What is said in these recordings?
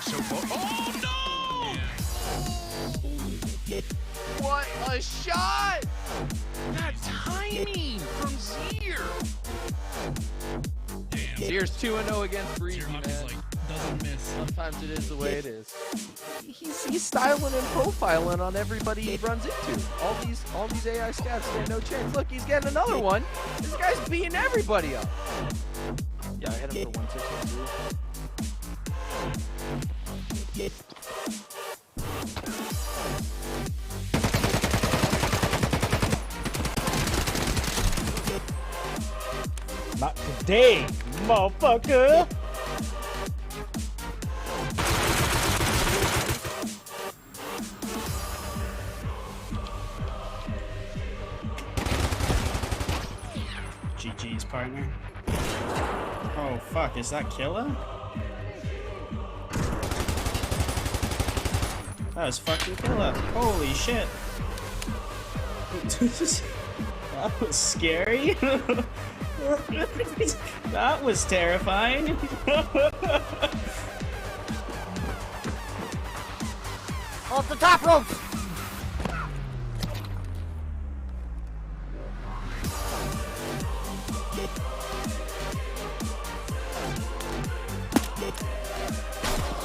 so close. Oh no! What a shot! That timing from Zier. Damn. Zier's 2-0 against Breezy, Zier man. just, like, doesn't miss. Sometimes it is the way it is. He's styling and profiling on everybody he runs into. All these AI scouts stand no chance. Look, he's getting another one. This guy's beating everybody up. Yeah, I hit him for 162. Not today, motherfucker! GG's, partner. Oh fuck, is that killer? That was fucking killer. Holy shit. That was scary. That was terrifying. Off the top rope!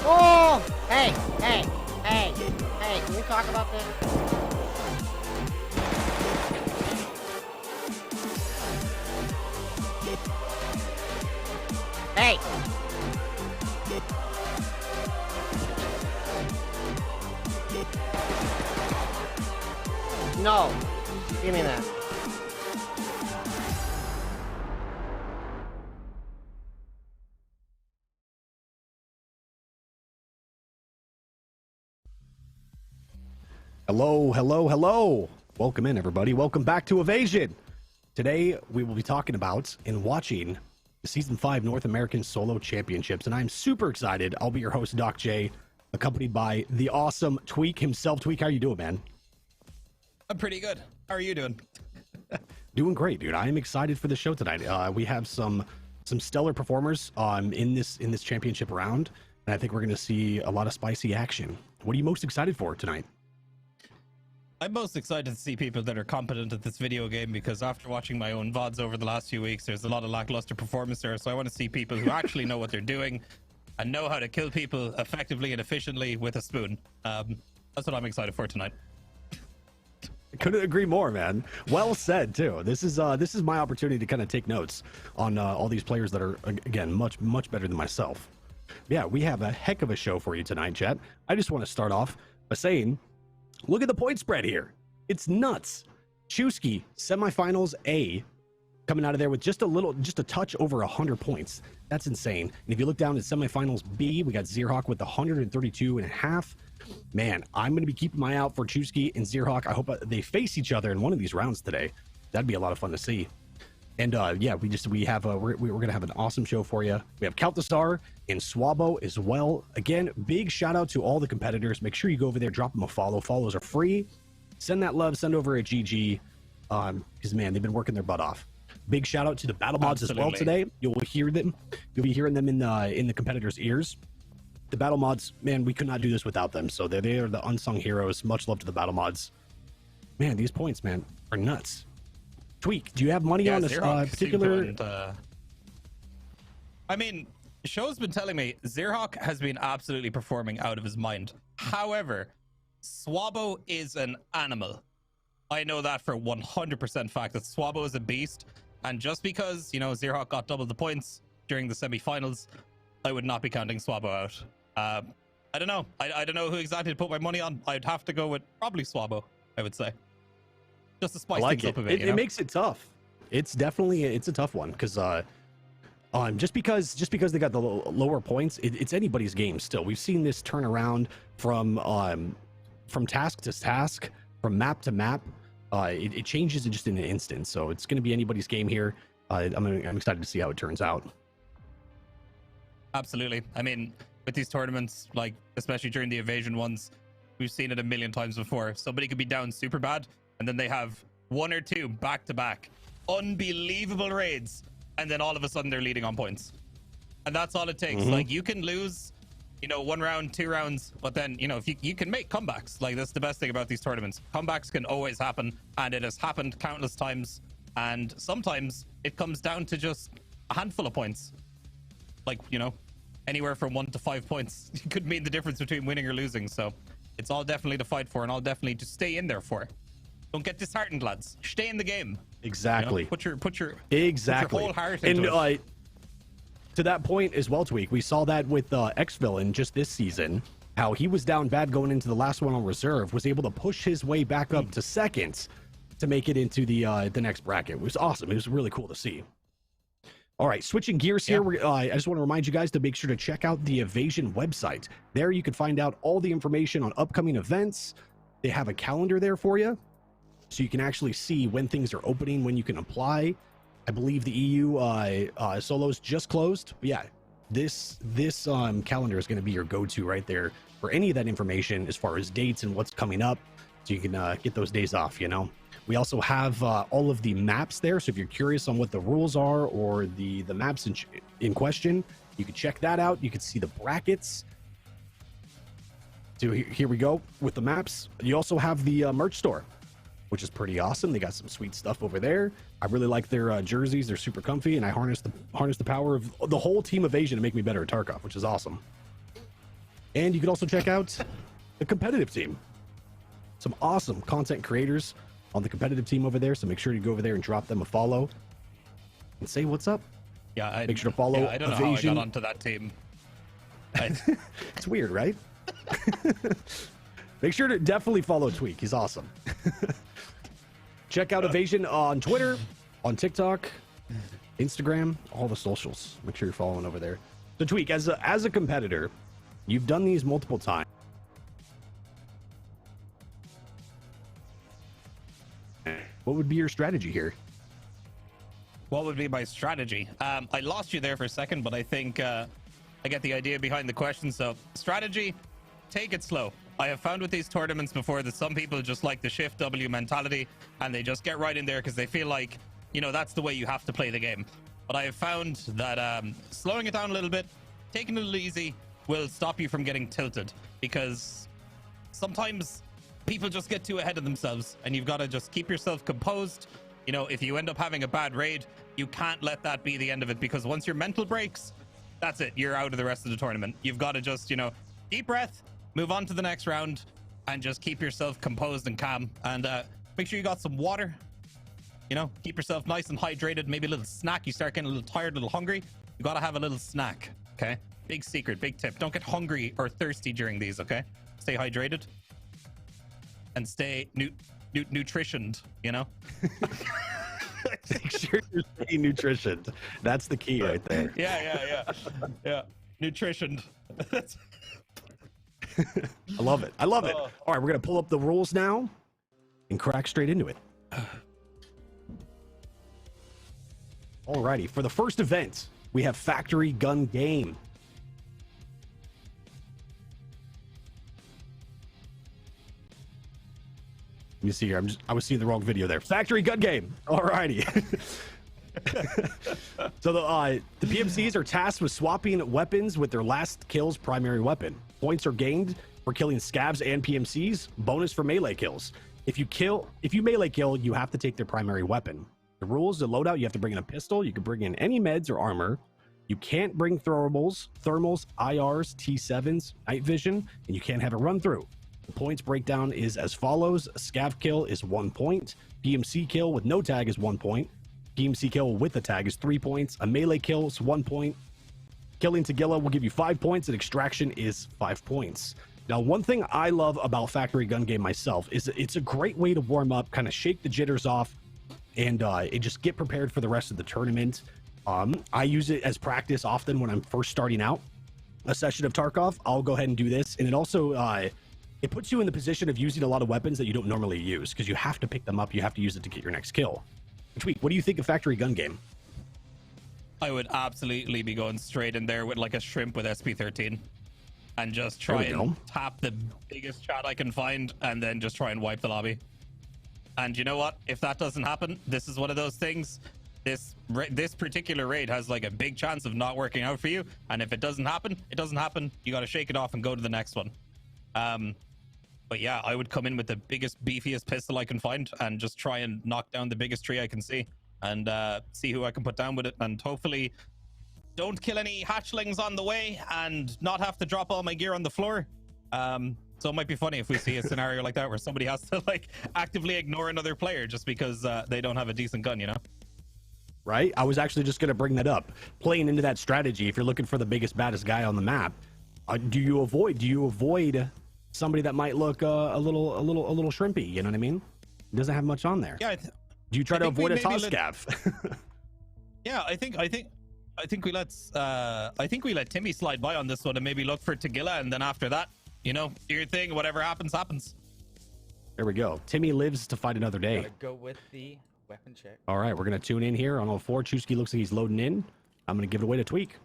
Oh! Hey, can we talk about this? Hey! No! Give me that. Hello, hello, hello. Welcome in, everybody. Welcome back to Evasion. Today, we will be talking about and watching the Season 5 North American Solo Championships, and I'm super excited. I'll be your host, Doc J, accompanied by the awesome Tweak himself. Tweak, how you doing, man? I'm pretty good. How are you doing? Doing great, dude. I am excited for the show tonight. We have some stellar performers in this championship round, and I think we're going to see a lot of spicy action. What are you most excited for tonight? I'm most excited to see people that are competent at this video game, because after watching my own VODs over the last few weeks, there's a lot of lackluster performance there. So I want to see people who actually know what they're doing and know how to kill people effectively and efficiently with a spoon. That's what I'm excited for tonight. Couldn't agree more, man. Well said, too. This is my opportunity to kind of take notes on all these players that are, again, much better than myself. Yeah, we have a heck of a show for you tonight, chat. I just want to start off by saying, look at the point spread here. It's nuts. Chusky, semifinals A, coming out of there with just a touch over 100 points. That's insane. And if you look down at semifinals B, we got Zierhawk with 132.5. Man, I'm going to be keeping my eye out for Chusky and Zierhawk. I hope they face each other in one of these rounds today. That'd be a lot of fun to see. And yeah, we're going to have an awesome show for you. We have Kaltasar and Swabo as well. Again, big shout out to all the competitors. Make sure you go over there, drop them a follow. Follows are free. Send that love, send over a GG. Because man, they've been working their butt off. Big shout out to the battle mods as well today. You'll be hearing them in the competitors' ears. The battle mods, man, we could not do this without them. So they are the unsung heroes. Much love to the battle mods. Man, these points, man, are nuts. Tweak, do you have money on this particular? I mean, the show's been telling me Zierhawk has been absolutely performing out of his mind. However, Swabo is an animal. I know that for 100% fact that Swabo is a beast. And just because, you know, Zierhawk got double the points during the semifinals, I would not be counting Swabo out. I don't know. I don't know who exactly to put my money on. I'd have to go with probably Swabo, I would say. Just to spice things up a bit. It makes it tough. It's a tough one because just because they got the lower points, it's anybody's game still. We've seen this turn around from task to task, from map to map. It changes in just in an instant. So it's going to be anybody's game here. I'm excited to see how it turns out. Absolutely. I mean, with these tournaments, like especially during the evasion ones, we've seen it a million times before. Somebody could be down super bad, and then they have one or two back-to-back unbelievable raids, and then all of a sudden they're leading on points. And that's all it takes. Like, you can lose you know, 1 round, 2 rounds, but then, you know, if you can make comebacks. Like, that's the best thing about these tournaments. Comebacks can always happen, and it has happened countless times. And sometimes it comes down to just a handful of points. Like, you know, anywhere from 1 to 5 points could mean the difference between winning or losing. So it's all definitely to fight for, and all definitely to stay in there for. Don't get disheartened, lads. Stay in the game. Exactly. You know, put your exactly. whole heart into it. To that point as well, Tweak, we saw that with X-Villain just this season, how he was down bad going into the last one on reserve, was able to push his way back up to second to make it into the next bracket. It was awesome. It was really cool to see. All right, switching gears here. I just want to remind you guys to make sure to check out the Evasion website. There you can find out all the information on upcoming events. They have a calendar there for you, so you can actually see when things are opening, when you can apply. I believe the EU solos just closed. But yeah, this calendar is going to be your go-to right there for any of that information as far as dates and what's coming up, so you can get those days off, you know. We also have all of the maps there, so if you're curious on what the rules are or the maps in question, you can check that out. You can see the brackets. So here we go with the maps. You also have the merch store, which is pretty awesome. They got some sweet stuff over there. I really like their jerseys. They're super comfy, and I harness the power of the whole team Evasion to make me better at Tarkov, which is awesome. And you can also check out the competitive team. Some awesome content creators on the competitive team over there, so make sure you go over there and drop them a follow and say what's up. Yeah, make sure to follow I don't know Evasion. how I got onto that team. It's weird, right? Make sure to definitely follow Tweak. He's awesome. Check out Evasion on Twitter, on TikTok, Instagram, all the socials. Make sure you're following over there. So Tweak, as a competitor, you've done these multiple times. What would be your strategy here? What would be my strategy? I lost you there for a second, but I think I get the idea behind the question. So strategy, take it slow. I have found with these tournaments before that some people just like the shift W mentality, and they just get right in there because they feel like, you know, that's the way you have to play the game. But I have found that slowing it down a little bit, taking it a little easy, will stop you from getting tilted, because sometimes people just get too ahead of themselves, and you've got to just keep yourself composed. You know, if you end up having a bad raid, you can't let that be the end of it, because once your mental breaks, that's it. You're out of the rest of the tournament. You've got to just, you know, deep breath, move on to the next round, and just keep yourself composed and calm. And make sure you got some water. You know, keep yourself nice and hydrated. Maybe a little snack. You start getting a little tired, a little hungry, you got to have a little snack, okay? Big secret, big tip. Don't get hungry or thirsty during these, okay? Stay hydrated. And stay nutritioned, you know? Make sure you're staying nutritioned. That's the key right there. Yeah. Nutritioned. I love it. All right, we're going to pull up the rules now and crack straight into it. Alrighty, for the first event, we have Factory Gun Game. Let me see here. I was seeing the wrong video there. Factory Gun Game. Alrighty. So the PMCs are tasked with swapping weapons with their last kill's primary weapon. Points are gained for killing scabs and PMCs. Bonus for melee kills. If you melee kill, you have to take their primary weapon. The rules: the loadout, you have to bring in a pistol. You can bring in any meds or armor. You can't bring thermals, IRs, T7s, night vision, and you can't have a run through. The points breakdown is as follows: a scav kill is 1 point, PMC kill with no tag is 1 point, PMC kill with a tag is 3 points, a melee kill is 1 point, killing Tagilla will give you 5 points, and extraction is 5 points. Now, one thing I love about Factory Gun Game myself is it's a great way to warm up, kind of shake the jitters off, and just get prepared for the rest of the tournament. I use it as practice often when I'm first starting out a session of Tarkov. I'll go ahead and do this, and it also it puts you in the position of using a lot of weapons that you don't normally use, because you have to pick them up. You have to use it to get your next kill. Tweak, what do you think of Factory Gun Game? I would absolutely be going straight in there with like a shrimp with SP13 and just try and tap the biggest chat I can find, and then just try and wipe the lobby. And you know what? If that doesn't happen, this is one of those things. this particular raid has like a big chance of not working out for you, and if it doesn't happen, it doesn't happen. You got to shake it off and go to the next one. But yeah, I would come in with the biggest, beefiest pistol I can find and just try and knock down the biggest tree I can see, and see who I can put down with it, and hopefully don't kill any hatchlings on the way and not have to drop all my gear on the floor. So it might be funny if we see a scenario like that where somebody has to like actively ignore another player just because they don't have a decent gun, you know? Right? I was actually just going to bring that up. Playing into that strategy, if you're looking for the biggest, baddest guy on the map, do you avoid somebody that might look a little shrimpy? You know what I mean? Doesn't have much on there. Yeah. Do you try to avoid a Toscav? Yeah, I think we let Timmy slide by on this one and maybe look for Tagilla, and then after that, you know, do your thing. Whatever happens, happens. There we go. Timmy lives to fight another day. Gotta go with the weapon check. All right, we're gonna tune in here on 04. Chusky looks like he's loading in. I'm gonna give it away to Tweak.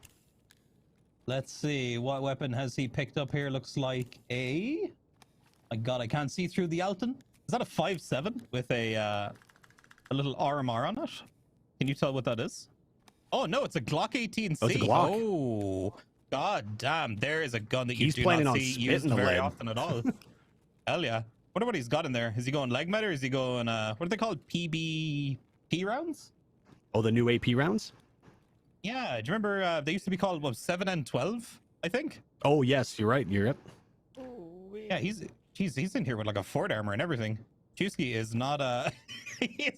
Let's see, what weapon has he picked up here? Looks like a... My God, I can't see through the Alton. Is that a 5.7 with a little RMR on it? Can you tell what that is? Oh no, it's a Glock 18C. Oh, it's a Glock. Oh, God damn! There is a gun that you He's do planning not on see spitting used the very lead. often at all. Hell yeah! Wonder what he's got in there. Is he going leg med, or is he going what are they called? PBP rounds? Oh, the new AP rounds? Yeah. Do you remember they used to be called what, 7 and 12? I think. Oh yes, you're right. You're up. Yeah, he's in here with like a Ford armor and everything. Chusky is not he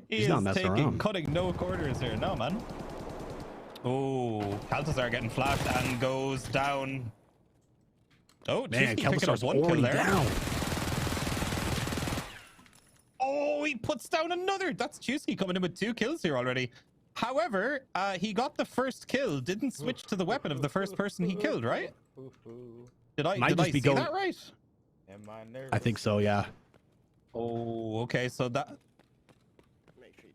is not messing around. cutting no corners here. No, man. Oh, Caltazar getting flashed and goes down. Oh, Man, Chusky picking up Caltazar's one kill already there. down. Oh, he puts down another. That's Chusky coming in with 2 kills here already. However, he got the first kill, didn't switch to the weapon of the first person he killed, right? Did I see that right? Am I nervous? I think so. Yeah. Oh, okay. So that.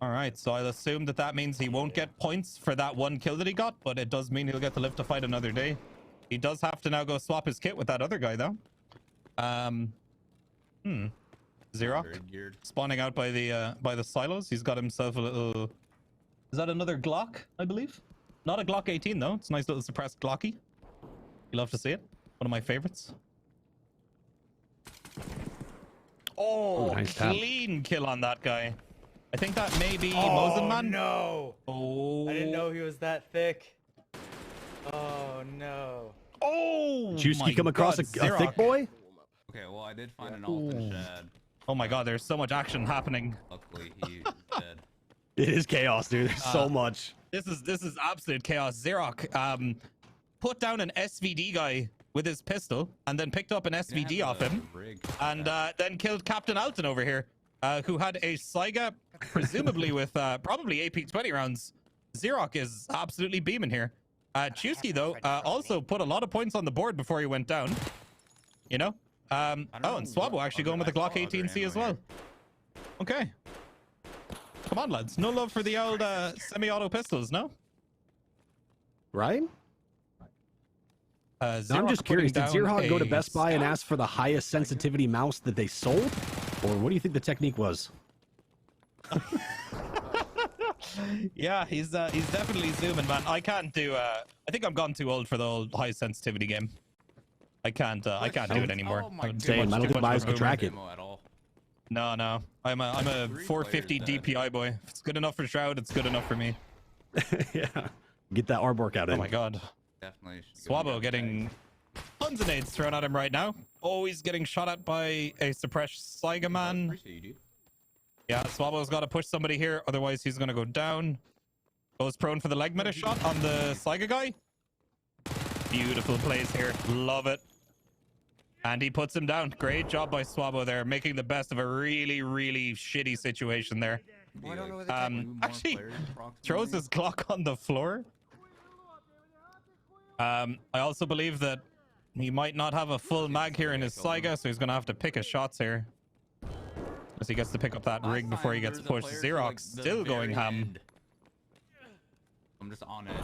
All right. So I'll assume that means he won't get points for that one kill that he got, but it does mean he'll get to live to fight another day. He does have to now go swap his kit with that other guy, though. Xerox spawning out by the silos. He's got himself a little. Is that another Glock? I believe. Not a Glock 18 though. It's a nice little suppressed Glocky. You love to see it. One of my favorites. Oh, nice tap. clean kill on that guy. I think that may be Mosenman. No! Oh. I didn't know he was that thick. Oh no. Oh, Chusky my come across God, a thick Xerox. boy? Okay, well, I did find an Alton shed. Oh my God, there's so much action happening. Luckily, he's dead. It is chaos, dude. There's so much. This is absolute chaos. Xerox put down an SVD guy with his pistol and then picked up an SVD off him and then killed Captain Alton over here, who had a Saiga, presumably with probably AP-20 rounds. Xerox is absolutely beaming here. Chusky, though, also put a lot of points on the board before he went down. You know? Oh, and Swabo actually going with the Glock 18C as well. Okay. Come on, lads. No love for the old semi-auto pistols, no? Right? Now, I'm just curious. Did Xerox go to Best Buy and ask for the highest sensitivity mouse that they sold? Or what do you think the technique was? Yeah, he's definitely zooming, man. I can't do. I think I'm gone too old for the old high sensitivity game. I can't do it anymore. Oh my Same. I don't think my eyes could track it. No. I'm a 450 DPI boy. If it's good enough for Shroud, it's good enough for me. Yeah. Get that artwork out. Oh my God. Definitely. Swabo getting tons of nades thrown at him right now. Oh, he's getting shot at by a suppressed Saiga man. Appreciate you, dude. Yeah, Swabo's got to push somebody here, otherwise he's going to go down. Goes prone for the leg meta shot on the Saiga guy. Beautiful plays here. Love it. And he puts him down. Great job by Swabo there, making the best of a really, really shitty situation there. Actually, throws his Glock on the floor. I also believe that he might not have a full mag here in his Saiga, so he's going to have to pick his shots here. As he gets to pick up that rig before he gets pushed. Xerox still going ham. I'm just on it.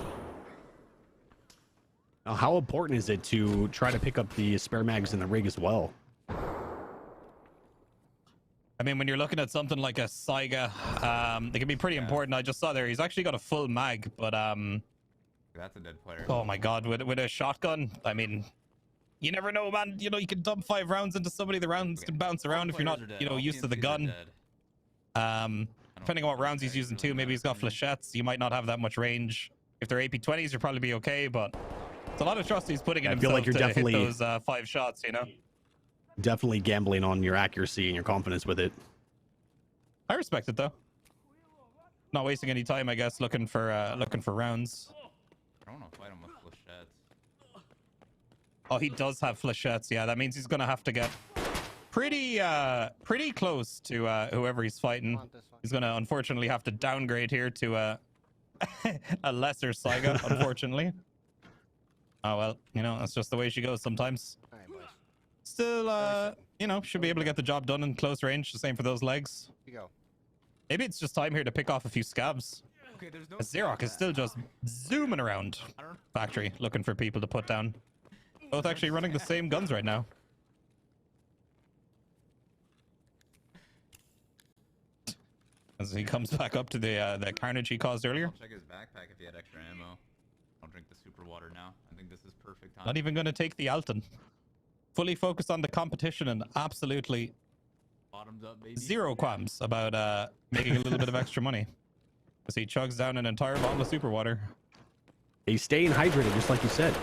Now, how important is it to try to pick up the spare mags in the rig as well? I mean, when you're looking at something like a Saiga, they can be pretty important. I just saw there, he's actually got a full mag, but That's a dead player. oh my god, with a shotgun, I mean, you never know, man. You know, you can dump 5 rounds into somebody, the rounds can bounce around if you're not, you know, used to the gun. Depending on what rounds he's using too, maybe he's got flechettes, you might not have that much range. If they're AP20s, you'll probably be okay, but it's a lot of trust he's putting in I feel himself like you're to definitely hit those 5 shots, you know? Definitely gambling on your accuracy and your confidence with it. I respect it though. Not wasting any time, I guess, looking for rounds. I don't want to fight him with flechettes. Oh, he does have flechettes. Yeah, that means he's gonna have to get pretty close to whoever he's fighting. He's gonna unfortunately have to downgrade here to a lesser Saiga, unfortunately. Oh well, you know, that's just the way she goes sometimes. All right, boys. Still, you know, should be able to get the job done in close range. The same for those legs. Here you go. Maybe it's just time here to pick off a few scabs. Okay, there's no. Xerox is still just zooming around factory looking for people to put down. Both actually running the same guns right now. As he comes back up to the carnage he caused earlier. Check his backpack if he had extra ammo. I'll drink the super water now. I think this is perfect time. Not even going to take the Alton. Fully focused on the competition and absolutely Bottoms up, baby. zero qualms about making a little bit of extra money. As he chugs down an entire bottle of super water. He's staying hydrated, just like you said.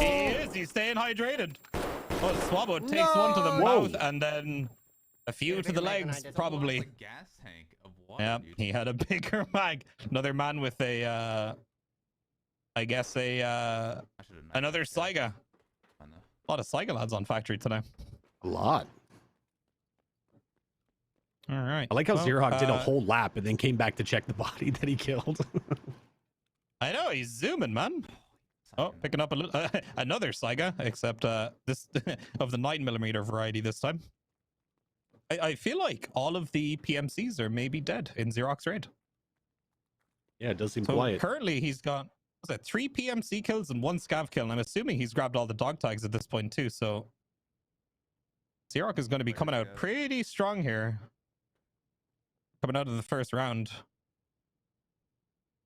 He is. He's staying hydrated. Oh, Swabo takes one to the mouth and then a few to the legs, probably. It's like a gas tank of water, Yeah, dude. he had a bigger mag. Another man with a, I guess another Saiga. A lot of Saiga lads on factory today. A lot. All right. I like how Well, Xerox did a whole lap and then came back to check the body that he killed. I know, he's zooming, man. Oh, picking up a little, another Saiga, except this of the 9mm variety this time. I feel like all of the PMCs are maybe dead in Xerox raid. Yeah, it does seem So quiet. currently he's got, what's that, 3 PMC kills and 1 scav kill, and I'm assuming he's grabbed all the dog tags at this point too, so Xerox is going to be coming out pretty strong here. Coming out of the first round.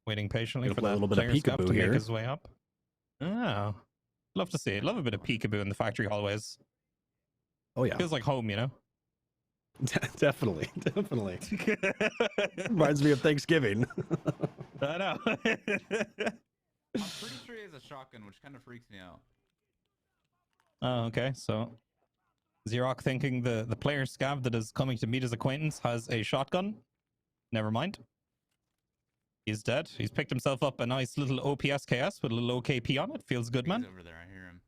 Waiting patiently Gonna for play a that little bit of player scav peekaboo to make here. his way up. Oh, love to see it. Love a bit of peekaboo in the factory hallways. Oh yeah, Feels like home, you know? definitely. Reminds me of Thanksgiving. I know. I'm pretty sure he has a shotgun, which kind of freaks me out. Oh, okay. So Xerox thinking the player scav that is coming to meet his acquaintance has a shotgun. Never mind. He's dead. He's picked himself up a nice little OPSKS with a little OKP on it. Feels good, man. He's over there. I hear him.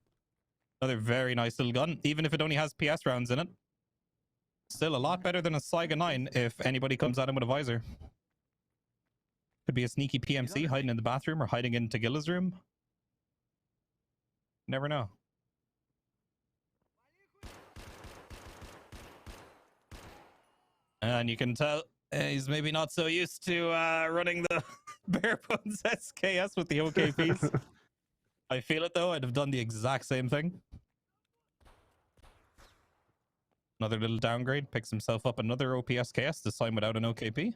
Another very nice little gun, even if it only has PS rounds in it. Still a lot better than a Saiga 9 if anybody comes at him with a visor. Could be a sneaky PMC hiding in the bathroom or hiding in Tagilla's room. Never know. And you can tell he's maybe not so used to running the bare bones SKS with the OKPs. I feel it though. I'd have done the exact same thing. Another little downgrade. Picks himself up another OPSKS, this time without an OKP.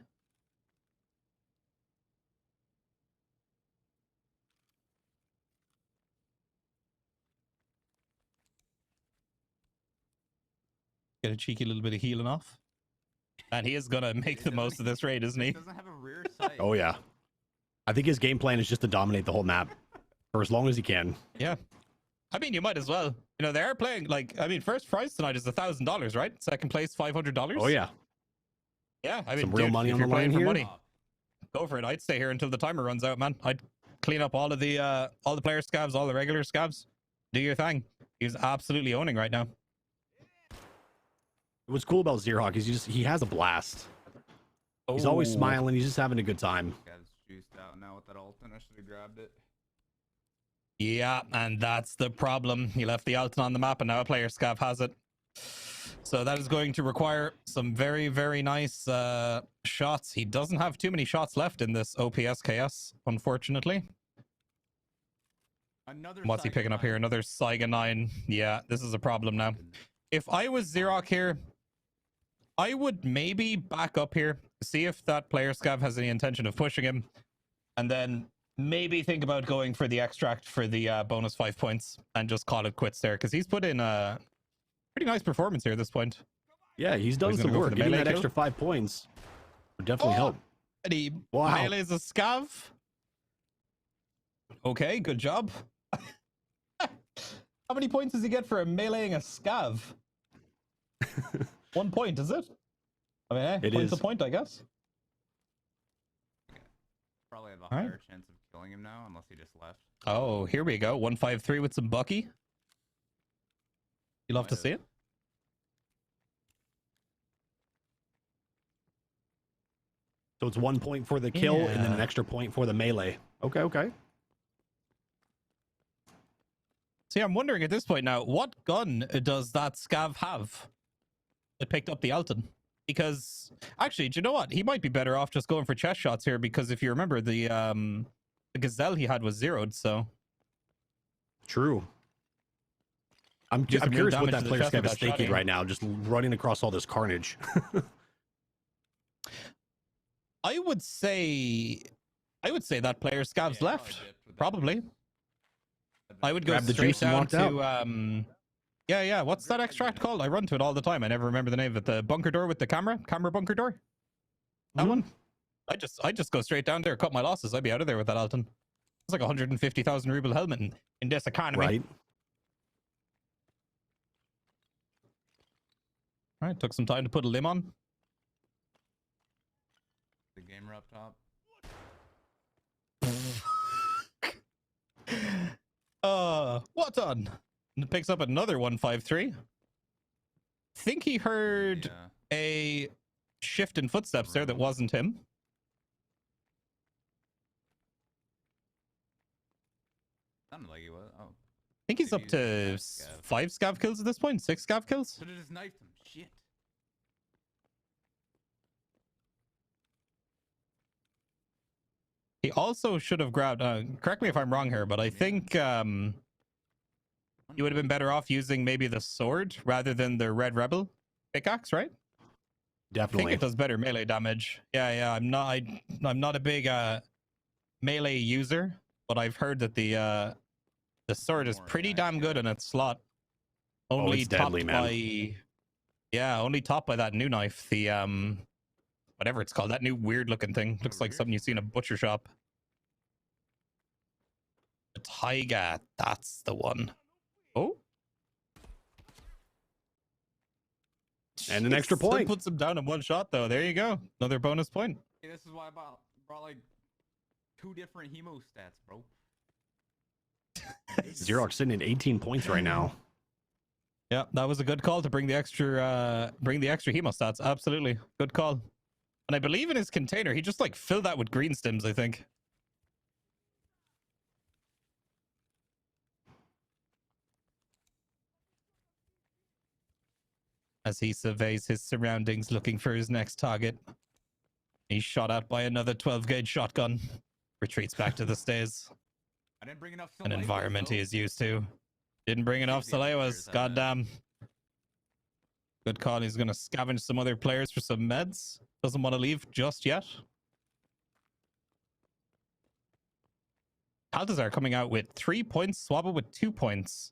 Get a cheeky little bit of healing off. And he is going to make the most of this raid, isn't he? He doesn't have a rear sight. Oh yeah, I think his game plan is just to dominate the whole map for as long as he can. Yeah. I mean, you might as well. You know, they are playing, like, I mean, first prize tonight is $1,000, right? Second place, $500. Oh yeah, Yeah, I mean, some real dude, money if on you're the playing line for here. money, go for it. I'd stay here until the timer runs out, man. I'd clean up all the player scavs, all the regular scavs. Do your thing. He's absolutely owning right now. What's cool about Xerox is he has a blast. He's always Oh. smiling. He's just having a good time. Guy's juiced out now with that Alton. I should have grabbed it. Yeah, and that's the problem. He left the Alton on the map, and now a player scav has it. So that is going to require some very, very nice shots. He doesn't have too many shots left in this OPSKS, unfortunately. Another. What's he Saiga picking up here? 9. Another Saiga 9. Yeah, this is a problem now. If I was Xerox here, I would maybe back up here, see if that player scav has any intention of pushing him, and then maybe think about going for the extract for the bonus 5 points and just call it quits there, because he's put in a pretty nice performance here at this point. Yeah, he's done He's some gonna go for work. the Getting melee that kill. extra 5 points would definitely help. And he Wow. melees a scav. Okay, good job. How many points does he get for meleeing a scav? 1 point, is it? I mean, It point's is. a point, I guess. Probably have a Alright. higher chance of killing him now, unless he just left. Oh, here we go. 153 with some Bucky. You love to see it. So it's 1 point for the kill and then an Yeah. extra point for the melee. Okay, okay. See, I'm wondering at this point now, what gun does that scav have that picked up the Alton? Because actually, do you know what? He might be better off just going for chest shots here, because if you remember, the Gazelle he had was zeroed, so True. I'm Do some real curious what damage that to the player chest scav is without thinking shotting. right now, just running across all this carnage. I would say that player scav's Yeah, left. probably dipped with that. Probably. I would go Grab the straight juice and down walked to yeah, what's that extract called? I run to it all the time. I never remember the name of it. The bunker door with the camera bunker door. That one. I just go straight down there, cut my losses. I'd be out of there with that Alton. It's like 150,000 ruble helmet in this economy. Right? All right, took some time to put a limb on. The gamer up top. What on? And it picks up another 153. Think he heard Yeah. a shift in footsteps there that wasn't him. Sounded like he was. Oh. I think he's up Maybe to he's a scav. 5 scav kills at this point. 6 scav kills. Should have just knifed him. Shit. He also should have grabbed. Correct me if I'm wrong here, but I think you would have been better off using maybe the sword rather than the Red Rebel pickaxe, right? I think Definitely. it does better melee damage. Yeah. I'm not a big melee user, but I've heard that the sword is More pretty AI damn good skill. in its slot. Only it's deadly, topped man. by only topped by that new knife, the whatever it's called, that new weird looking thing. Looks like weird? something you see in a butcher shop. The Tiger, that's the one. Oh. And an extra Still point. puts him down in one shot though. There you go. Another bonus point. Hey, this is why I brought like 2 different hemo stats, bro. Xerox sitting at 18 points right now. Yeah, that was a good call to bring the extra hemostats. Absolutely. Good call. And I believe in his container, he just like filled that with green stims, I think. As he surveys his surroundings looking for his next target. He's shot at by another 12 gauge shotgun. Retreats back to the stairs. I didn't bring enough. An Salivas, environment he though. is used to. Didn't bring enough See if the other Salewas. players have Goddamn. Good call. He's going to scavenge some other players for some meds. Doesn't want to leave just yet. Altazar coming out with 3 points. Swabba with 2 points.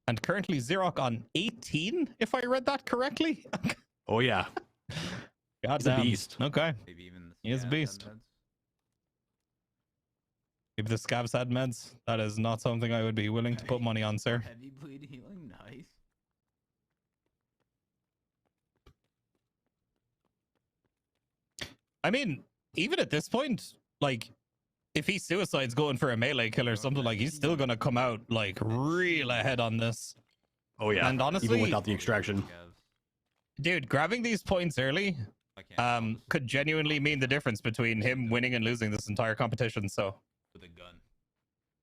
And currently Xerox on 18, if I read that correctly. Oh, yeah. Goddamn. beast. Okay. Maybe even the He is a scavs beast. had meds. If the scavs had meds, that is not something I would be willing to put money on, sir. Heavy bleed healing, nice. I mean, even at this point, like, if he suicides going for a melee kill or something, like, he's still gonna come out, like, real ahead on this. Oh, yeah. And honestly, Even without the extraction. Scavs. dude, grabbing these points early I can't tell this could genuinely mean the difference between him winning and losing this entire competition. So with a gun.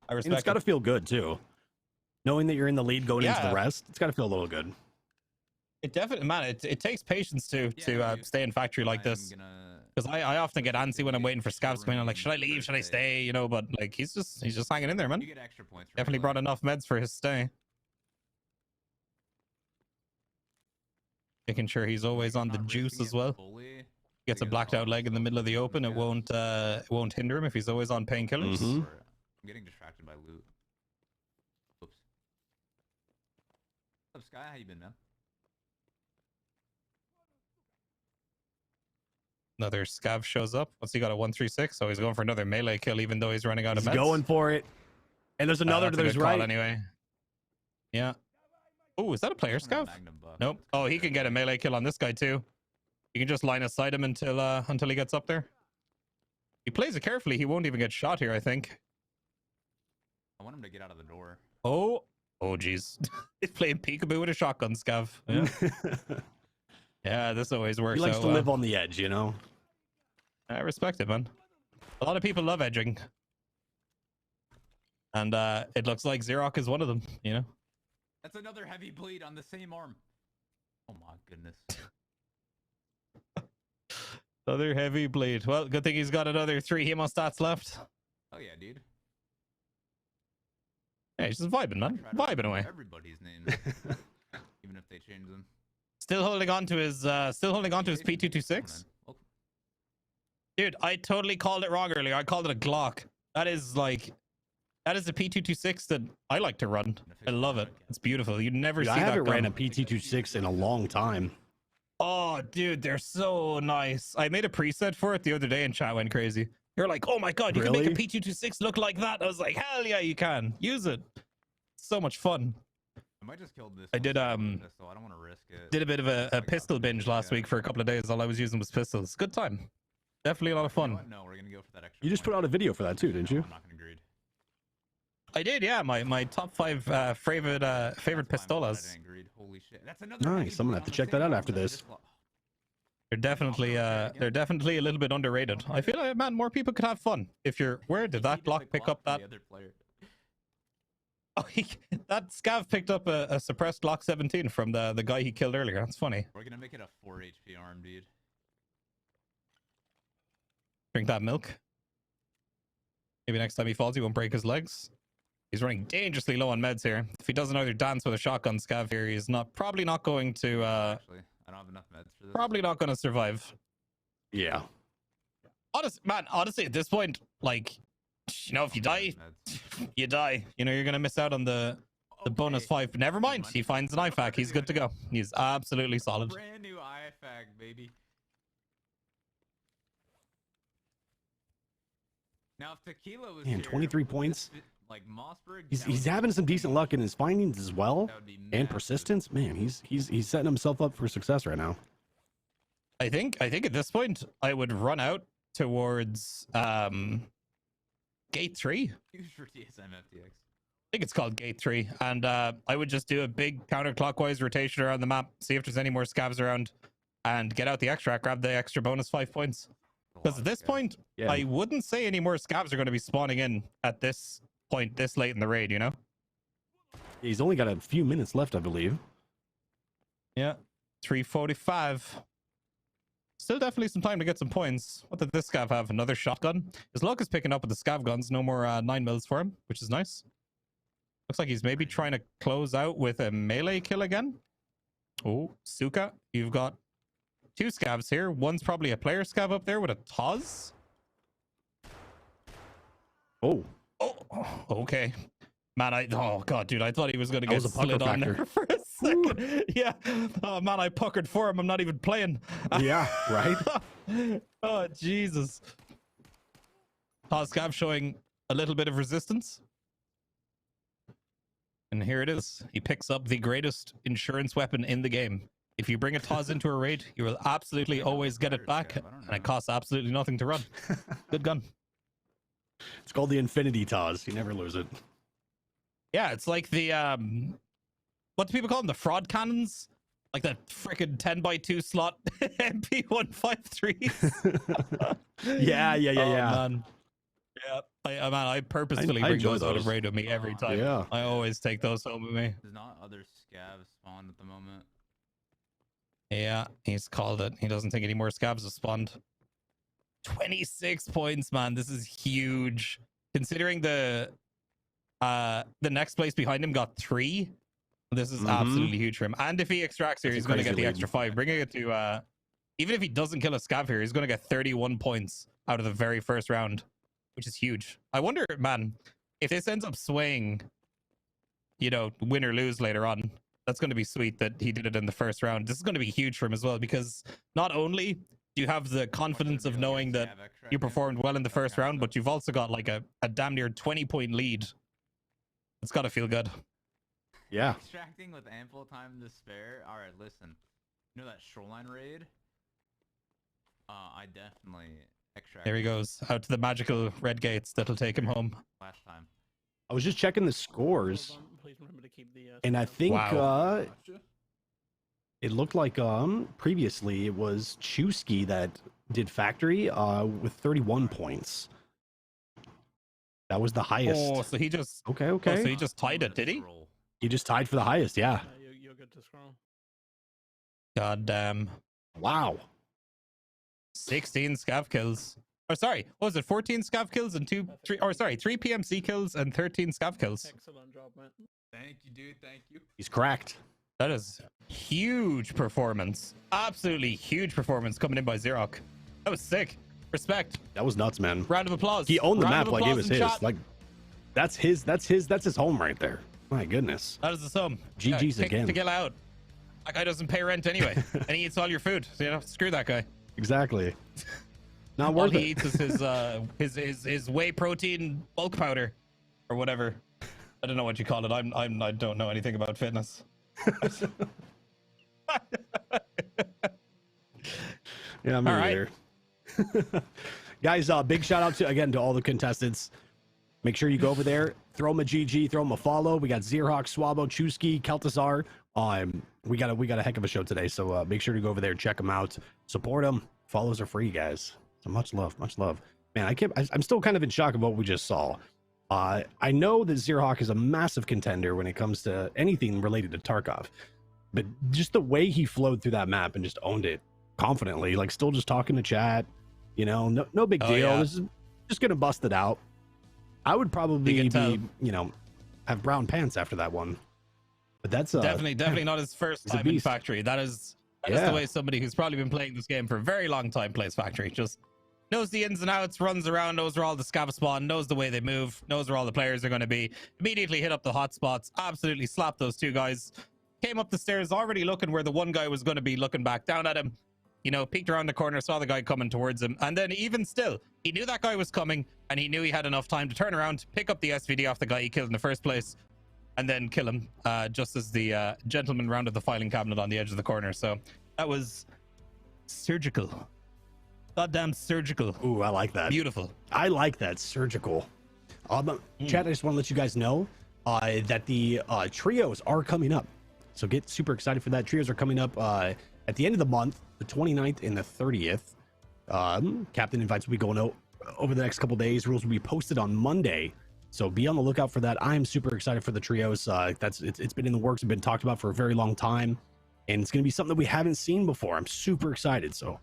I And it's respect got to it. feel good, too. Knowing that you're in the lead going into Yeah. the rest, it's got to feel a little good. It definitely, man, it takes patience to stay in factory like this. Because I often get antsy when I'm waiting for scavs to come in. I'm like, should I leave? Should I stay? You know, but like he's just hanging in there, man. You get extra points. For Definitely brought reloading. enough meds for his stay. making sure he's always on the juice as well. Gets a blacked out leg in the middle of the open. It won't hinder him if he's always on painkillers. Mhm. I'm getting distracted by loot. Oops. What's up, Sky? How you been, man? Another scav shows up. Once he got a 136, so he's going for another melee kill, even though he's running out of He's meds. going for it. And there's another to That's a his good call right. anyway. Yeah. Oh, is that a player scav? Magnum buff. Nope. Oh, he can get a melee kill on this guy too. You can just line aside him until he gets up there. He plays it carefully. He won't even get shot here, I think. I want him to get out of the door. Oh, jeez. He's playing peekaboo with a shotgun, scav. Yeah, yeah, this always works. He likes out to well. live on the edge, you know? I respect it, man. A lot of people love edging. And it looks like Xerox is one of them, you know? That's another heavy bleed on the same arm. Oh my goodness. Another heavy bleed. Well, good thing he's got another 3 hemostats left. Oh yeah, dude. Yeah, he's just vibing, man. Try to Vibing away. remember everybody's name, even if they change them. Still holding on to his P226. Welcome. Dude, I totally called it wrong earlier. I called it a Glock. That is a P226 that I like to run. I love it. It's beautiful. You'd never Dude, see I that haven't ran a gun. PT26 in a long time. Oh, dude, they're so nice. I made a preset for it the other day and chat went crazy. You're like, oh my god, you can make a Really? P226 look like that. I was like, hell yeah, you can. Use it. So much fun. I might just kill this. I one did, with a pistol. I don't want to risk it. Did a bit of a pistol binge last week for a couple of days. All I was using was pistols. Good time. Definitely a lot of You know fun. what? No, we're gonna go for that extra. You just put out a video for that too, didn't you? I'm not gonna greed. I did, yeah. My top 5 favorite That's why I'm glad I pistolas. didn't greed. Holy shit. That's another Nice. I'm gonna have to check that out after this. They're definitely a little bit underrated. I feel like, man, more people could have fun. If you're, where did that Glock pick up that? Oh, that scav picked up a suppressed Glock 17 from the guy he killed earlier. That's funny. We're gonna make it a 4 HP arm, dude. Drink that milk. Maybe next time he falls, he won't break his legs. He's running dangerously low on meds here. If he doesn't either dance with a shotgun scav here, he's probably not going to Actually, I don't have enough meds for this. probably not going to survive. Yeah. Honestly, at this point, like, you know, if you die, Meds. you die. You know, you're gonna miss out on the bonus 5. But never mind. He finds an IFAC. He's good to go. He's absolutely solid. Brand new IFAC, baby. Now, if Tequila was Man, here, 23 would this points. fit, like Mossberg, He's having some decent luck in his findings as well, that would be and massive. persistence. Man, he's setting himself up for success right now. I think at this point I would run out towards gate 3. Use for TSM FTX. I think it's called gate 3, and I would just do a big counterclockwise rotation around the map, see if there's any more scavs around, and get out the extract, grab the extra bonus 5 points. Because at this point, Yeah. I wouldn't say any more scavs are going to be spawning in at this point, this late in the raid, you know? He's only got a few minutes left, I believe. Yeah. 3:45. Still definitely some time to get some points. What did this scav have? Another shotgun? His luck is picking up with the scav guns. No more 9mm for him, which is nice. Looks like he's maybe trying to close out with a melee kill again. Oh, Suka, you've got 2 scavs here. One's probably a player scav up there with a Taz. Oh, Oh, okay. Man, oh god, dude, I thought he was going to That get was a pucker slid on factor. there for a second. Yeah. Oh man, I puckered for him. I'm not even playing. yeah, right? Oh Jesus. Taz showing a little bit of resistance. And here it is. He picks up the greatest insurance weapon in the game. If you bring a Taz into a raid, you will absolutely always get it back, and it costs absolutely nothing to run. Good gun. It's called the Infinity Taz. You never lose it. Yeah, it's like the what do people call them? The fraud cannons? Like that freaking 10x2 slot MP153s. Yeah. Man. Yeah, I purposefully I bring enjoy those out of those. raid with me every time. Yeah. I always take those home with me. There's not other scavs spawned at the moment. Yeah, he's called it. He doesn't think any more scabs have spawned. 26 points, man. This is huge. Considering the next place behind him got 3. This is absolutely huge for him. And if he extracts here, That's a he's going to crazy get the lead. extra 5, bringing it to even if he doesn't kill a scav here, he's going to get 31 points out of the very first round, which is huge. I wonder, man, if this ends up swaying, you know, win or lose later on, that's going to be sweet that he did it in the first round. This is going to be huge for him as well, because not only do you have the confidence of knowing that you performed well in the first round, but you've also got like a damn near 20-point lead. It's got to feel good. Yeah. Extracting with ample time to spare. All right, listen. You know that shoreline raid? I definitely extracted. There he goes, out to the magical red gates that'll take him home. Last time. I was just checking the scores, Please remember to keep the. and I think Wow. it looked like previously it was Chusky that did factory with 31 points. That was the highest. Oh, so he just Okay, oh, okay. so he just tied it, did he? He just tied for the highest. Yeah. You're good to scroll. God damn. Wow. 16 scav kills. Oh, sorry. What was it? 14 scav kills and 3 PMC kills and 13 scav kills. Excellent job, man. Thank you, dude. Thank you. He's cracked. That is huge performance. Absolutely huge performance coming in by Xerox. That was sick. Respect. That was nuts, man. Round of applause. He owned the Round map of like it applause was in his. chat. Like that's his home right there. My goodness. That is the sum. GG's kick again. To get out. That guy doesn't pay rent anyway, and he eats all your food. So, you know, screw that guy. Exactly. Not All worth he it. eats is his whey protein bulk powder, or whatever. I don't know what you call it. I don't know anything about fitness. Yeah, I'm All right. There. Guys, big shout out to all the contestants. Make sure you go over there, throw them a GG, throw them a follow. We got Xerox, Swabo, Chusky, Keltazar. We got a heck of a show today, so make sure to go over there, check them out, support them. Follows are free, guys. So much love, much love. Man, I'm still kind of in shock of what we just saw. I know that Xerox is a massive contender when it comes to anything related to Tarkov, but just the way he flowed through that map and just owned it confidently, like still just talking to chat, you know, no big Oh, deal. yeah. This is just gonna bust it out. I would probably You can tell. be, you know, have brown pants after that one. But that's Definitely not his first He's a time in beast. factory. That is Yeah. the way somebody who's probably been playing this game for a very long time plays factory. Just knows the ins and outs, runs around, knows where all the scav spawn, knows the way they move, knows where all the players are going to be. Immediately hit up the hot spots, absolutely slapped those two guys. Came up the stairs already looking where the one guy was going to be, looking back down at him. You know, peeked around the corner, saw the guy coming towards him. And then even still, he knew that guy was coming and he knew he had enough time to turn around, pick up the SVD off the guy he killed in the first place, and then kill him just as the gentleman rounded the filing cabinet on the edge of the corner. So that was surgical. Goddamn surgical. Ooh, I like that. Beautiful. I like that, surgical. Chat, I just want to let you guys know that the trios are coming up. So get super excited for that. Trios are coming up at the end of the month, the 29th and the 30th. Captain invites will be going out over the next couple days. Rules will be posted on Monday. So be on the lookout for that. I'm super excited for the trios. It's been in the works and been talked about for a very long time. And it's going to be something that we haven't seen before. I'm super excited. So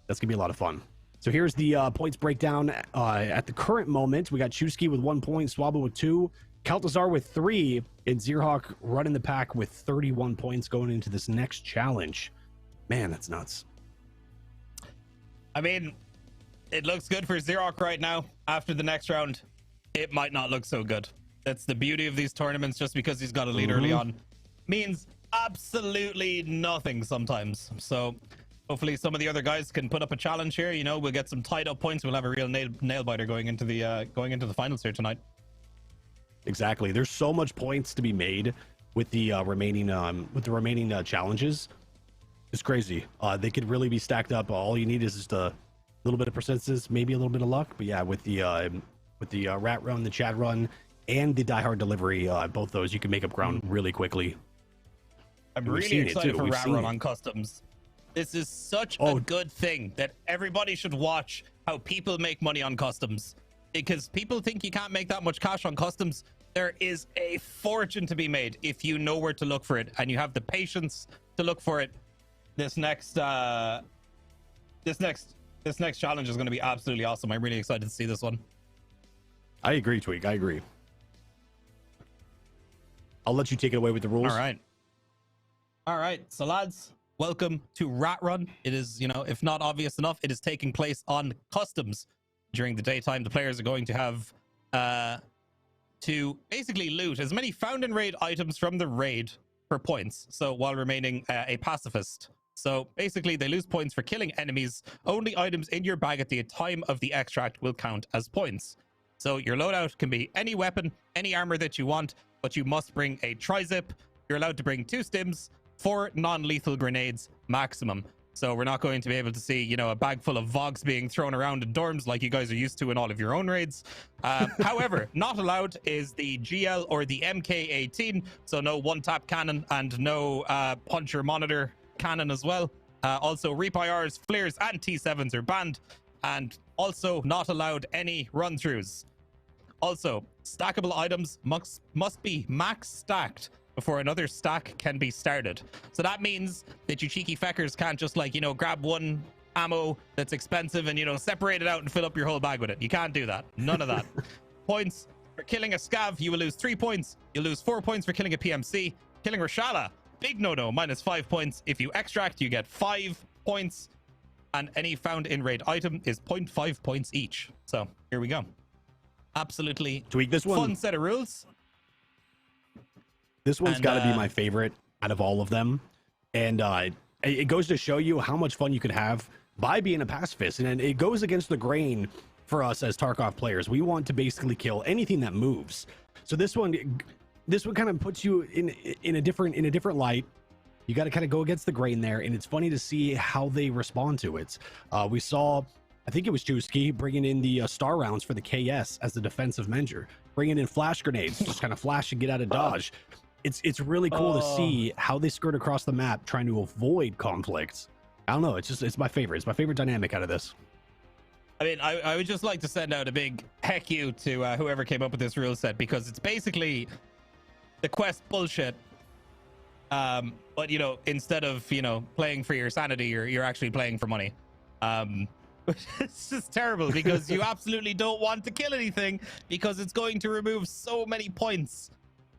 that's going to be a lot of fun. So here's the points breakdown. At the current moment, we got Chusky with 1 point, Swabo with 2, Keltazar with 3, and Xerox running the pack with 31 points going into this next challenge. Man, that's nuts. I mean, it looks good for Xerox right now. After the next round, it might not look so good. That's the beauty of these tournaments. Just because he's got a lead early on means absolutely nothing sometimes. So hopefully some of the other guys can put up a challenge here. You know, we'll get some tied up points. We'll have a real nail biter going into the finals here tonight. Exactly. There's so much points to be made with the remaining challenges. It's crazy. They could really be stacked up. All you need is just a little bit of percentages, maybe a little bit of luck. But yeah, with the rat run, the Chad run, and the Die Hard delivery, both those you can make up ground really quickly. I'm We've really seen it, excited too. for We've Rat seen Run it. on customs. This is such a good thing that everybody should watch how people make money on customs, because people think you can't make that much cash on customs. There is a fortune to be made if you know where to look for it and you have the patience to look for it. This next challenge is going to be absolutely awesome. I'm really excited to see this one. I agree, Tweak. I agree. I'll let you take it away with the rules. All right. So lads, welcome to Rat Run. It is, you know, if not obvious enough, it is taking place on customs. During the daytime, the players are going to have to basically loot as many found in raid items from the raid for points. So while remaining a pacifist. So basically they lose points for killing enemies. Only items in your bag at the time of the extract will count as points. So your loadout can be any weapon, any armor that you want, but you must bring a tri-zip. You're allowed to bring 2 stims, 4 non-lethal grenades maximum. So we're not going to be able to see, you know, a bag full of Vogs being thrown around in dorms like you guys are used to in all of your own raids. However, not allowed is the GL or the MK18. So no one-tap cannon and no puncher monitor cannon as well. Also, REAP-IRs, flares, and T7s are banned. And also not allowed any run-throughs. Also, stackable items must be max stacked before another stack can be started. So that means that you cheeky feckers can't just, like, you know, grab one ammo that's expensive and, you know, separate it out and fill up your whole bag with it. You can't do that. None of that. Points for killing a scav, you will lose 3 points. You'll lose 4 points for killing a PMC. Killing Rashala, big no-no, -5 points. If you extract, you get 5 points. And any found in raid item is 0.5 points each. So here we go. Absolutely Tweak this one. Fun set of rules. This one's got to be my favorite out of all of them. And it goes to show you how much fun you can have by being a pacifist. And it goes against the grain for us as Tarkov players. We want to basically kill anything that moves. So this one kind of puts you in a different light. You got to kind of go against the grain there. And it's funny to see how they respond to it. We saw, I think it was Chusky bringing in the star rounds for the KS as the defensive measure, bringing in flash grenades, just kind of flash and get out of dodge. It's really cool to see how they skirt across the map trying to avoid conflicts. I don't know. It's my favorite. It's my favorite dynamic out of this. I mean, I would just like to send out a big heck you to whoever came up with this rule set, because it's basically the quest bullshit. But, you know, instead of, you know, playing for your sanity, you're actually playing for money. It's just terrible because you absolutely don't want to kill anything because it's going to remove so many points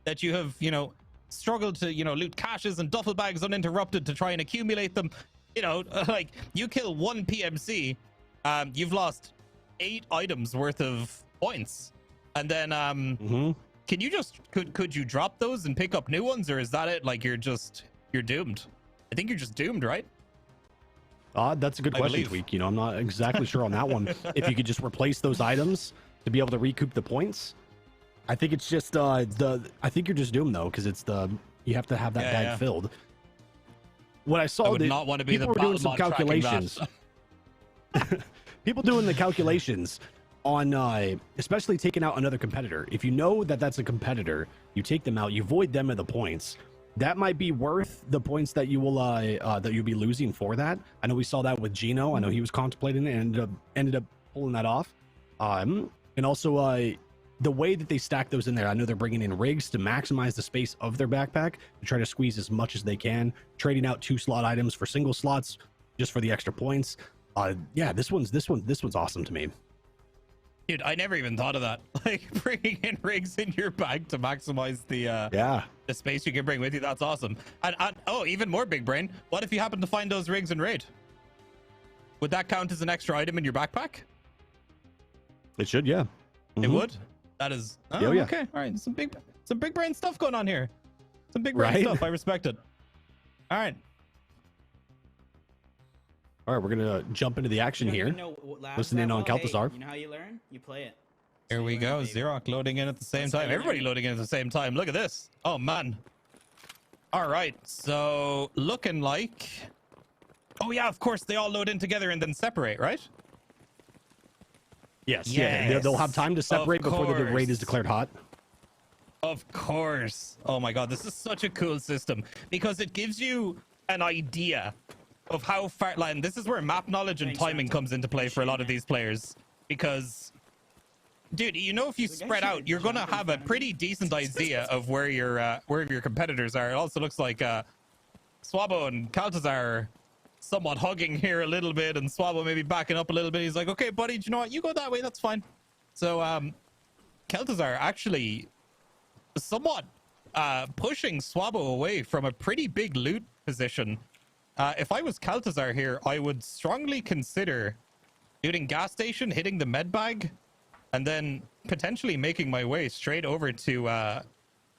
that you have, you know, struggled to, you know, loot caches and duffel bags uninterrupted to try and accumulate them. You know, like, you kill 1 PMC, you've lost 8 items worth of points. And then, can you just, could you drop those and pick up new ones, or is that it? Like, you're doomed. I think you're just doomed, right? That's a good question, Tweak. You know, I'm not exactly sure on that one. If you could just replace those items to be able to recoup the points. I think it's just I think you're just doomed though, because it's you have to have that bag filled. What I saw, I would not want to be the people were doing some calculations. People doing the calculations on especially taking out another competitor. If you know that that's a competitor, you take them out, you void them of the points. That might be worth the points that you will that you'll be losing for that. I know we saw that with Gino. I know he was contemplating it and ended up pulling that off. And also the way that they stack those in there, I know they're bringing in rigs to maximize the space of their backpack to try to squeeze as much as they can, trading out 2 slot items for single slots just for the extra points. Yeah, this one's awesome to me. Dude, I never even thought of that. Like, bringing in rigs in your bag to maximize the space you can bring with you. That's awesome. And oh, even more big brain. What if you happen to find those rigs in raid? Would that count as an extra item in your backpack? It should, yeah. It would. That is. Oh, yeah. Okay. All right. Some big brain stuff going on here. Some big brain stuff. I respect it. All right. All right, we're gonna jump into the action here. Listen in on Kaltazar. You know how you learn? You play it. Here we go. Xerox loading in at the same time. Everybody loading in at the same time. Look at this. Oh man. All right. So looking like. Oh yeah, of course they all load in together and then separate, right? Yes. Yeah. They'll have time to separate before the raid is declared hot. Of course. Oh my god, this is such a cool system because it gives you an idea of how far, like, this is where map knowledge and timing comes into play for a lot of these players. Because, dude, you know, if you spread out, you're gonna have a pretty decent idea of where your competitors are. It also looks like Swabo and Kaltazar are somewhat hugging here a little bit, and Swabo maybe backing up a little bit. He's like, okay, buddy, do you know what? You go that way, that's fine. So, Kaltazar actually somewhat pushing Swabo away from a pretty big loot position. If I was Kaltazar here, I would strongly consider looting gas station, hitting the med bag, and then potentially making my way straight over to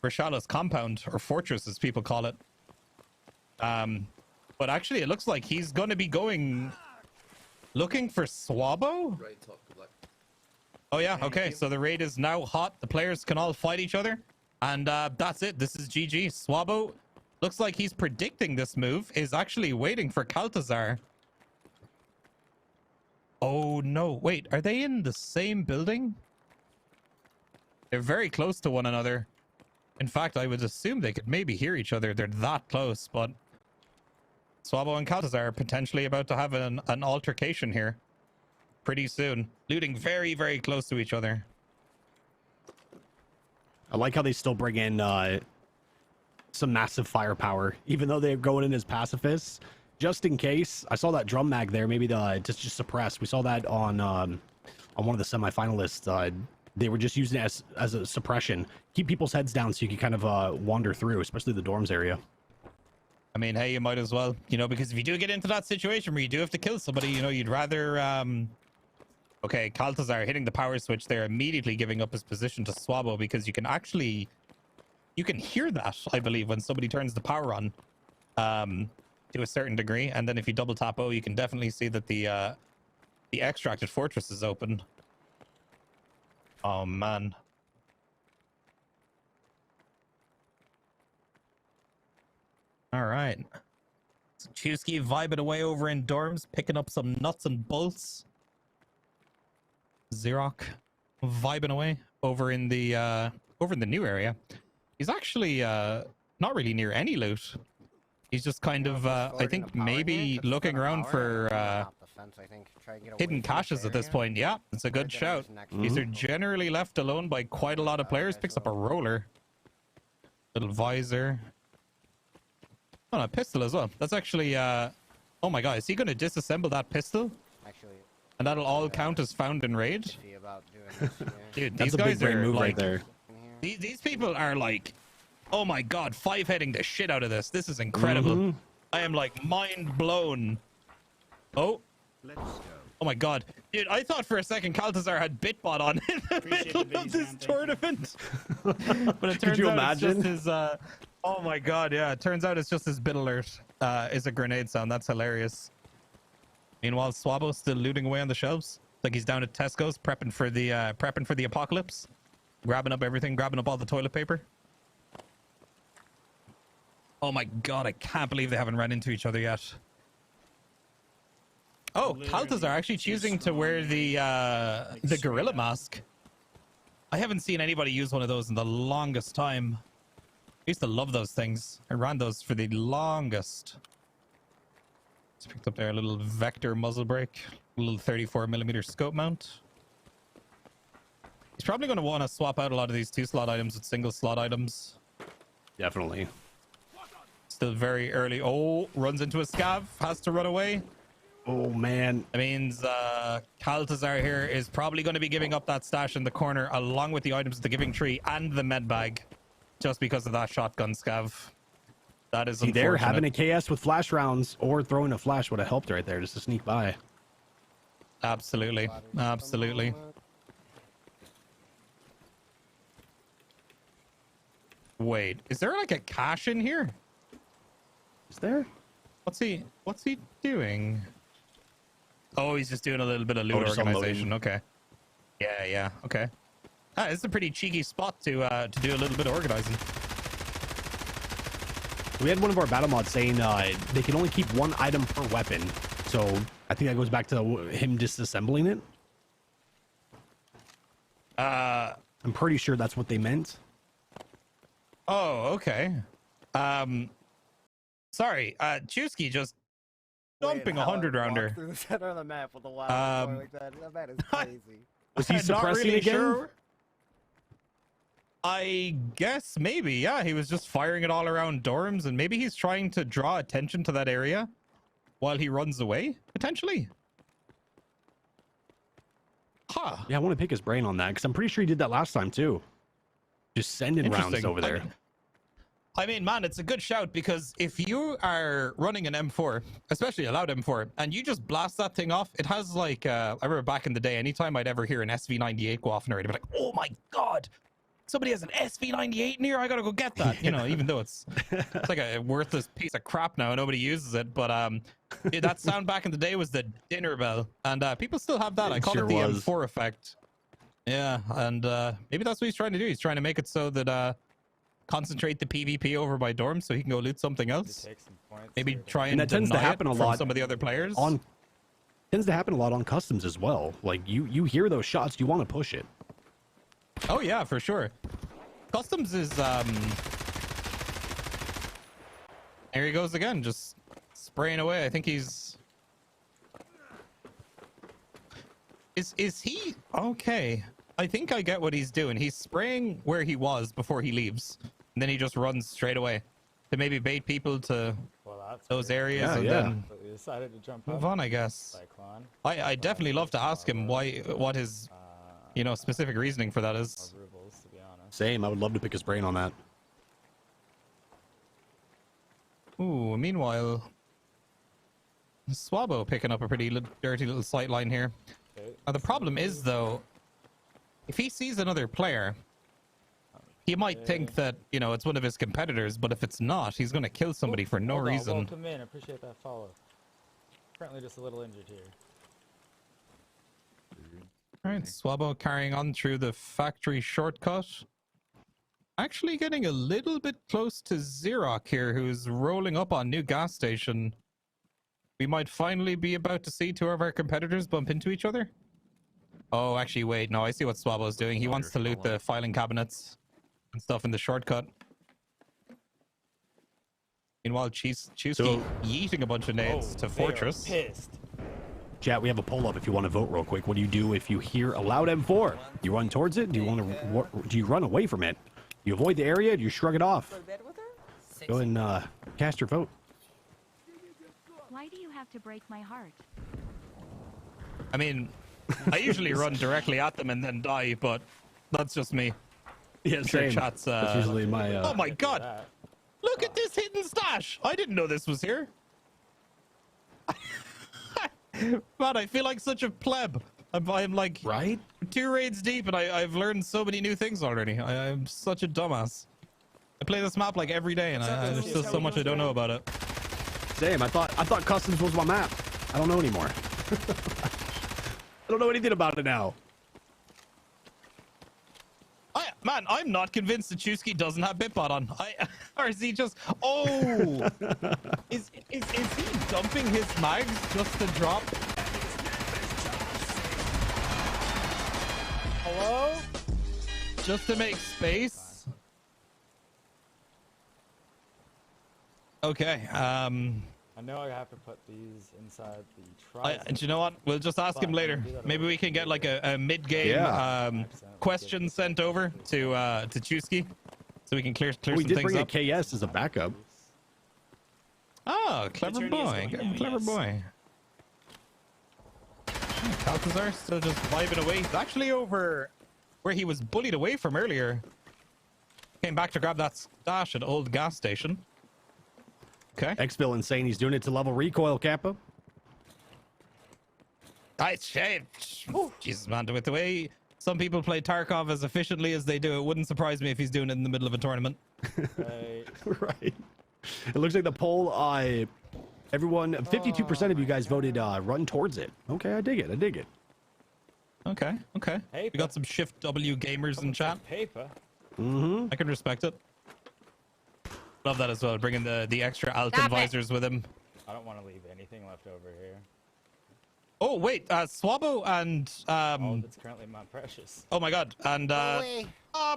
Rashala's compound, or fortress as people call it. But actually it looks like he's going to be looking for Swabo. Right, top left. Oh yeah, okay, so the raid is now hot. The players can all fight each other, and that's it. This is GG. Swabo looks like he's predicting this move, is actually waiting for Kaltazar. Oh no, wait, are they in the same building? They're very close to one another. In fact, I would assume they could maybe hear each other. They're that close, but Swabo and Kaltazar are potentially about to have an altercation here pretty soon. Looting very, very close to each other. I like how they still bring in some massive firepower, even though they're going in as pacifists, just in case. I saw that drum mag there, maybe just suppress. We saw that on one of the semifinalists. They were just using it as a suppression. Keep people's heads down so you can kind of wander through, especially the dorms area. I mean, hey, you might as well, because if you do get into that situation where you do have to kill somebody, you'd rather... Okay, Kaltazar hitting the power switch there, immediately giving up his position to Swabo, because you can hear that, I believe, when somebody turns the power on to a certain degree. And then if you double tap O, you can definitely see that the extracted fortress is open. Oh, man. All right. So Chusky vibing away over in dorms, picking up some nuts and bolts. Xerox vibing away over in the new area. He's actually not really near any loot. He's just kind of I think maybe looking around for hidden caches at this point. Yeah, it's a good shout. These are generally left alone by quite a lot of players. Picks up a roller. Little visor. Oh, a pistol as well. That's actually oh my god, is he gonna disassemble that pistol? And that'll all count as found in raid? Dude, these guys are move like, right there. These people are like, oh my god, 5-heading the shit out of this. This is incredible. I am like mind blown. Oh. Oh my god. Dude, I thought for a second Kaltazar had Bitbot on in the middle of this tournament. But it turns out it's just his oh my god, yeah. It turns out it's just his bit alert is a grenade sound. That's hilarious. Meanwhile, Swabo's still looting away on the shelves. Like he's down at Tesco's prepping for the apocalypse. Grabbing up everything, grabbing up all the toilet paper. Oh my god, I can't believe they haven't run into each other yet. Oh, Kaltazar actually choosing to wear the gorilla mask. I haven't seen anybody use one of those in the longest time. I used to love those things. I ran those for the longest. Just picked up there a little vector muzzle brake, a little 34mm scope mount. He's probably going to want to swap out a lot of these 2-slot items with single slot items. Definitely. Still very early. Oh, runs into a scav, has to run away. Oh man. That means Kaltazar here is probably going to be giving up that stash in the corner along with the items of the giving tree and the med bag, just because of that shotgun scav. That is unfortunate. There, having a KS with flash rounds or throwing a flash would have helped right there just to sneak by. Absolutely. Absolutely. Wait, is there like a cache in here? Is there? What's he doing? Oh, he's just doing a little bit of loot organization. Okay. Yeah, okay. It's a pretty cheeky spot to do a little bit of organizing. We had one of our battle mods saying they can only keep one item per weapon. So I think that goes back to him disassembling it. I'm pretty sure that's what they meant. Oh, okay. Sorry, Chusky just dumping a 100-rounder. Through the center of the map with a loud like that. That is crazy. Was he suppressing really again? Sure. I guess maybe, yeah. He was just firing it all around dorms, and maybe he's trying to draw attention to that area while he runs away, potentially. Huh. Yeah, I want to pick his brain on that because I'm pretty sure he did that last time too. Just sending rounds over there. I mean, man, it's a good shout because if you are running an M4, especially a loud M4, and you just blast that thing off, it has like, I remember back in the day, anytime I'd ever hear an SV98 go off in a raid, I'd be like, oh my God, somebody has an SV98 in here, I gotta go get that. You know, even though it's like a worthless piece of crap now, nobody uses it. But that sound back in the day was the dinner bell, and people still have that. I call it the M4 effect. Yeah, and maybe that's what he's trying to do. He's trying to make it so that concentrate the PvP over by dorm so he can go loot something else. Maybe try and that tends to happen a lot some of the other players. Tends to happen a lot on customs as well. Like you hear those shots, you want to push it. Oh yeah, for sure. Customs is there he goes again, just spraying away. I think he's is he okay? I think I get what he's doing. He's spraying where he was before he leaves, and then he just runs straight away to maybe bait people to those areas, and then We decided to jump move on, I guess. I definitely love to ask him what his specific reasoning for that is. Same. I would love to pick his brain on that. Ooh, meanwhile, Swabo picking up a pretty dirty little sight line here. Now, the problem is, though, if he sees another player, he might think that, it's one of his competitors, but if it's not, he's going to kill somebody for no reason. Welcome in. I appreciate that follow. Currently just a little injured here. All right, Swabo carrying on through the factory shortcut. Actually getting a little bit close to Xerox here, who's rolling up on new gas station. We might finally be about to see two of our competitors bump into each other. Oh, actually, wait. No, I see what Swabo's doing. He wants to loot the filing cabinets and stuff in the shortcut. Meanwhile, Chusky yeeting a bunch of nades to Fortress. Pissed. Chat, we have a poll up if you want to vote real quick. What do you do if you hear a loud M4? Do you run towards it? Do you run away from it? Do you avoid the area? Do you shrug it off? Go and cast your vote. Why do you have to break my heart? I mean, I usually run directly at them and then die, but that's just me. Yeah, Sure, same. chat's, That's usually my. Oh my God! Look at this hidden stash! I didn't know this was here. Man, I feel like such a pleb. I'm like right 2 raids deep, and I've learned so many new things already. I'm such a dumbass. I play this map like every day, and there's still so much I don't know about it. Same. I thought customs was my map. I don't know anymore. I don't know anything about it now. Man, I'm not convinced that Chusky doesn't have Bitbot on. Or is he just... Oh! Is he dumping his mags just to drop? Hello? Just to make space? Okay, I know I have to put these inside the tri. and you know what? We'll just ask him later. Maybe we can get like a mid-game question sent over to Chusky, so we can clear some things up. We did bring a KS as a backup. Oh, clever boy. Clever boy. Calcazar still just vibing away. He's actually over where he was bullied away from earlier. Came back to grab that stash at old gas station. Okay. X-Bill saying he's doing it to level recoil, Kappa. Nice shame. Jesus, man, with the way some people play Tarkov as efficiently as they do, it wouldn't surprise me if he's doing it in the middle of a tournament. Right. It looks like the poll, everyone, 52% of you guys voted run towards it. Okay, I dig it. I dig it. Okay. We got some Shift W gamers in chat. Paper. I can respect it. Love that as well, bringing the extra Alton visors with him. I don't want to leave anything left over here. Oh wait, Swabo and Oh, that's currently my precious. oh my God, and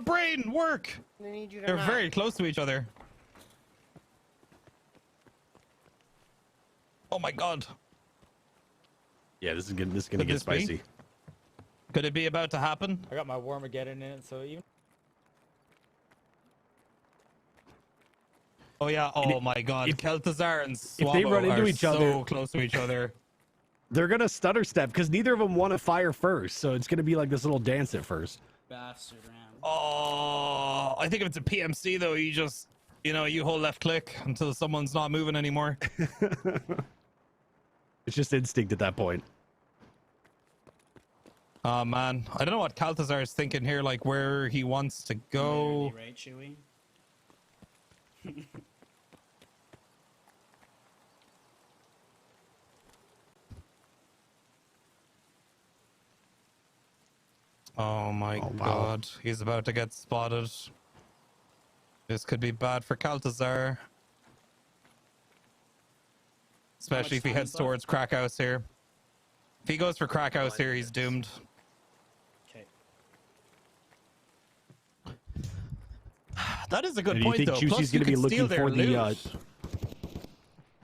brain work. I need you to They're not. very close to each other. Oh my God. Yeah, this is gonna Could get this be? spicy. Could it be about to happen? I got my Warmageddon in it, so even. Oh yeah. Oh my God. Kel'Thuzar and Swabo they run into are each so other- close to each other. They're gonna stutter step because neither of them want to fire first, so it's gonna be like this little dance at first. Oh, I think if it's a PMC though, you just You know, you hold left click until someone's not moving anymore. It's just instinct at that point. Oh man, I don't know what Caltazar is thinking here, like where he wants to go. Right, Chewie? Oh my wow. god, he's about to get spotted. This could be bad for Caltazar. Especially if he heads towards Krakhaus here. If he goes for Krakhaus here, he's doomed. Okay. That is a good And do you point, think though. Plus, Juicy's you going to be can steal looking their for the... loot.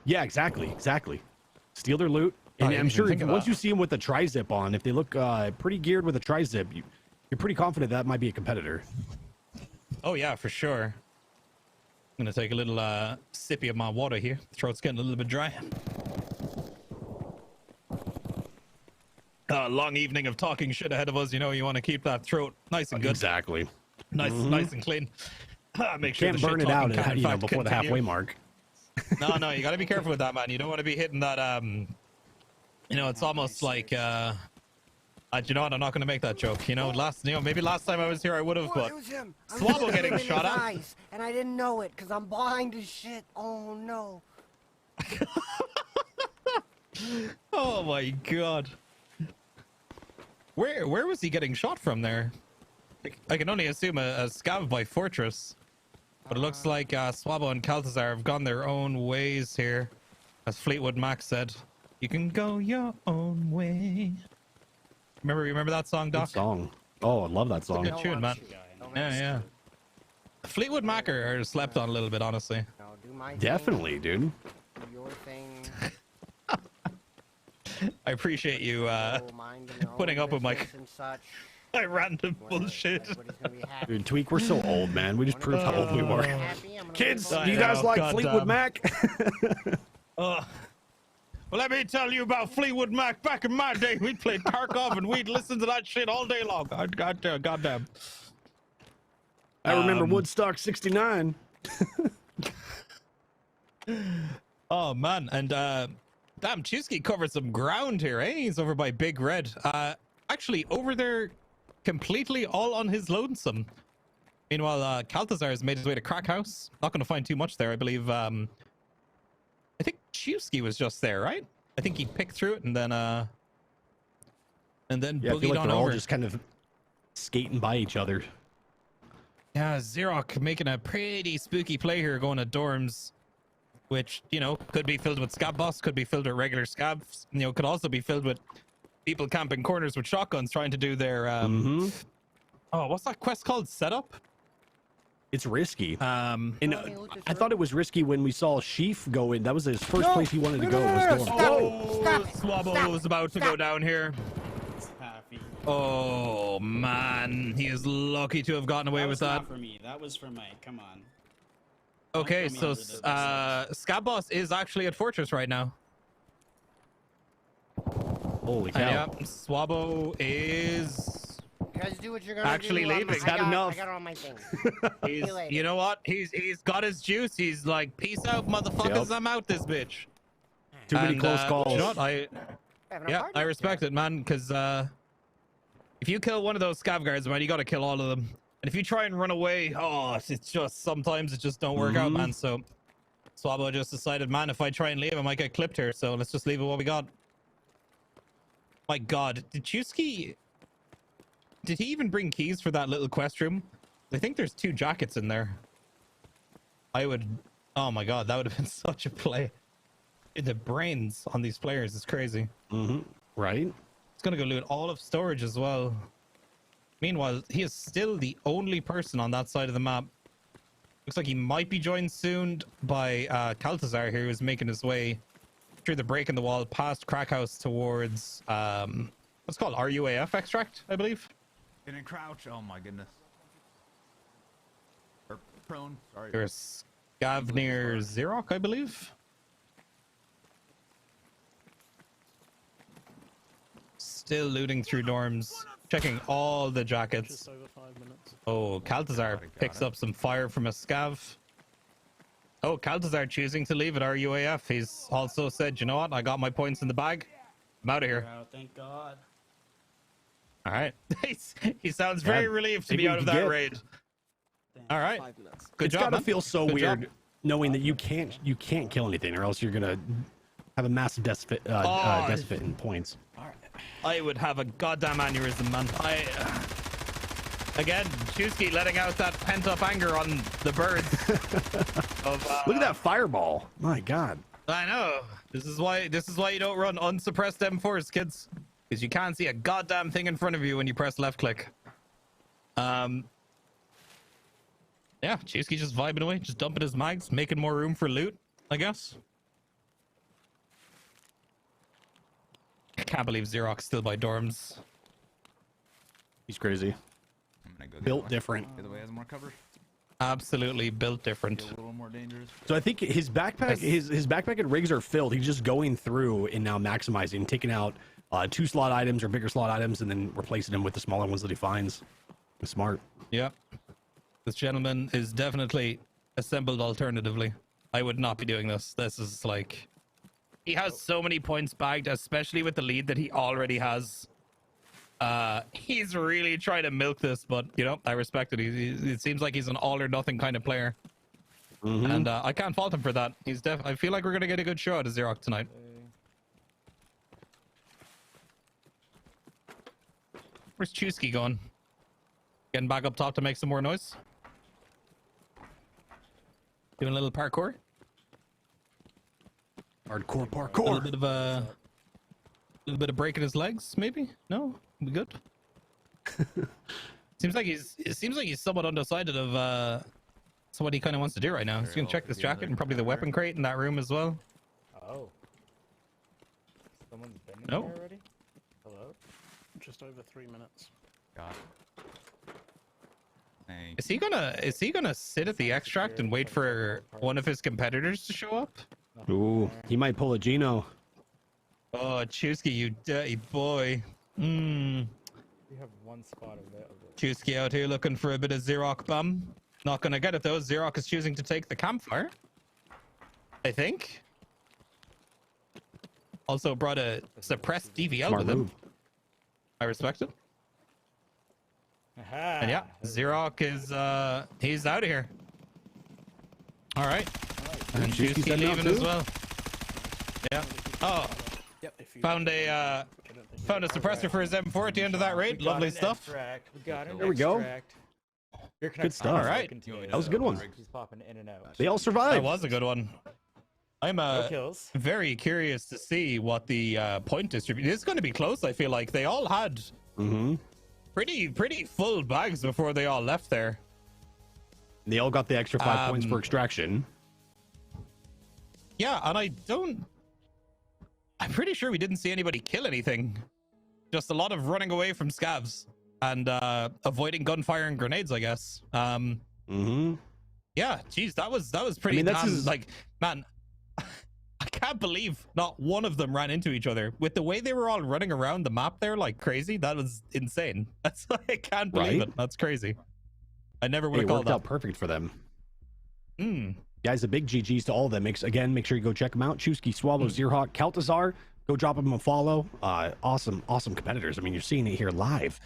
Yeah, exactly. Steal their loot. Oh, And I I'm didn't sure even think of once that. you see them with the tri-zip on, if they look pretty geared with a tri-zip, you're pretty confident that might be a competitor. Oh yeah, for sure. I'm gonna take a little sippy of my water here. Throat's getting a little bit dry. Long evening of talking shit ahead of us. You know, you want to keep that throat nice and good, Exactly. nice and clean. Make sure Can't the burn shit it out talking can, in fact, before the continue. halfway mark. No, you gotta be careful with that, man. You don't want to be hitting that. You know, it's almost like. You know what? I'm not gonna make that joke. You know, maybe last time I was here I would have, but It was him. I'm Swabble looking getting him in shot his at. eyes, and I didn't know it because I'm blind as shit. Oh no. Oh my god. Where was he getting shot from there? I can only assume a scav by Fortress. But it looks like Swabbo and Caltazar have gone their own ways here. As Fleetwood Mac said, you can go your own way. Remember that song, Doc? Good song. Oh, I love that song. Good tune, man. Yeah. Fleetwood Mac are slept on a little bit, honestly. No, do my thing, Definitely, dude. do your thing. I appreciate you Go mind your own putting up with my business and such. random When bullshit. everybody's gonna be happy. Dude, Tweak, we're so old, man. We just proved how old we were. Happy, I'm gonna Kids, go I do you guys know, like God Fleetwood damn. Mac? Well, let me tell you about Fleetwood Mac. Back in my day, we played Tarkov and we'd listen to that shit all day long. Goddamn. I remember Woodstock 69. Oh, man. And, damn, Chusky covered some ground here, eh? He's over by Big Red. Actually, over there completely all on his lonesome. Meanwhile, Caltazar has made his way to Krakhaus. Not going to find too much there, I believe. I think Chusky was just there, right? I think he picked through it and then Yeah, I feel boogied like on they're all over. just kind of skating by each other. Yeah, Xerox making a pretty spooky play here, going to dorms, which, you know, could be filled with scab boss, could be filled with regular scabs, you know, could also be filled with people camping corners with shotguns trying to do their oh, what's that quest called? Setup? It's risky. Um, And I thought it was risky when we saw Sheaf go in. That was his first place he wanted to go. Was Stop dorm. it. Stop it. Swabbo Stop was about to go Stop. down here. Happy. Oh man, he is lucky to have gotten away That with was that. not for me. That was for Mike. Come on. Okay, Don't so throw me under the bus. Scab Boss is actually at Fortress right now. Holy And cow. yeah, Swabbo is You guys do what you're gonna actually do. leaving. He's had enough. I got all my things. he's, later. you know what? He's got his juice. He's like, peace out, motherfuckers. Yep. I'm out this bitch. Too many And, close calls. You know what? Having a Yeah, party. I respect it, man, because if you kill one of those scav guards, man, you got to kill all of them. And if you try and run away, oh, it's just sometimes it just don't work out, man. So Swabbo just decided, man, if I try and leave, I might get clipped here. So let's just leave it what we got. My God, did Chusky? Did he even bring keys for that little quest room? I think there's 2 jackets in there. I would. Oh my God, that would have been such a play. The brains on these players is crazy. Right? It's gonna go loot all of storage as well. Meanwhile, he is still the only person on that side of the map. Looks like he might be joined soon by Caltazar here, who's making his way through the break in the wall past Krakhaus towards what's it called, RUAF extract, I believe. Didn't crouch. Oh my goodness. Or prone. Sorry. There's Scav near Xerox, I believe. Still looting through dorms, checking all the jackets. Oh, Caltazar picks up some fire from a scav. Oh, Caltazar choosing to leave at our UAF. He's also said, you know what? I got my points in the bag. I'm out of here. Oh, thank God. All right. He sounds very Yeah, relieved to take be what out you of that get. raid. All right. Good It's job, gotta man. feel so Good weird job. knowing that you can't kill anything, or else you're gonna have a massive deficit in points. I would have a goddamn aneurysm, man. Again, Chusky letting out that pent-up anger on the birds. Look at that fireball! My God. I know. This is why you don't run unsuppressed M4s, kids, because you can't see a goddamn thing in front of you when you press left click. Yeah, Chusky just vibing away, just dumping his mags, making more room for loot, I guess. I can't believe Xerox still by dorms. He's crazy. I'm gonna go Built different. The other way has more cover. Absolutely built different. A little more dangerous. So I think his backpack, his backpack and rigs are filled. He's just going through and now maximizing, taking out 2 slot items or bigger slot items, and then replacing them with the smaller ones that he finds. Smart. Yep. This gentleman is definitely assembled alternatively. I would not be doing this. This is like... He has so many points bagged, especially with the lead that he already has. He's really trying to milk this, but, you know, I respect it. It seems like he's an all-or-nothing kind of player. And I can't fault him for that. I feel like we're going to get a good show out of Xerox tonight. Where's Chusky going? Getting back up top to make some more noise? Doing a little parkour? Hardcore A parkour. little bit of breaking his legs, maybe? No? We good? It seems like he's somewhat undecided of so what he kind of wants to do right now. He's gonna check this jacket and probably the weapon crate in that room as well. Oh. Someone's been in No. there already? Hello? Just over 3 minutes. Got it. Thank Is he gonna sit at the extract and wait for one of his competitors to show up? Ooh, he might pull a Gino. Oh, Chusky, you dirty boy. We have one spot available. Chusky out here looking for a bit of Xerox bum. Not gonna get it though. Xerox is choosing to take the campfire, I think. Also brought a suppressed DVL Smart with him. move. I respect it. Aha! And yeah, Xerox is he's out of here. All right. And Chusky's Chusky heading out leaving as too? well. Yeah. Oh, Yep. If you found a suppressor for his M4 at the end of that raid. Lovely stuff. We got an There we go. extract. Your Good stuff. All right. That was a good one. He's popping in and out. They all That survived. was a good one. I'm No kills. very curious to see what the point distribution is going to be close. I feel like they all had pretty full bags before they all left there. They all got the extra 5 points for extraction. Yeah, and I'm pretty sure we didn't see anybody kill anything. Just a lot of running away from scavs and avoiding gunfire and grenades, I guess. Yeah, geez, that was pretty damn, like, man, I can't believe not one of them ran into each other. With the way they were all running around the map there like crazy, that was insane. That's I can't believe it. That's crazy. I never would It have called worked that. out perfect for them. Mm. Guys, a big GG's to all of them. Make sure you go check them out. Chusky, Swallow, Xerox, Caltazar. Go drop them a follow. Awesome competitors. I mean, you're seeing it here live.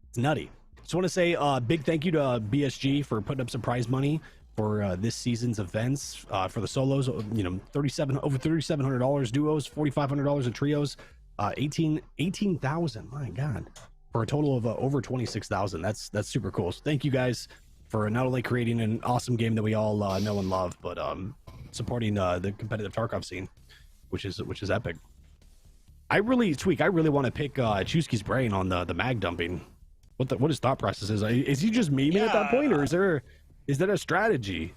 It's nutty. Just want to say big thank you to BSG for putting up some prize money for this season's events. For the solos, you know, over $3,700, duos, $4,500 in trios, 18,000. My God, for a total of over 26,000. That's super cool. So thank you guys for not only creating an awesome game that we all know and love, but supporting the competitive Tarkov scene, which is epic. I really want to pick Chusky's brain on the mag dumping. What his thought process is? Is he just memeing at that point, or is that a strategy?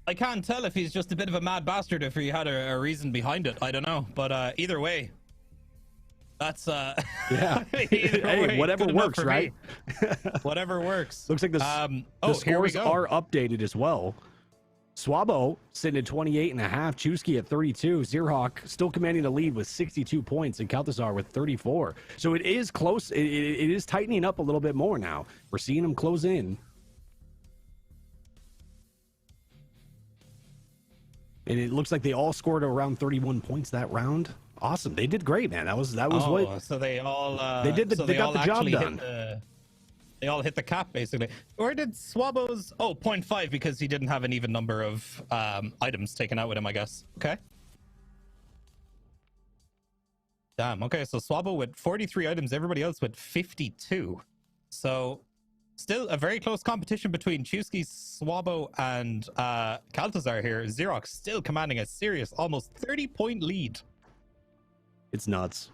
I can't tell if he's just a bit of a mad bastard, if he had a reason behind it. I don't know, but either way, that's yeah. Hey, whatever works, right? Whatever works. Looks like the scores are updated as well. Swabo sitting at 28.5, Chusky at 32, Xerox still commanding the lead with 62 points, and Caltazar with 34. So it is close. It is tightening up a little bit more now. We're seeing them close in. And it looks like they all scored around 31 points that round. Awesome. They did great, man. That was what. So they all They got the job done. They all hit the cap, basically. Or did Swabbo's... Oh, 0.5 because he didn't have an even number of items taken out with him, I guess. Okay. Damn, okay, so Swabbo with 43 items, everybody else with 52. So, still a very close competition between Chusky, Swabbo, and Kaltazar here. Xerox still commanding a serious, almost 30-point lead. It's nuts.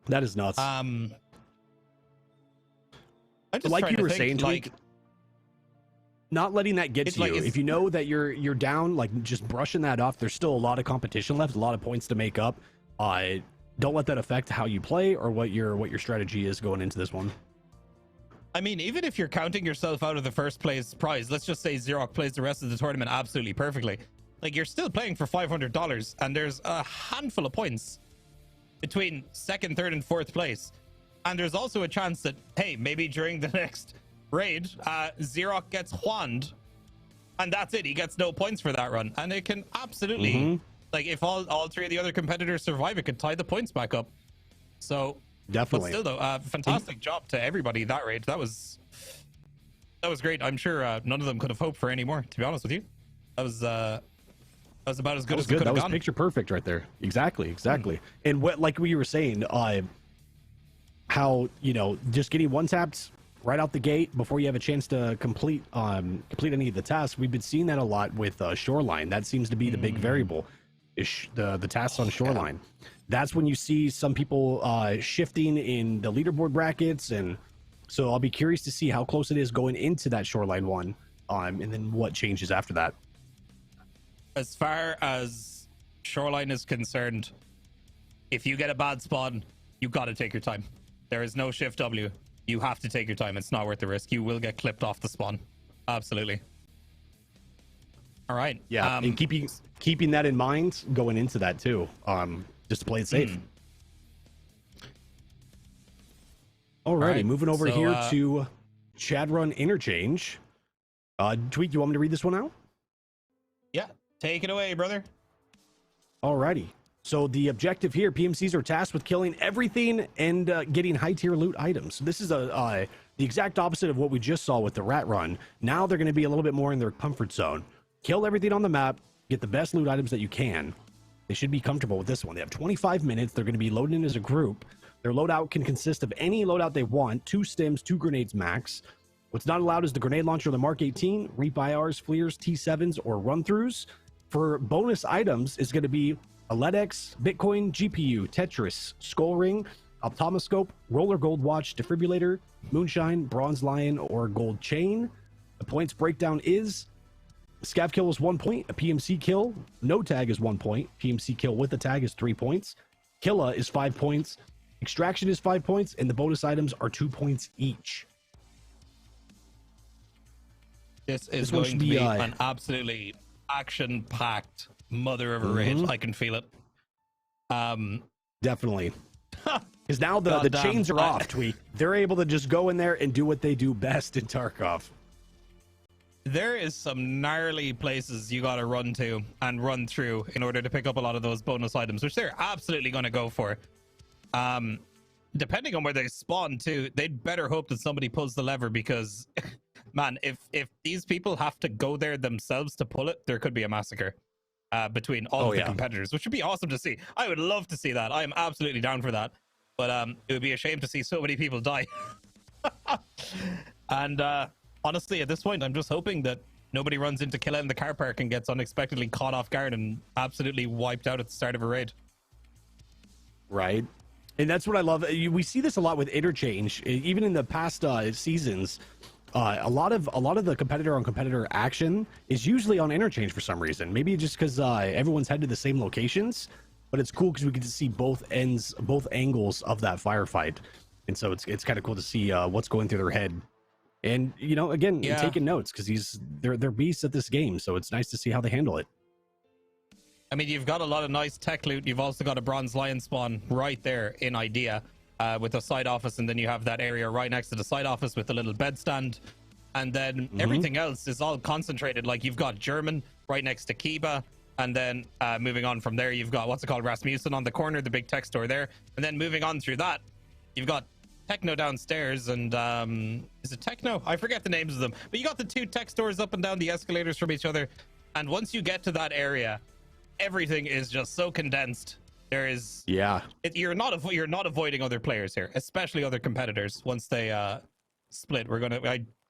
That is nuts. Like you were saying, Tweak, not letting that get to you. If you know that you're down, like just brushing that off. There's still a lot of competition left, a lot of points to make up. Don't let that affect how you play or what your strategy is going into this one. I mean, even if you're counting yourself out of the first place prize, let's just say Xerox plays the rest of the tournament absolutely perfectly. Like, you're still playing for $500, and there's a handful of points between second, third, and fourth place. And there's also a chance that, hey, maybe during the next raid, Xerox gets Juaned, and that's it. He gets no points for that run. And it can absolutely, like, if all three of the other competitors survive, it could tie the points back up. So, definitely. But still, though, fantastic job to everybody that raid. That was great. I'm sure none of them could have hoped for any more, to be honest with you. That was about as good as it could have gone. That was picture perfect right there. Exactly. And what, like we were saying, how, just getting one tapped right out the gate before you have a chance to complete any of the tasks. We've been seeing that a lot with Shoreline. That seems to be the big variable, is the tasks on Shoreline. That's when you see some people shifting in the leaderboard brackets, and so I'll be curious to see how close it is going into that Shoreline one, and then what changes after that. As far as Shoreline is concerned, if you get a bad spawn, you got to take your time. There is no shift W. You have to take your time. It's not worth the risk. You will get clipped off the spawn. Absolutely. All right. Yeah, and keeping that in mind going into that too, just to play it safe. Alrighty, moving over here to Chad Run Interchange. Tweak, you want me to read this one out? Yeah, take it away, brother. Alrighty. So the objective here, PMCs are tasked with killing everything and getting high tier loot items. This is the exact opposite of what we just saw with the Rat Run. Now they're going to be a little bit more in their comfort zone. Kill everything on the map, get the best loot items that you can. They should be comfortable with this one. They have 25 minutes. They're going to be loading in as a group. Their loadout can consist of any loadout they want, 2 stims, 2 grenades max. What's not allowed is the grenade launcher, the Mark 18, Reap IRs, Fleers, T7s, or run-throughs. For bonus items, it's going to be a LEDX, Bitcoin, GPU, Tetris, Skull Ring, Optomascope, Roller Gold Watch, Defibrillator, Moonshine, Bronze Lion, or Gold Chain. The points breakdown is: Scav kill is 1 point, a PMC kill, no tag is 1 point, PMC kill with a tag is 3 points, Killa is 5 points, Extraction is 5 points, and the bonus items are 2 points each. This is going to be an absolutely action-packed mother of a raid. I can feel it. Definitely. Because now the chains are off, Tweak. They're able to just go in there and do what they do best in Tarkov. There is some gnarly places you got to run to and run through in order to pick up a lot of those bonus items, which they're absolutely going to go for. Depending on where they spawn too, they'd better hope that somebody pulls the lever, because man, if these people have to go there themselves to pull it, there could be a massacre between all of the competitors, which would be awesome to see. I would love to see that. I am absolutely down for that. But it would be a shame to see so many people die. And honestly, at this point, I'm just hoping that nobody runs into Killa in the car park and gets unexpectedly caught off guard and absolutely wiped out at the start of a raid. Right. And that's what I love. We see this a lot with Interchange, even in the past seasons. A lot of the competitor on competitor action is usually on Interchange for some reason. Maybe just because everyone's headed to the same locations, but it's cool because we get to see both angles of that firefight, and so it's kind of cool to see what's going through their head. And again, taking notes, because they're beasts at this game, so it's nice to see how they handle it. I mean, you've got a lot of nice tech loot. You've also got a Bronze Lion spawn right there in Idea with a side office, and then you have that area right next to the side office with a little bed stand, and then everything else is all concentrated. Like, you've got German right next to Kiba, And then moving on from there, you've got what's it called, Rasmussen on the corner, the big tech store there. And then moving on through that, you've got Techno downstairs, and is it Techno? I forget the names of them. But you got the two tech stores up and down the escalators from each other. And once you get to that area, everything is just so condensed. There is you're not avoiding other players here, especially other competitors. Once they split,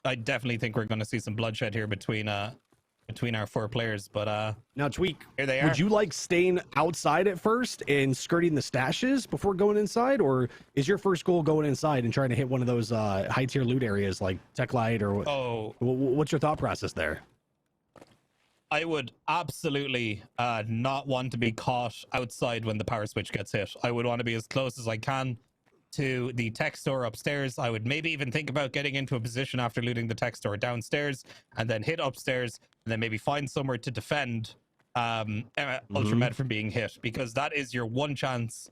I definitely think we're gonna see some bloodshed here between our 4 players. But now, Tweak, here they are. would you like staying outside at first and skirting the stashes before going inside, or is your first goal going inside and trying to hit one of those high tier loot areas like Tech Light, or what's your thought process there? I would absolutely not want to be caught outside when the power switch gets hit. I would want to be as close as I can to the tech store upstairs. I would maybe even think about getting into a position after looting the tech store downstairs, and then hit upstairs, and then maybe find somewhere to defend Ultramed from being hit, because that is your one chance.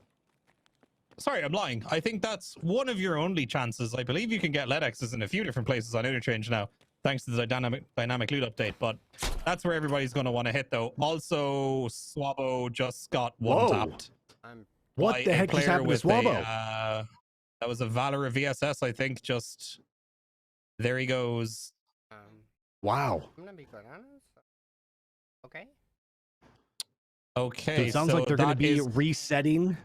Sorry, I'm lying. I think that's one of your only chances. I believe you can get LEDXs in a few different places on Interchange now, thanks to the dynamic loot update, but that's where everybody's going to want to hit, though. Also, Swabo just got one-tapped. What the heck just happened to Swabo? That was a Valor VSS, I think. Just there he goes. Wow. I'm gonna be quite honest. Okay. Okay. So it sounds like they're going to be resetting.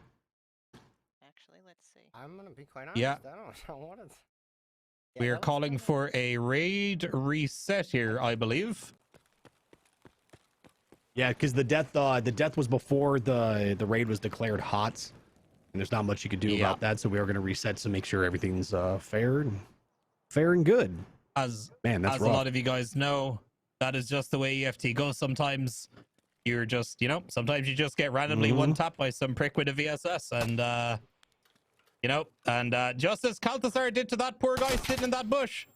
Actually, let's see. I'm gonna be quite honest. Yeah. I don't know what it's. We are calling for a raid reset here, I believe. Yeah, because the death was before the raid was declared hot, and there's not much you could do about that. So we are going to reset to make sure everything's fair and good. As man, that's as rough. a lot of you guys know, that is just the way EFT goes. Sometimes you're just, sometimes you just get randomly one tapped by some prick with a VSS, and just as Kalthazar did to that poor guy sitting in that bush.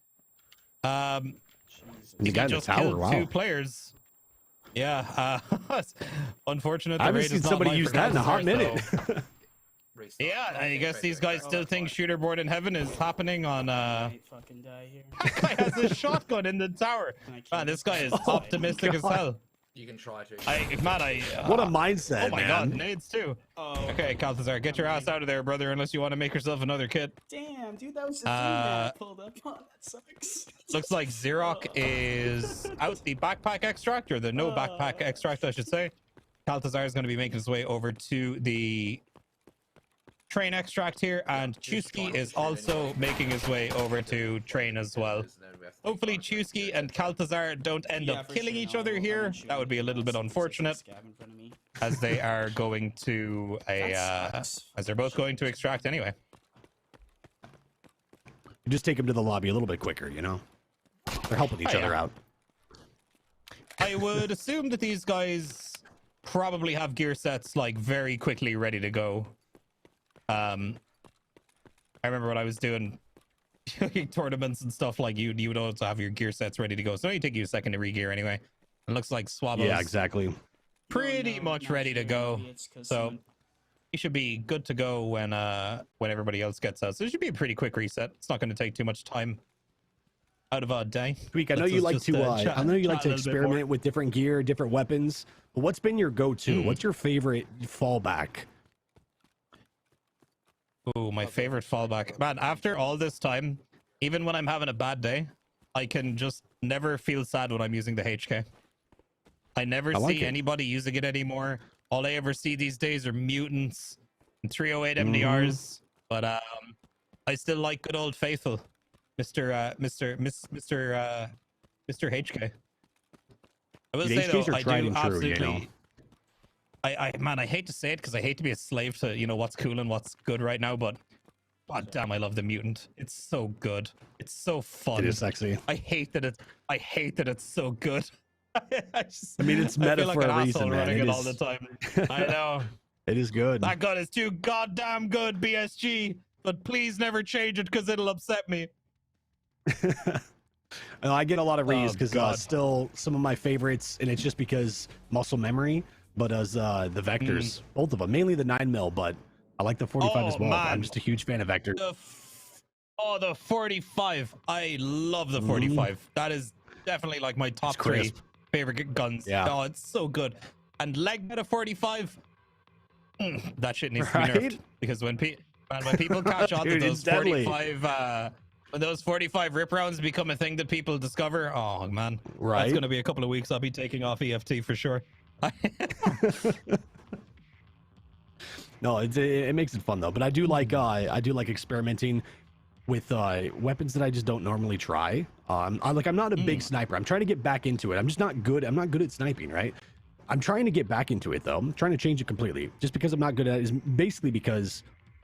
You got in the tower. Killed wow. 2 players. Yeah, unfortunate. I haven't seen somebody use that in a hot minute. Yeah, I guess these guys still think shooter board in heaven is happening on. Fucking die here. That guy has a shotgun in the tower. Man, this guy is optimistic as hell. You can try to. What a mindset! Oh my man. God, nades too. Okay, Kalthazar, get your ass out of there, brother. Unless you want to make yourself another kit. Damn, dude, that was the thing that I pulled up on. That sucks. Looks like Xerox is out the backpack extract, or the no backpack extract, I should say. Kalthazar is going to be making his way over to the train extract here, and Chusky is also making his way over to train as well. Hopefully Chusky and Kalthazar don't end up killing each other here. That would be a little bit unfortunate, as they are going to as they're both going to extract anyway. You just take them to the lobby a little bit quicker, They're helping each other out. I would assume that these guys probably have gear sets like very quickly ready to go. I remember when I was doing tournaments and stuff, like you would also have your gear sets ready to go. So it take you a second to re-gear anyway. It looks like Swabo's exactly. pretty much ready to go. So you should be good to go when everybody else gets out. So it should be a pretty quick reset. It's not going to take too much time out of our day. Tweak, I know you like to experiment with different gear, different weapons. But what's been your go-to? What's your favorite fallback? Oh, my favorite fallback. Man, after all this time, even when I'm having a bad day, I can just never feel sad when I'm using the HK. I never see anybody using it anymore. All I ever see these days are mutants and 308 MDRs. But I still like good old faithful Mr. HK. I will say though, I do absolutely. I hate to say it because I hate to be a slave to what's cool and what's good right now, but god damn, I love the mutant. It's so good. It's so fun. It is sexy. I hate that it's so good. I mean, it's meta for a reason, man. Running it all the time. I know. It is good. That gun is too goddamn good, BSG. But please never change it because it'll upset me. I get a lot of reads because still some of my favorites, and it's just because muscle memory. But as the vectors, both of them, mainly the 9mm, but I like the 45 as well. Man. I'm just a huge fan of vector. The 45. I love the 45. That is definitely like my top 3 favorite guns. Yeah. Oh, it's so good. and leg meta 45. That shit needs to be Right? nerfed because when people catch on to Dude, those it's deadly. 45 when those 45 rip rounds become a thing that people discover, oh man, Right. that's gonna be a couple of weeks I'll be taking off EFT for sure. No, it makes it fun though. But I do like experimenting with weapons that I just don't normally try. I'm not a big sniper. I'm trying to get back into it. I'm just not good. I'm not good at sniping, right? I'm trying to get back into it though. I'm trying to change it completely. Just because I'm not good at it is basically because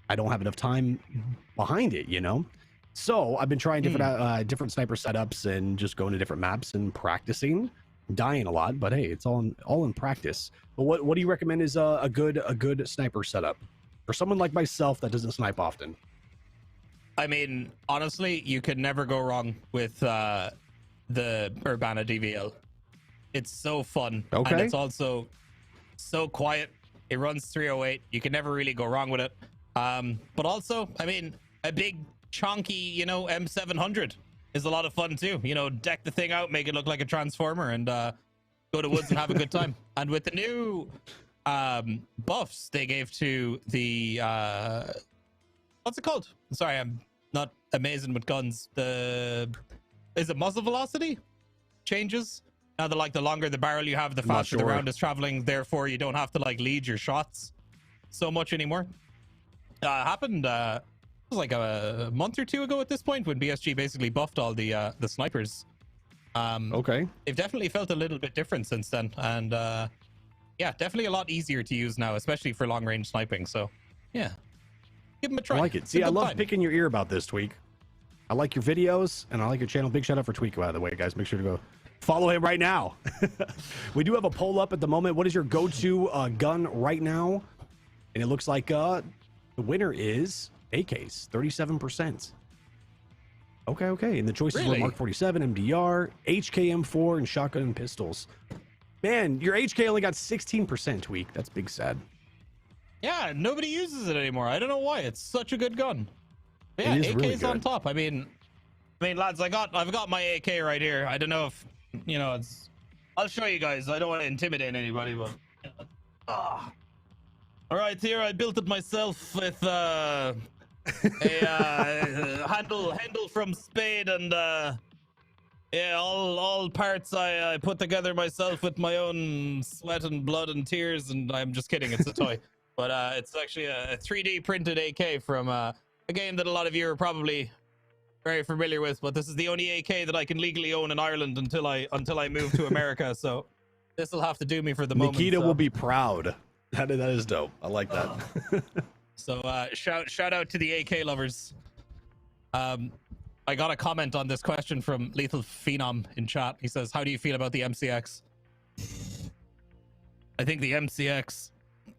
I don't have enough time behind it, you know? So I've been trying different sniper setups and just going to different maps and practicing, dying a lot, but hey, it's all in practice. But what do you recommend is a good sniper setup for someone like myself that doesn't snipe often? I mean, honestly, you could never go wrong with the Urbana DVL. It's so fun. Okay. And it's also so quiet. It runs 308. You can never really go wrong with it. But also, I mean, a big chonky, M700 is a lot of fun too. Deck the thing out, make it look like a transformer, and go to woods and have a good time. And with the new buffs they gave to the what's it called? Sorry, I'm not amazing with guns. Is it muzzle velocity changes? Now the longer the barrel you have, the faster the round is traveling. Therefore, you don't have to lead your shots so much anymore. Happened it was like a month or two ago at this point when BSG basically buffed all the snipers. Okay. They've definitely felt a little bit different since then, and yeah, definitely a lot easier to use now, especially for long range sniping. So yeah, give them a try. I like it. It's a See, I good love time. picking your ear about this, Tweak. I like your videos, and I like your channel. Big shout out for Tweak, by the way, guys. Make sure to go follow him right now. We do have a poll up at the moment. What is your go-to gun right now? And it looks like the winner is AKs, 37%. Okay. And the choices were Really? Mark 47, MDR, HKM4, and shotgun and pistols. Man, your HK only got 16%, Tweak. That's big sad. Yeah, nobody uses it anymore. I don't know why. It's such a good gun. But yeah, It is AK's really on good. top. I mean, lads, I've got my AK right here. I don't know if it's. I'll show you guys. I don't want to intimidate anybody, but. All right, here I built it myself with a handle from Spade, and yeah, all parts I put together myself with my own sweat and blood and tears. And I'm just kidding. It's a toy, but it's actually a 3D printed AK from a game that a lot of you are probably very familiar with. But this is the only AK that I can legally own in Ireland until I move to America. So this will have to do me for the moment. Nikita so. will be proud. That is dope. I like that. So shout out to the AK lovers. I got a comment on this question from Lethal Phenom in chat. He says, how do you feel about the MCX? I think the MCX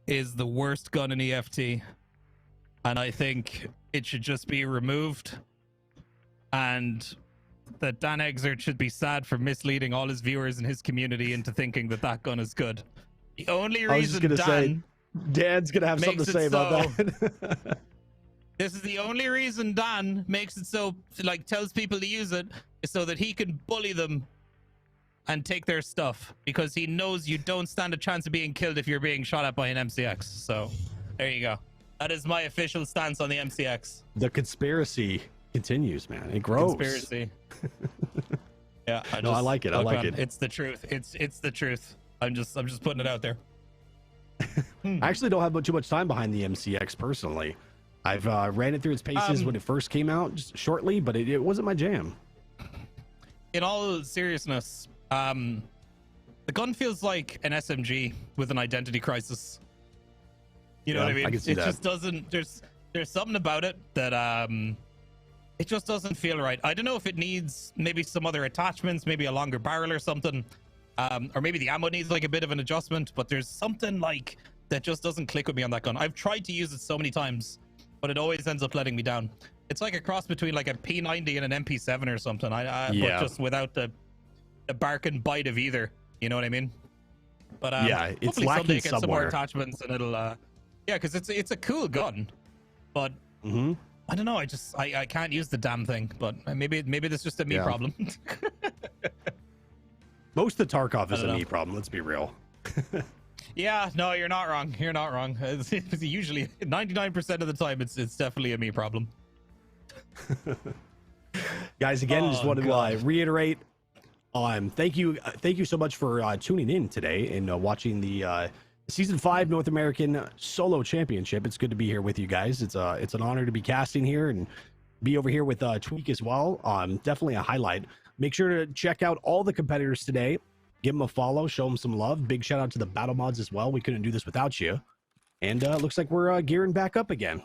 is the worst gun in EFT, and I think it should just be removed, and that Dan Exert should be sad for misleading all his viewers and his community into thinking that gun is good. The only I was just reason gonna say, Dan Dan's gonna have something to makes say it about so- that. This is the only reason Dan makes it so, tells people to use it, is so that he can bully them and take their stuff, because he knows you don't stand a chance of being killed if you're being shot at by an MCX. So there you go. That is my official stance on the MCX. The conspiracy continues, man. It grows. Conspiracy. Yeah, I like it. I like it. It's the truth. It's the truth. I'm just putting it out there. I actually don't have too much time behind the MCX personally. I've ran it through its paces when it first came out, just shortly, but it wasn't my jam. In all seriousness, the gun feels like an SMG with an identity crisis. You know what I mean? I can see that. Just doesn't. There's something about it that it just doesn't feel right. I don't know if it needs maybe some other attachments, maybe a longer barrel or something, or maybe the ammo needs a bit of an adjustment. But there's something that just doesn't click with me on that gun. I've tried to use it so many times, but it always ends up letting me down. It's like a cross between a P90 and an MP7 or something. But just without the bark and bite of either. You know what I mean? But yeah, it's hopefully lacking someday get some more somewhere. attachments and it'll yeah, because it's a cool gun, but I don't know. I can't use the damn thing. But maybe that's just a me problem. Most of the Tarkov is I don't a know. me problem. Let's be real. Yeah, no, you're not wrong. You're not wrong. It's usually 99% of the time, it's definitely a me problem. Guys, again, just Oh, want to God. reiterate. Thank you so much for tuning in today and watching the season 5 North American Solo Championship. It's good to be here with you guys. It's an honor to be casting here and be over here with Tweak as well. Definitely a highlight. Make sure to check out all the competitors today. Give them a follow, show them some love. Big shout out to the battle mods as well. We couldn't do this without you. And looks like we're gearing back up again.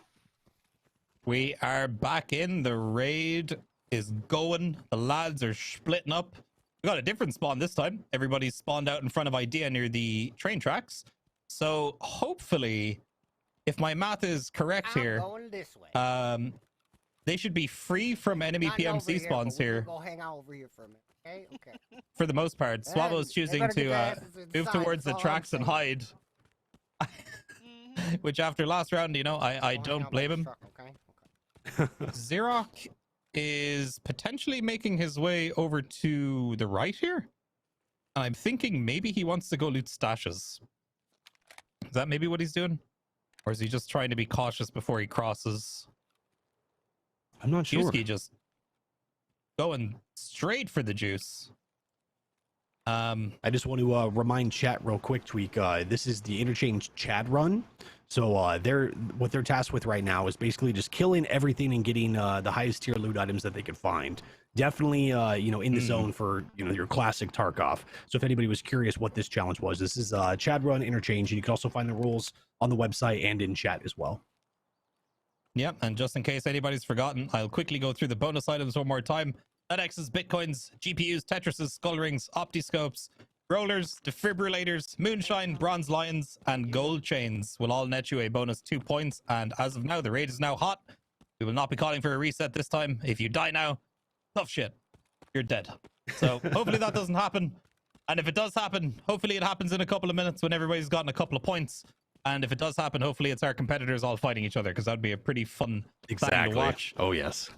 We are back in. The raid is going. The lads are splitting up. We got a different spawn this time. Everybody's spawned out in front of Idea near the train tracks. So hopefully, if my math is correct here, going this way. they should be free from enemy Not over PMC spawns but we're here. gonna Go hang out over here for a minute. Okay. Okay. For the most part. Yeah, Swallow is they choosing better get to their asses move inside, towards the that's all I'm tracks and saying. hide. Which after last round, you know, I Go hang don't out by blame the him. truck, okay? Xerox is potentially making his way over to the right here. And I'm thinking maybe he wants to go loot stashes. Is that maybe what he's doing? Or is he just trying to be cautious before he crosses? I'm not sure. Juicy just going straight for the juice. I just want to remind chat real quick, Tweak. This is the interchange Chad run. So what they're tasked with right now is basically just killing everything and getting the highest tier loot items that they could find. Definitely, in the zone for your classic Tarkov. So if anybody was curious what this challenge was, this is Chad run interchange, and you can also find the rules on the website and in chat as well. Yep, and just in case anybody's forgotten, I'll quickly go through the bonus items one more time. NetX's, Bitcoins, GPUs, Tetrises, Skull Rings, Optiscopes, Rollers, Defibrillators, Moonshine, Bronze Lions, and Gold Chains will all net you a bonus 2 points. And as of now, the raid is now hot. We will not be calling for a reset this time. If you die now, tough shit. You're dead. So hopefully that doesn't happen. And if it does happen, hopefully it happens in a couple of minutes when everybody's gotten a couple of points. And if it does happen, hopefully it's our competitors all fighting each other, because that'd be a pretty fun thing to watch. Oh yes.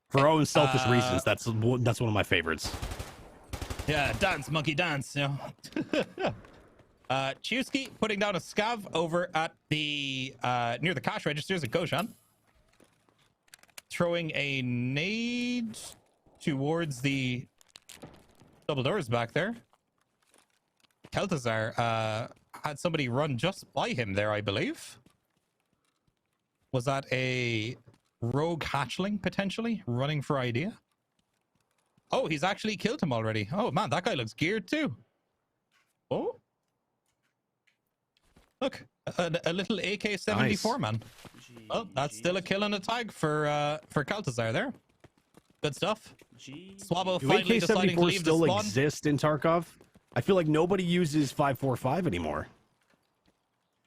For our own selfish reasons, that's one of my favorites. Yeah, dance, monkey dance, you know. Chusky putting down a scav over at the near the cash registers at Goshan. Throwing a nade towards the double doors back there. Keltazar had somebody run just by him there, I believe. Was that a rogue hatchling, potentially, running for idea? Oh, he's actually killed him already. Oh, man, that guy looks geared, too. Oh. Look, a little AK-74, Nice. man. Oh, that's still a kill and a tag for Keltazar there. Good stuff. Swabo Do finally deciding to AK-74 leave the still spawn. exist in Tarkov? I feel like nobody uses 545 anymore.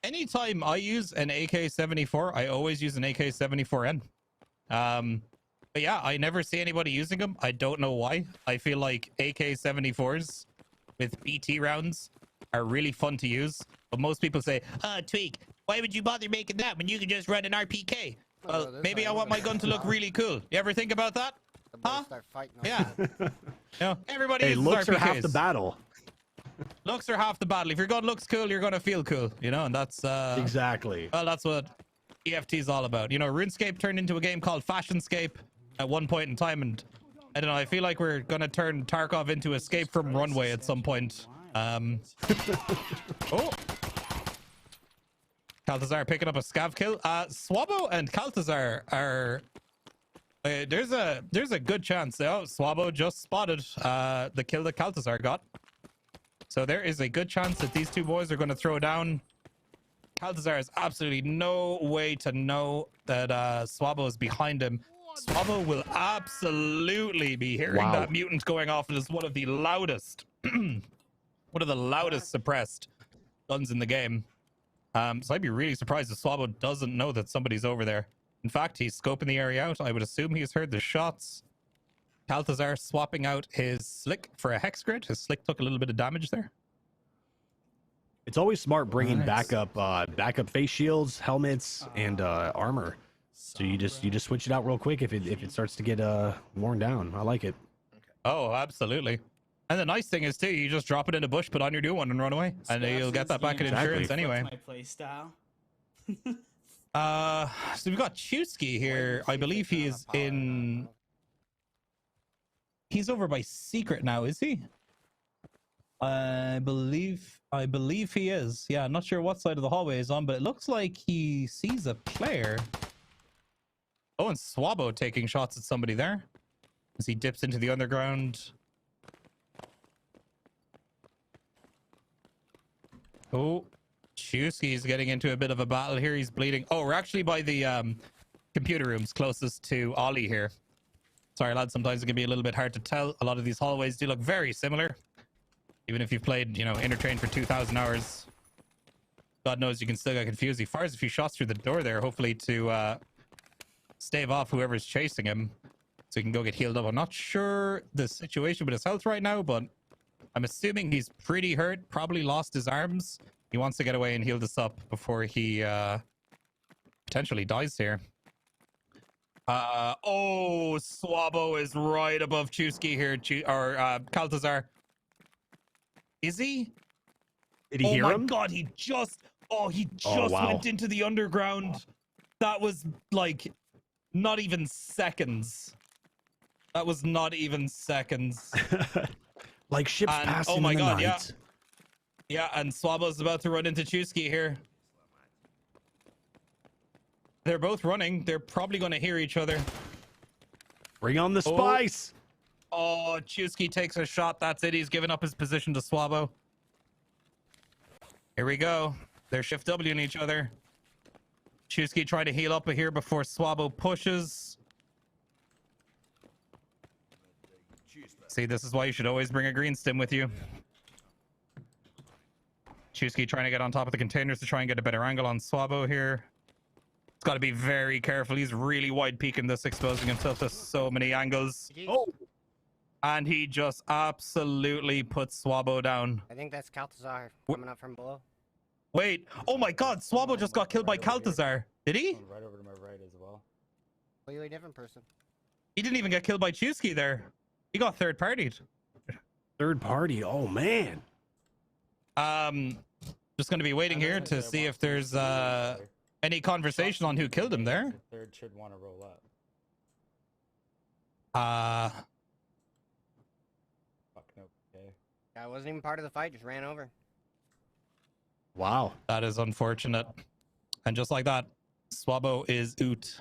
Anytime I use an AK-74, I always use an AK-74N. But yeah, I never see anybody using them. I don't know why. I feel like AK-74s with BT rounds are really fun to use. But most people say, Tweak, why would you bother making that when you can just run an RPK? Well, maybe I want my gun to look really cool. You ever think about that? Huh? Yeah. You know, everybody Hey, uses looks are half RPKs. the battle. Looks are half the battle. If your gun looks cool, you're gonna feel cool, you know, and that's Exactly. well, that's what EFT is all about. You know, RuneScape turned into a game called Fashionscape at one point in time, and I don't know, I feel like we're gonna turn Tarkov into Escape from Runway at some point. Oh, Kaltazar picking up a scav kill. Swabo and Kaltazar are there's a good chance. Oh, Swabo just spotted the kill that Kaltazar got. So there is a good chance that these two boys are going to throw down. Kaltazar has absolutely no way to know that Swabo is behind him. Swabo will absolutely be hearing that mutant going off. It is one of the loudest, suppressed guns in the game. So I'd be really surprised if Swabo doesn't know that somebody's over there. In fact, he's scoping the area out. I would assume he's heard the shots. Kaltazar swapping out his Slick for a Hex Grid. His Slick took a little bit of damage there. It's always smart bringing Nice. backup face shields, helmets, and armor. So you just switch it out real quick if it starts to get worn down. I like it. Oh, absolutely. And the nice thing is too, you just drop it in a bush, put on your new one, and run away, and you'll get that back in insurance anyway. My play style. So we've got Chusky here. I believe he is in. He's over by Secret now, is he? I believe he is. Yeah, I'm not sure what side of the hallway he's on, but it looks like he sees a player. Oh, and Swabo taking shots at somebody there as he dips into the underground. Oh, Chusky's getting into a bit of a battle here. He's bleeding. Oh, we're actually by the computer rooms closest to Ollie here. Sorry, lads, sometimes it can be a little bit hard to tell. A lot of these hallways do look very similar. Even if you've played, Intertrain for 2,000 hours. God knows you can still get confused. He fires a few shots through the door there, hopefully to stave off whoever's chasing him. So he can go get healed up. I'm not sure the situation with his health right now, but I'm assuming he's pretty hurt. Probably lost his arms. He wants to get away and heal this up before he potentially dies here. Oh, Swabo is right above Chusky here, or Kaltazar. Is he? Did he hear him? Oh my god, he just went into the underground. That was like not even seconds. That was not even seconds. Like ships passing oh my in the god, night. Yeah, and Swabo's about to run into Chusky here. They're both running. They're probably going to hear each other. Bring on the spice. Oh, Chusky takes a shot. That's it. He's given up his position to Swabo. Here we go. They're shift Wing each other. Chusky trying to heal up here before Swabo pushes. See, this is why you should always bring a green stim with you. Chusky trying to get on top of the containers to try and get a better angle on Swabo here. He's got to be very careful. He's really wide peeking this, exposing himself to so many angles. Oh! And he just absolutely puts Swabo down. I think that's Kaltazar coming up from below. Wait. Oh my god, Swabo just got killed by Kaltazar. Did he? Right over to my right as well. Completely different person. He didn't even get killed by Chusky there. He got third partied. Third party. Oh, man. Just going to be waiting here to see if there's any conversation on who killed him there. Third should want to roll up. Fuck no. Okay. Guy wasn't even part of the fight, just ran over. Wow. That is unfortunate. And just like that, Swabo is oot.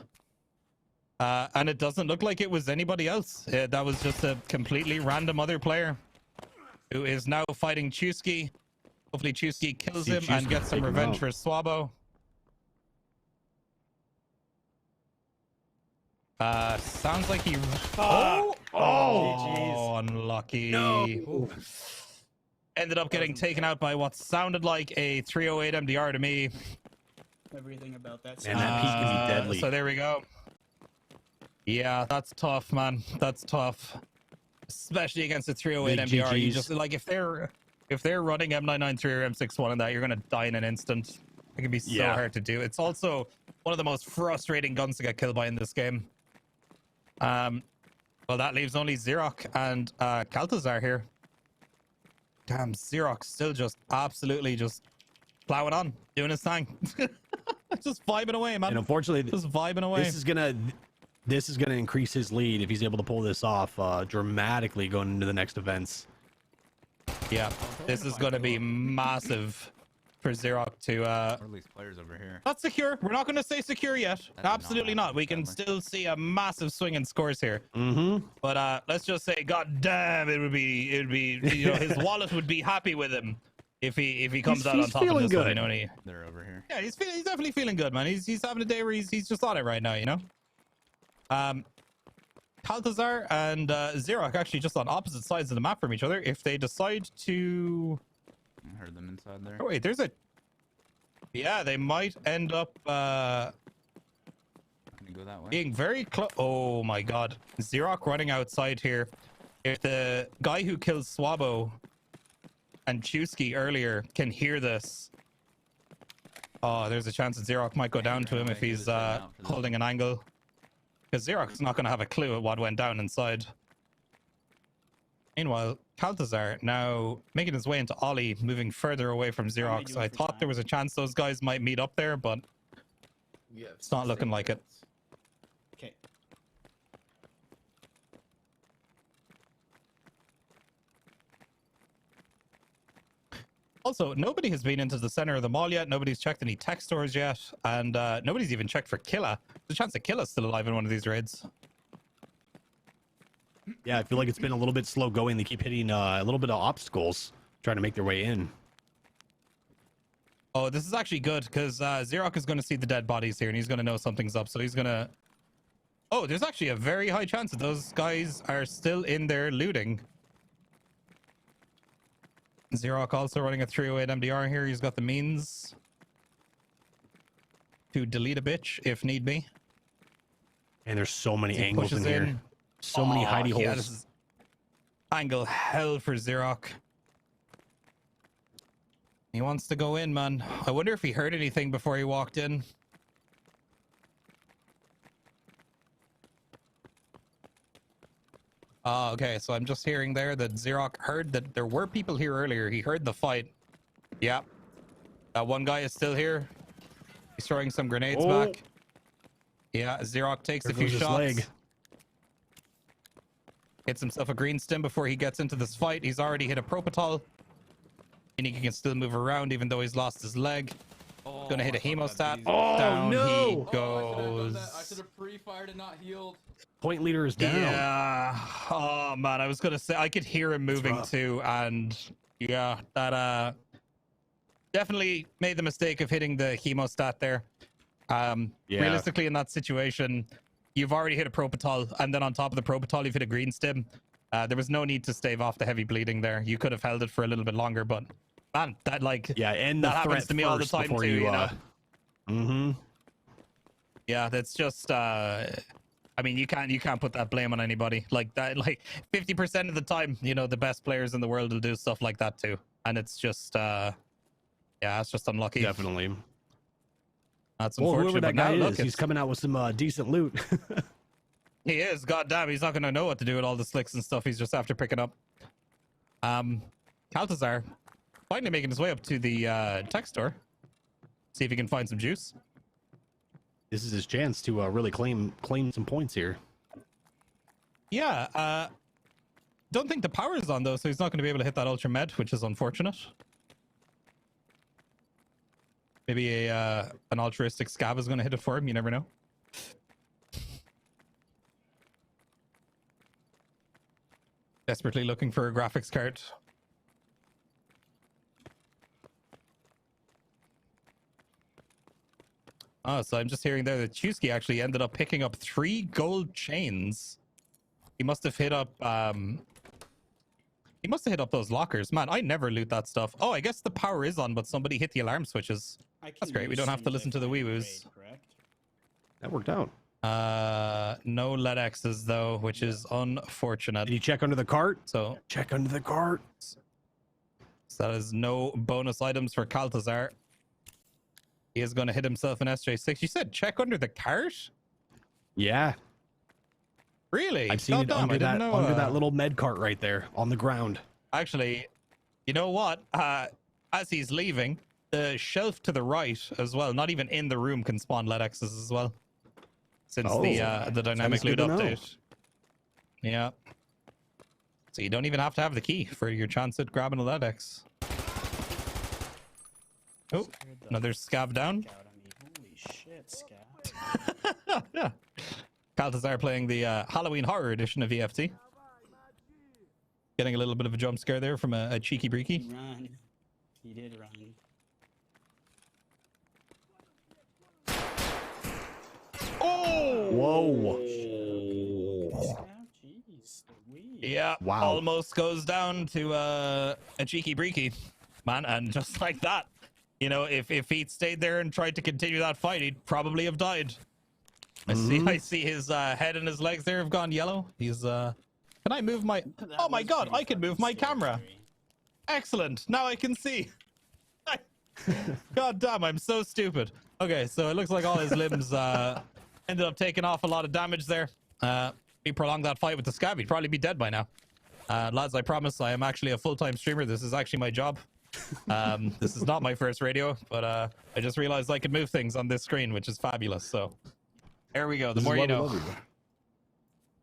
And it doesn't look like it was anybody else. That was just a completely random other player who is now fighting Chusky. Hopefully Chusky kills him and gets some revenge for Swabo. Sounds like he... Oh, unlucky. No. Ended up getting taken out by what sounded like a 308 MDR to me. Everything about that. Man, that piece can be deadly. So there we go. Yeah, that's tough, man. That's tough. Especially against a 308 Big MDR. You GGs. just like if they're running M993 or M61 and that, you're gonna die in an instant. It can be so hard to do. It's also one of the most frustrating guns to get killed by in this game. Well, that leaves only Xerox and Kaltazar here. Damn, Xerox still just absolutely just plowing on, doing his thing. Just vibing away, man. And unfortunately, just vibing away. This is gonna increase his lead if he's able to pull this off dramatically going into the next events. Yeah, this is gonna be massive for Xerox to Or at least players over here. not secure. We're not gonna say secure yet. Absolutely not. We can still see a massive swing in scores here. Mm-hmm. But let's just say, god damn, it'd be his wallet would be happy with him if he comes out on top of this good. one. You know, and They're over here. yeah, he's definitely feeling good, man. He's having a day where he's just on it right now, you know. Kaltazar and Xerox actually just on opposite sides of the map from each other. If they decide to, I heard them inside there. oh wait, there's a, yeah, they might end up Can you go that way? being very close. Oh my god, Xerox running outside here. If the guy who killed Swabo and Chusky earlier can hear this, oh, there's a chance that Xerox might go down to him if he's holding an angle. Because Xerox is not going to have a clue at what went down inside. Meanwhile, Kaltazar now making his way into Ollie, moving further away from Xerox. doing I for thought time? there was a chance those guys might meet up there, but it's not looking like it. Okay. Also, nobody has been into the center of the mall yet. Nobody's checked any tech stores yet. And nobody's even checked for Killa. There's a chance that Killa's still alive in one of these raids. Yeah, I feel like it's been a little bit slow going. They keep hitting a little bit of obstacles, trying to make their way in. Oh, this is actually good, because Xerox is going to see the dead bodies here, and he's going to know something's up. So he's going to... Oh, there's actually a very high chance that those guys are still in there looting. Xerox also running a 308 MDR here. He's got the means to delete a bitch if need be. And there's so many He angles in pushes here. So many hidey holes. Yeah, this is angle hell for Xerox. He wants to go in, man. I wonder if he heard anything before he walked in. Okay, so I'm just hearing there that Xerox heard that there were people here earlier. He heard the fight. Yeah. That one guy is still here. He's throwing some grenades back. Yeah, Xerox takes a few shots. Hits himself a green stim before he gets into this fight. He's already hit a propitol. And he can still move around even though he's lost his leg. Gonna hit a hemostat. Oh, Down no! he goes. I should have pre-fired and not healed. Point leader is down. Yeah. Oh man, I was gonna say I could hear him moving too, and yeah, that definitely made the mistake of hitting the hemostat there. Realistically, in that situation, you've already hit a propitol, and then on top of the propitol, you've hit a green stim. There was no need to stave off the heavy bleeding there. You could have held it for a little bit longer, but man, that and that happens to me all the time too. You know. Mm-hmm. Yeah, that's just. I mean, you can't put that blame on anybody like that. Like 50% of the time, you know, the best players in the world will do stuff like that too, and it's just, yeah, it's just unlucky. Definitely. That's well, unfortunate. whoever that guy look, is, he's coming out with some decent loot. He is. Goddamn, he's not gonna know what to do with all the slicks and stuff. He's just after picking up. Kaltazar finally making his way up to the tech store. See if he can find some juice. This is his chance to really claim some points here. Yeah, don't think the power is on though, so he's not going to be able to hit that ultra med, which is unfortunate. Maybe an altruistic scav is going to hit it for him. You never know. Desperately looking for a graphics card. Oh, so I'm just hearing there that Chusky actually ended up picking up 3 gold chains. He must have hit up those lockers. Man, I never loot that stuff. Oh, I guess the power is on, but somebody hit the alarm switches. That's great. We don't have to listen to the wee-woos. That worked out. No lead X's though, which is unfortunate. Did you check under the cart? So check under the cart. So that is no bonus items for Kaltazar. He is going to hit himself an SJ6. You said check under the cart? Yeah. Really? I've seen it under that little med cart right there on the ground. Actually, you know what? As he's leaving, the shelf to the right as well, not even in the room, can spawn lead X's as well. Since the dynamic loot update. Yeah. So you don't even have to have the key for your chance at grabbing a lead X. Oh, another scav down. Holy shit, scav. Yeah. Kaltazar playing the Halloween horror edition of EFT. Getting a little bit of a jump scare there from a cheeky breaky. Run. He did run. Oh! Whoa. Yeah. Wow. Almost goes down to a cheeky breaky, man, and just like that. You know, if he'd stayed there and tried to continue that fight, he'd probably have died. I see his head and his legs there have gone yellow. He's can I move my oh my god, I can move my camera. Excellent. Now I can see. God damn, I'm so stupid. Okay, so it looks like all his limbs ended up taking off a lot of damage there. He prolonged that fight with the scav, he'd probably be dead by now. Lads, I promise I am actually a full-time streamer. This is actually my job. This is not my first radio, but I just realized I could move things on this screen, which is fabulous. So there we go. The more you know.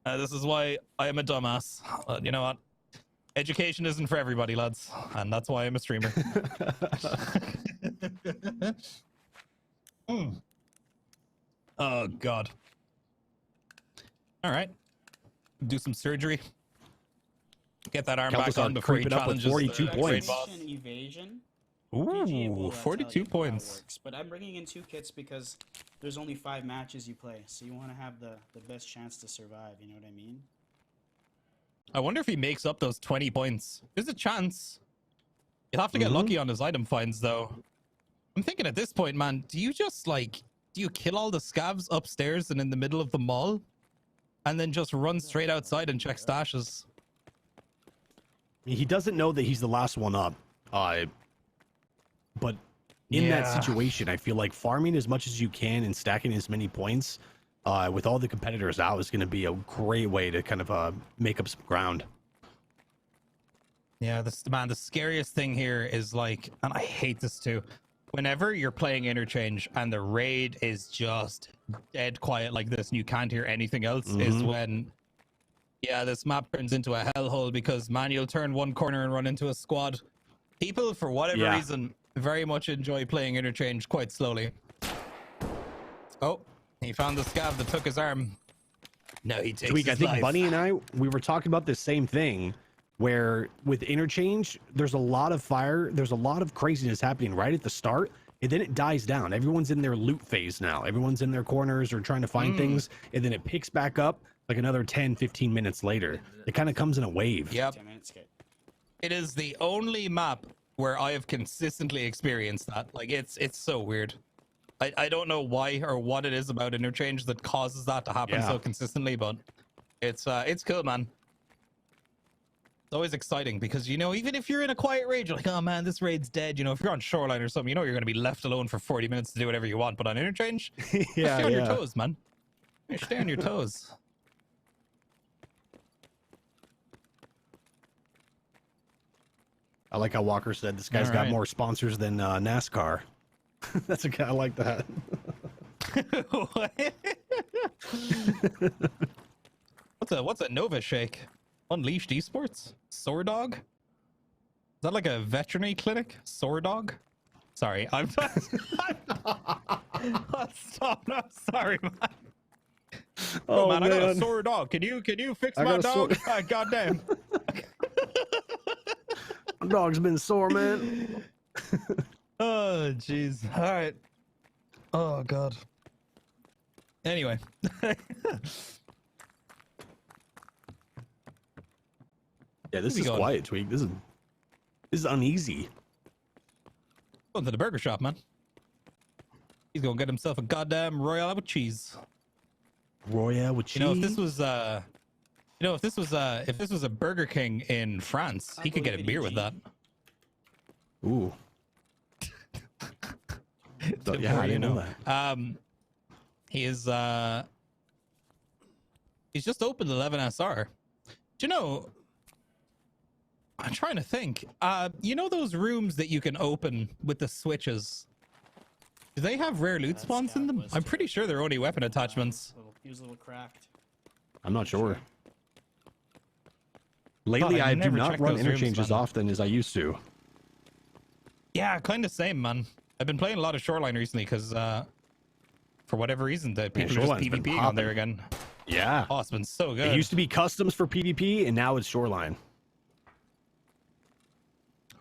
This is why I am a dumbass. You know what? Education isn't for everybody, lads, and that's why I'm a streamer. Oh God. All right. Do some surgery. Get that arm back on before he challenges 42 the points. Evasion. Ooh, 42 points. Works. But I'm bringing in 2 kits because there's only 5 matches you play, so you want to have the best chance to survive. You know what I mean? I wonder if he makes up those 20 points. There's a chance. You'll have to get lucky on his item finds, though. I'm thinking at this point, man, do you just like, do you kill all the scavs upstairs and in the middle of the mall, and then just run straight outside and check stashes? He doesn't know that he's the last one up. But in that situation, I feel like farming as much as you can and stacking as many points with all the competitors out is going to be a great way to kind of make up some ground. Yeah, the scariest thing here is like, and I hate this too, whenever you're playing interchange and the raid is just dead quiet like this and you can't hear anything else, is when, yeah, this map turns into a hellhole because, man, you'll turn one corner and run into a squad. People, for whatever reason, very much enjoy playing interchange quite slowly. Oh, he found the scav that took his arm. No, he takes Tweak, his I think life. Bunny and I, we were talking about the same thing, where with interchange, there's a lot of fire, there's a lot of craziness happening right at the start, and then it dies down. Everyone's in their loot phase now. Everyone's in their corners or trying to find things, and then it picks back up like another 10, 15 minutes later. It kind of comes in a wave. Yep. It is the only map where I have consistently experienced that. Like, it's so weird. I don't know why or what it is about interchange that causes that to happen so consistently, but it's cool, man. It's always exciting because, you know, even if you're in a quiet raid, you're like, oh man, this raid's dead. You know, if you're on Shoreline or something, you know you're going to be left alone for 40 minutes to do whatever you want. But on interchange, stay on your toes, man. You stay on your toes. I like how Walker said this guy's got more sponsors than NASCAR. That's a guy I like that. What's a Nova Shake? Unleashed Esports? Swordog? Is that like a veterinary clinic? Swordog? Sorry, I'm stop. No, sorry, man. Oh man, I got a sore dog. Can you fix my dog? Goddamn. My dog's been sore, man. Oh jeez. All right. Oh god. Anyway. Yeah, this is quiet, Tweak. This is uneasy. Going to the burger shop, man. He's gonna get himself a goddamn Royale with cheese. Royale with cheese. You know, if this was a Burger King in France, he could get a beer with that. Ooh. Yeah, I didn't know that. He's just opened 11 SR. Do you know? I'm trying to think. You know those rooms that you can open with the switches? Do they have rare loot spawns in them? I'm pretty sure they're only weapon attachments. He was a little cracked. I'm not sure. Lately, I do not run interchange as often as I used to. Yeah, kind of same, man. I've been playing a lot of Shoreline recently because, for whatever reason, the people are just PvPing on there again. Yeah. Oh, it's been so good. It used to be customs for PvP, and now it's Shoreline.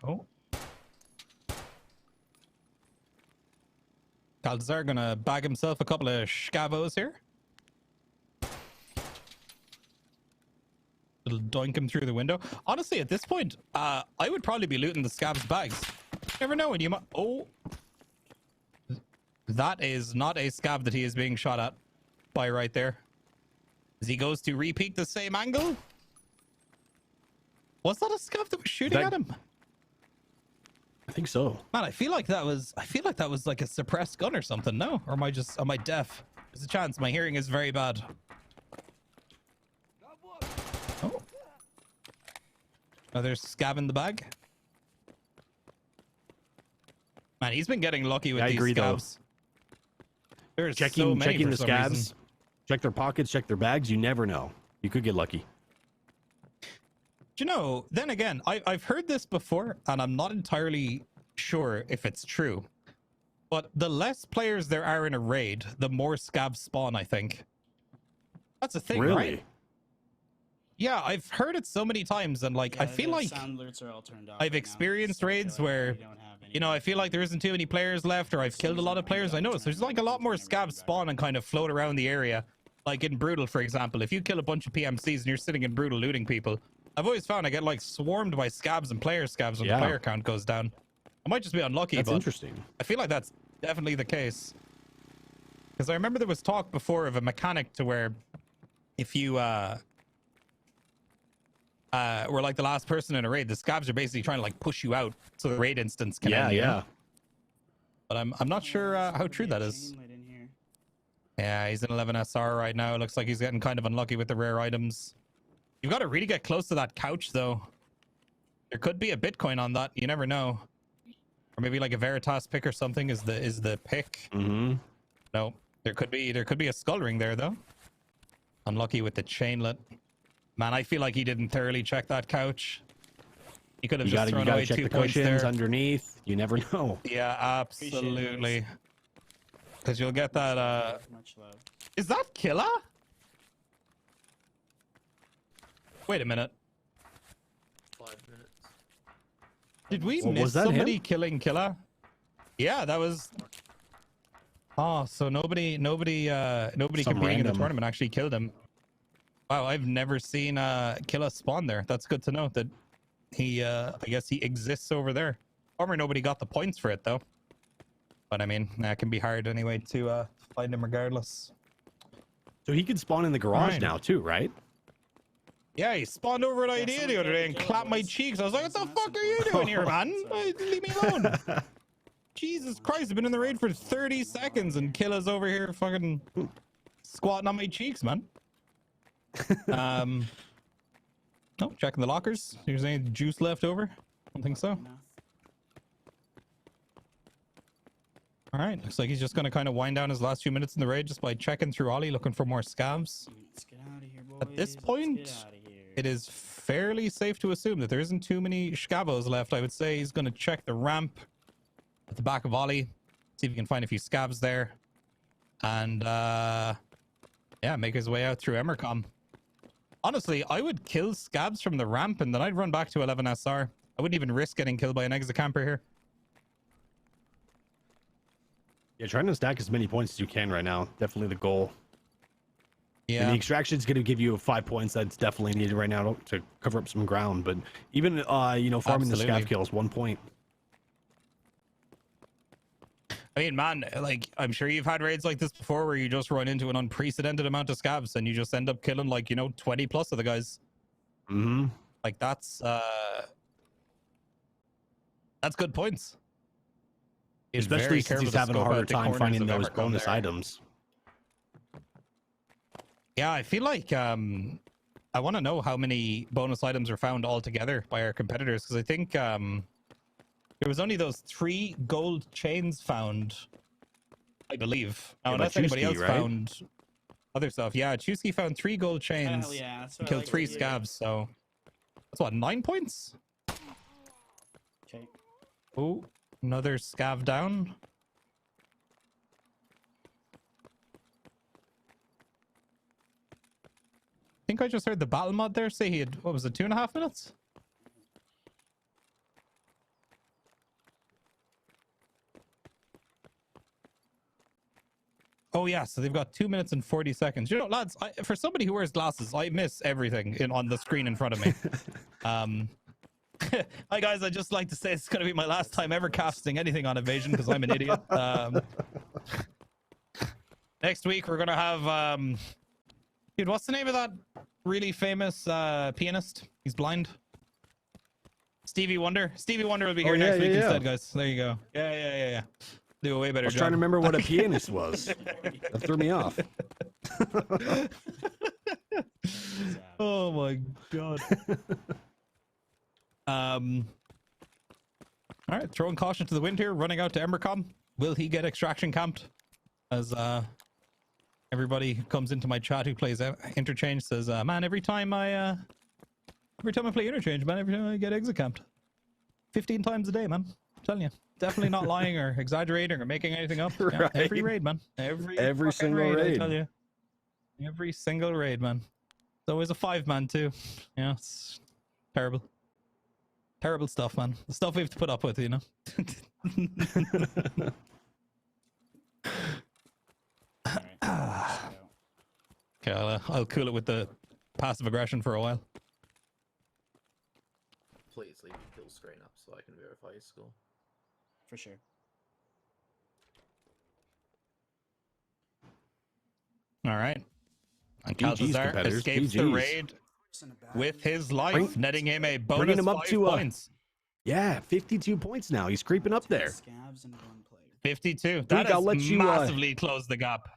Oh. Calzar gonna bag himself a couple of scavos here. It'll doink him through the window. Honestly, at this point, I would probably be looting the scavs bags. You never know when you might. Oh, that is not a scav that he is being shot at by right there. As he goes to repeat the same angle. Was that a scav that was shooting at him? I think so. Man, I feel like that was like a suppressed gun or something. No, or am I deaf? There's a chance. My hearing is very bad. Oh. Oh, there's scab in the bag. Man, he's been getting lucky with I these agree, though. scabs. There's Checking, so many checking for the some scabs. reason. Check their pockets. Check their bags. You never know. You could get lucky. Do you know, then again, I've heard this before, and I'm not entirely sure if it's true. But the less players there are in a raid, the more scabs spawn, I think. That's a thing, Really? right? Yeah, I've heard it so many times, and like, Yeah, I feel the like sound alerts are all turned off I've right now, experienced so I feel raids like where, we don't have any you know, I feel like there isn't too many players left, or I've killed a lot of players. I noticed there's like a lot more scabs spawn and kind of float around the area. Like in Brutal, for example, if you kill a bunch of PMCs and you're sitting in Brutal looting people, I've always found I get like swarmed by scabs and player scabs when the player count goes down. I might just be unlucky, That's but interesting. I feel like that's definitely the case. Because I remember there was talk before of a mechanic to where if you were like the last person in a raid, the scabs are basically trying to like push you out so the raid instance can end. You know? But I'm not sure how true that is. Yeah, he's in 11 SR right now. Looks like he's getting kind of unlucky with the rare items. You've got to really get close to that couch, though. There could be a Bitcoin on that. You never know. Or maybe like a Veritas pick or something is the pick. Mm-hmm. No, there could be a skull ring there, though. Unlucky with the chainlet. Man, I feel like he didn't thoroughly check that couch. He could have just thrown away check 2 the points cushions there. underneath. You never know. Yeah, absolutely. Because you'll get that. Much love. Is that Killa? Wait a minute. 5 minutes. Did we Well, miss was that somebody him? killing Killa? Yeah, that was. Oh, so nobody Some competing in the random. tournament actually killed him. Wow, I've never seen Killa spawn there. That's good to know that he, I guess he exists over there. Or nobody got the points for it though. But I mean, that can be hard anyway to find him regardless. So he could spawn in the garage Fine. now too, right? Yeah, he spawned over an idea the other day and clapped my cheeks. I was like, what the fuck are you doing here, man? Leave me alone. Jesus Christ, I've been in the raid for 30 seconds and Killa's over here fucking squatting on my cheeks, man. Oh, checking the lockers. There's any juice left over? Don't think so. All right, looks like he's just going to kind of wind down his last few minutes in the raid just by checking through Ollie, looking for more scabs. Let's get out of here, boys. At this Let's point, get outta here. it is fairly safe to assume that there isn't too many scabos left. I would say he's going to check the ramp at the back of Ollie, see if he can find a few scabs there, and yeah, make his way out through Emercom. Honestly, I would kill scabs from the ramp and then I'd run back to 11 SR. I wouldn't even risk getting killed by an exit camper here. Yeah, trying to stack as many points as you can right now. Definitely the goal. Yeah. And the extraction is going to give you 5 points. That's definitely needed right now to cover up some ground. But even, you know, farming the Absolutely. scav kills, 1 point. I mean, man, like, I'm sure you've had raids like this before where you just run into an unprecedented amount of scabs and you just end up killing, like, you know, 20 plus of the guys. Mm-hmm. Like, that's good points. He's Especially very since careful he's to having a scope harder out the time corners finding of those Emercom bonus there. items. Yeah, I feel like I want to know how many bonus items are found altogether by our competitors, because I think there was only those 3 gold chains found, I believe. Now, Yeah, unless anybody Chusky, else right? found other stuff. Yeah, Chusky found 3 gold chains. Hell yeah, that's and what I killed like to 3 hear. scabs, so that's what, 9 points? Okay. Oh, another scav down. I think I just heard the battle mod there say he had, what was it, 2.5 minutes? Oh yeah, so they've got 2 minutes and 40 seconds. You know, lads, for somebody who wears glasses, I miss everything on the screen in front of me. Hi guys, I'd just like to say it's going to be my last time ever casting anything on Evasion because I'm an idiot. Next week we're going to have, dude, what's the name of that really famous pianist? He's blind. Stevie Wonder. Stevie Wonder will be here next week instead, guys. There you go. Yeah. Do a way better I was job. trying to remember what a pianist was. That threw me off. Oh my god. All right, throwing caution to the wind here, running out to Embercom. Will he get extraction camped? As everybody who comes into my chat who plays Interchange says, man, every time I play Interchange, man, every time I get exit camped. 15 times a day, man. I'm telling you. Definitely not lying or exaggerating or making anything up. Right. Yeah, every raid, man. Every single raid, raid. I tell you. Every single raid, man. It's always a 5-man too. Yeah, it's terrible. Terrible stuff, man. The stuff we have to put up with, you know. Okay, I'll cool it with the passive aggression for a while. Please leave the kill screen up so I can verify his score. For sure. All right. And GG's, Caltazar competitors. escapes the GG's. raid with his life, netting him a bonus bringing him up 5 to, points. Yeah, 52 points now. He's creeping up there. Scavs and one player. 52. That I'll has let you, massively closed the gap.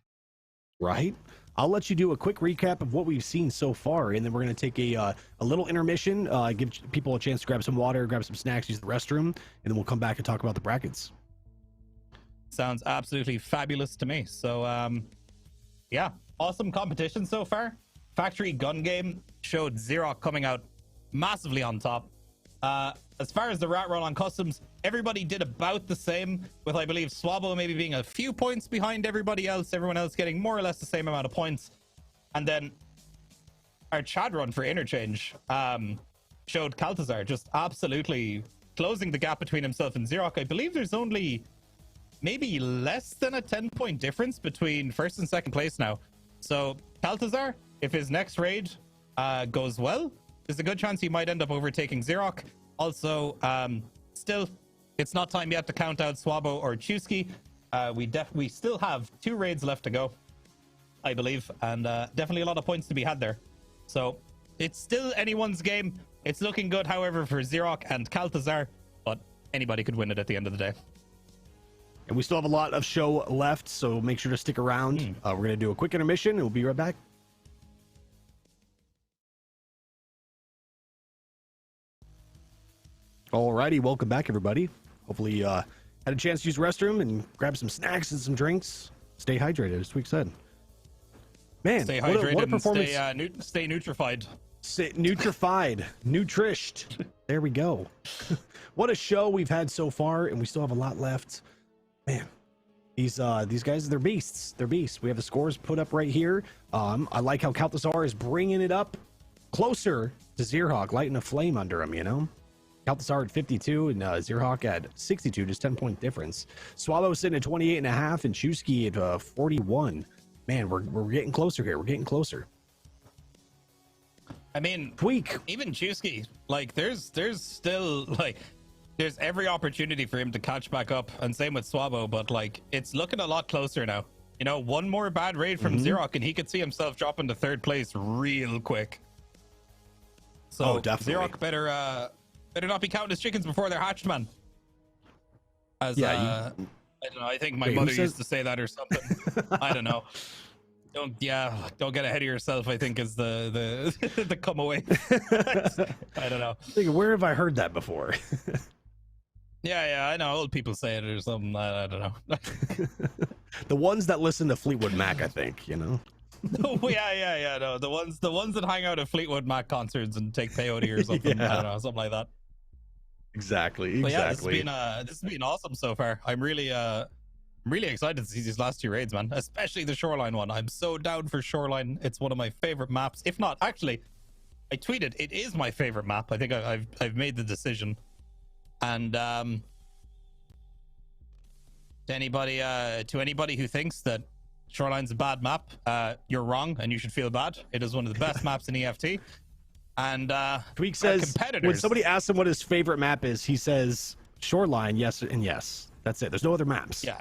Right? I'll let you do a quick recap of what we've seen so far, and then we're going to take a little intermission, give people a chance to grab some water, grab some snacks, use the restroom, and then we'll come back and talk about the brackets. Sounds absolutely fabulous to me. So, yeah, awesome competition so far. Factory gun game showed Xerox coming out massively on top. As far as the rat roll on customs, everybody did about the same, with I believe Swabbo maybe being a few points behind everybody else, everyone else getting more or less the same amount of points. And then our Chad run for Interchange showed Caltazar just absolutely closing the gap between himself and Xerox. I believe there's only maybe less than a 10-point difference between first and second place now. So Caltazar, if his next raid goes well, there's a good chance he might end up overtaking Xerox. Also, still, it's not time yet to count out Swabbo or Chusky. We still have 2 raids left to go, I believe, and definitely a lot of points to be had there. So it's still anyone's game. It's looking good, however, for Xerox and Caltazar, but anybody could win it at the end of the day. And we still have a lot of show left, so make sure to stick around. We're going to do a quick intermission, and we'll be right back. Alrighty, welcome back, everybody. Hopefully, had a chance to use the restroom and grab some snacks and some drinks. Stay hydrated, as Tweak said. Man, Stay what hydrated a performance. and stay nutrified. Nutrified, nutrished. There we go. What a show we've had so far, and we still have a lot left. Man, these guys, they're beasts. They're beasts. We have the scores put up right here. I like how Caltazar is bringing it up closer to Xerox, lighting a flame under him, you know? Caltazar at 52 and Xerox at 62, just 10-point difference. Swallow sitting at 28.5 and Chusky at 41. Man, we're getting closer here. We're getting closer. I mean, Tweak. Even Chusky, like, there's still, like, there's every opportunity for him to catch back up, and same with Swabbo, but, like, it's looking a lot closer now. You know, one more bad raid from Xerox, and he could see himself dropping to 3rd place real quick. So, definitely. Xerox better not be counting his chickens before they're hatched, man. As, I don't know, I think my mother used to say that or something. I don't know. Don't get ahead of yourself, I think is the the come away. I don't know. Thinking, where have I heard that before? Yeah, I know. Old people say it or something. I don't know. The ones that listen to Fleetwood Mac, I think, you know. Oh, yeah. No, the ones that hang out at Fleetwood Mac concerts and take peyote or something. Yeah. I don't know, something like that. Exactly. But yeah, this has been awesome so far. I'm really excited to see these last 2 raids, man. Especially the Shoreline one. I'm so down for Shoreline. It's one of my favorite maps. If not, actually, I tweeted it is my favorite map. I think I've made the decision. And to anybody who thinks that Shoreline's a bad map, you're wrong, and you should feel bad. It is one of the best maps in EFT. And Tweak says when somebody asks him what his favorite map is, he says Shoreline, yes and yes. That's it. There's no other maps. Yeah.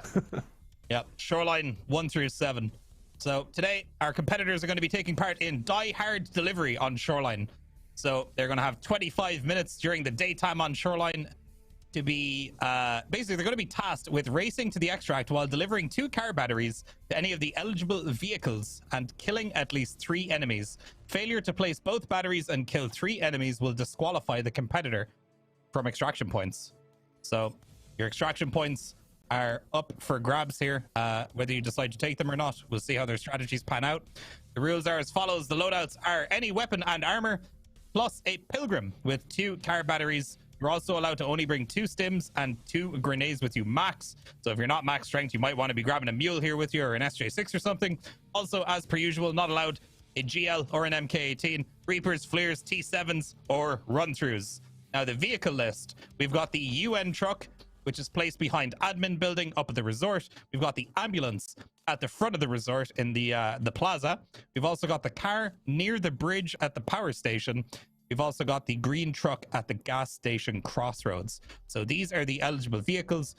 Yep. Shoreline 1 through 7. So today our competitors are going to be taking part in Die Hard Delivery on Shoreline. So they're going to have 25 minutes during the daytime on Shoreline to be basically they're going to be tasked with racing to the extract while delivering 2 car batteries to any of the eligible vehicles and killing at least 3 enemies. Failure to place both batteries and kill 3 enemies will disqualify the competitor. from extraction points. So your extraction points are up for grabs here, whether you decide to take them or not. We'll see how their strategies pan out. The rules are as follows. The loadouts are any weapon and armor plus a pilgrim with 2 car batteries. You're also allowed to only bring 2 stims and 2 grenades with you max. So if you're not max strength, you might want to be grabbing a mule here with you, or an SJ6 or something. Also, as per usual, not allowed a GL or an MK18, Reapers, Fleers, T7s, or run-throughs. Now, the vehicle list, we've got the UN truck, which is placed behind admin building up at the resort. We've got the ambulance at the front of the resort in the plaza. We've also got the car near the bridge at the power station. We've also got the green truck at the gas station crossroads. So these are the eligible vehicles.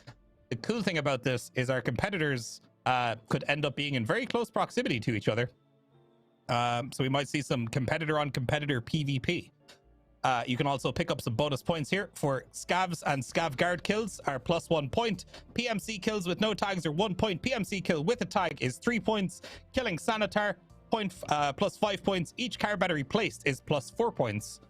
The cool thing about this is our competitors could end up being in very close proximity to each other. So we might see some competitor on competitor PvP. You can also pick up some bonus points here for scavs and scav guard kills are +1 point. PMC kills with no tags are 1 point. PMC kill with a tag is 3 points. Killing sanitar +5 points. Each car battery placed is +4 points.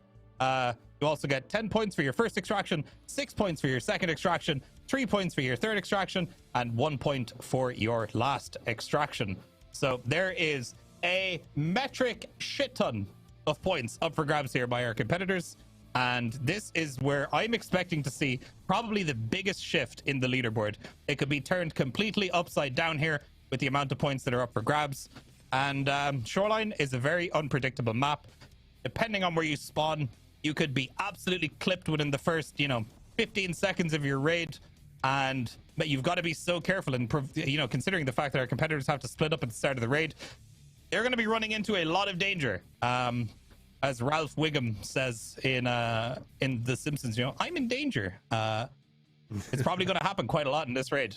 You also get 10 points for your first extraction, 6 points for your second extraction, 3 points for your third extraction, and 1 point for your last extraction. So there is a metric shit ton of points up for grabs here by our competitors, and this is where I'm expecting to see probably the biggest shift in the leaderboard. It could be turned completely upside down here with the amount of points that are up for grabs. And Shoreline is a very unpredictable map. Depending on where you spawn, you could be absolutely clipped within the first 15 seconds of your raid, but you've got to be so careful, and considering the fact that our competitors have to split up at the start of the raid, they're going to be running into a lot of danger. As Ralph Wiggum says in The Simpsons, I'm in danger. It's probably going to happen quite a lot in this raid.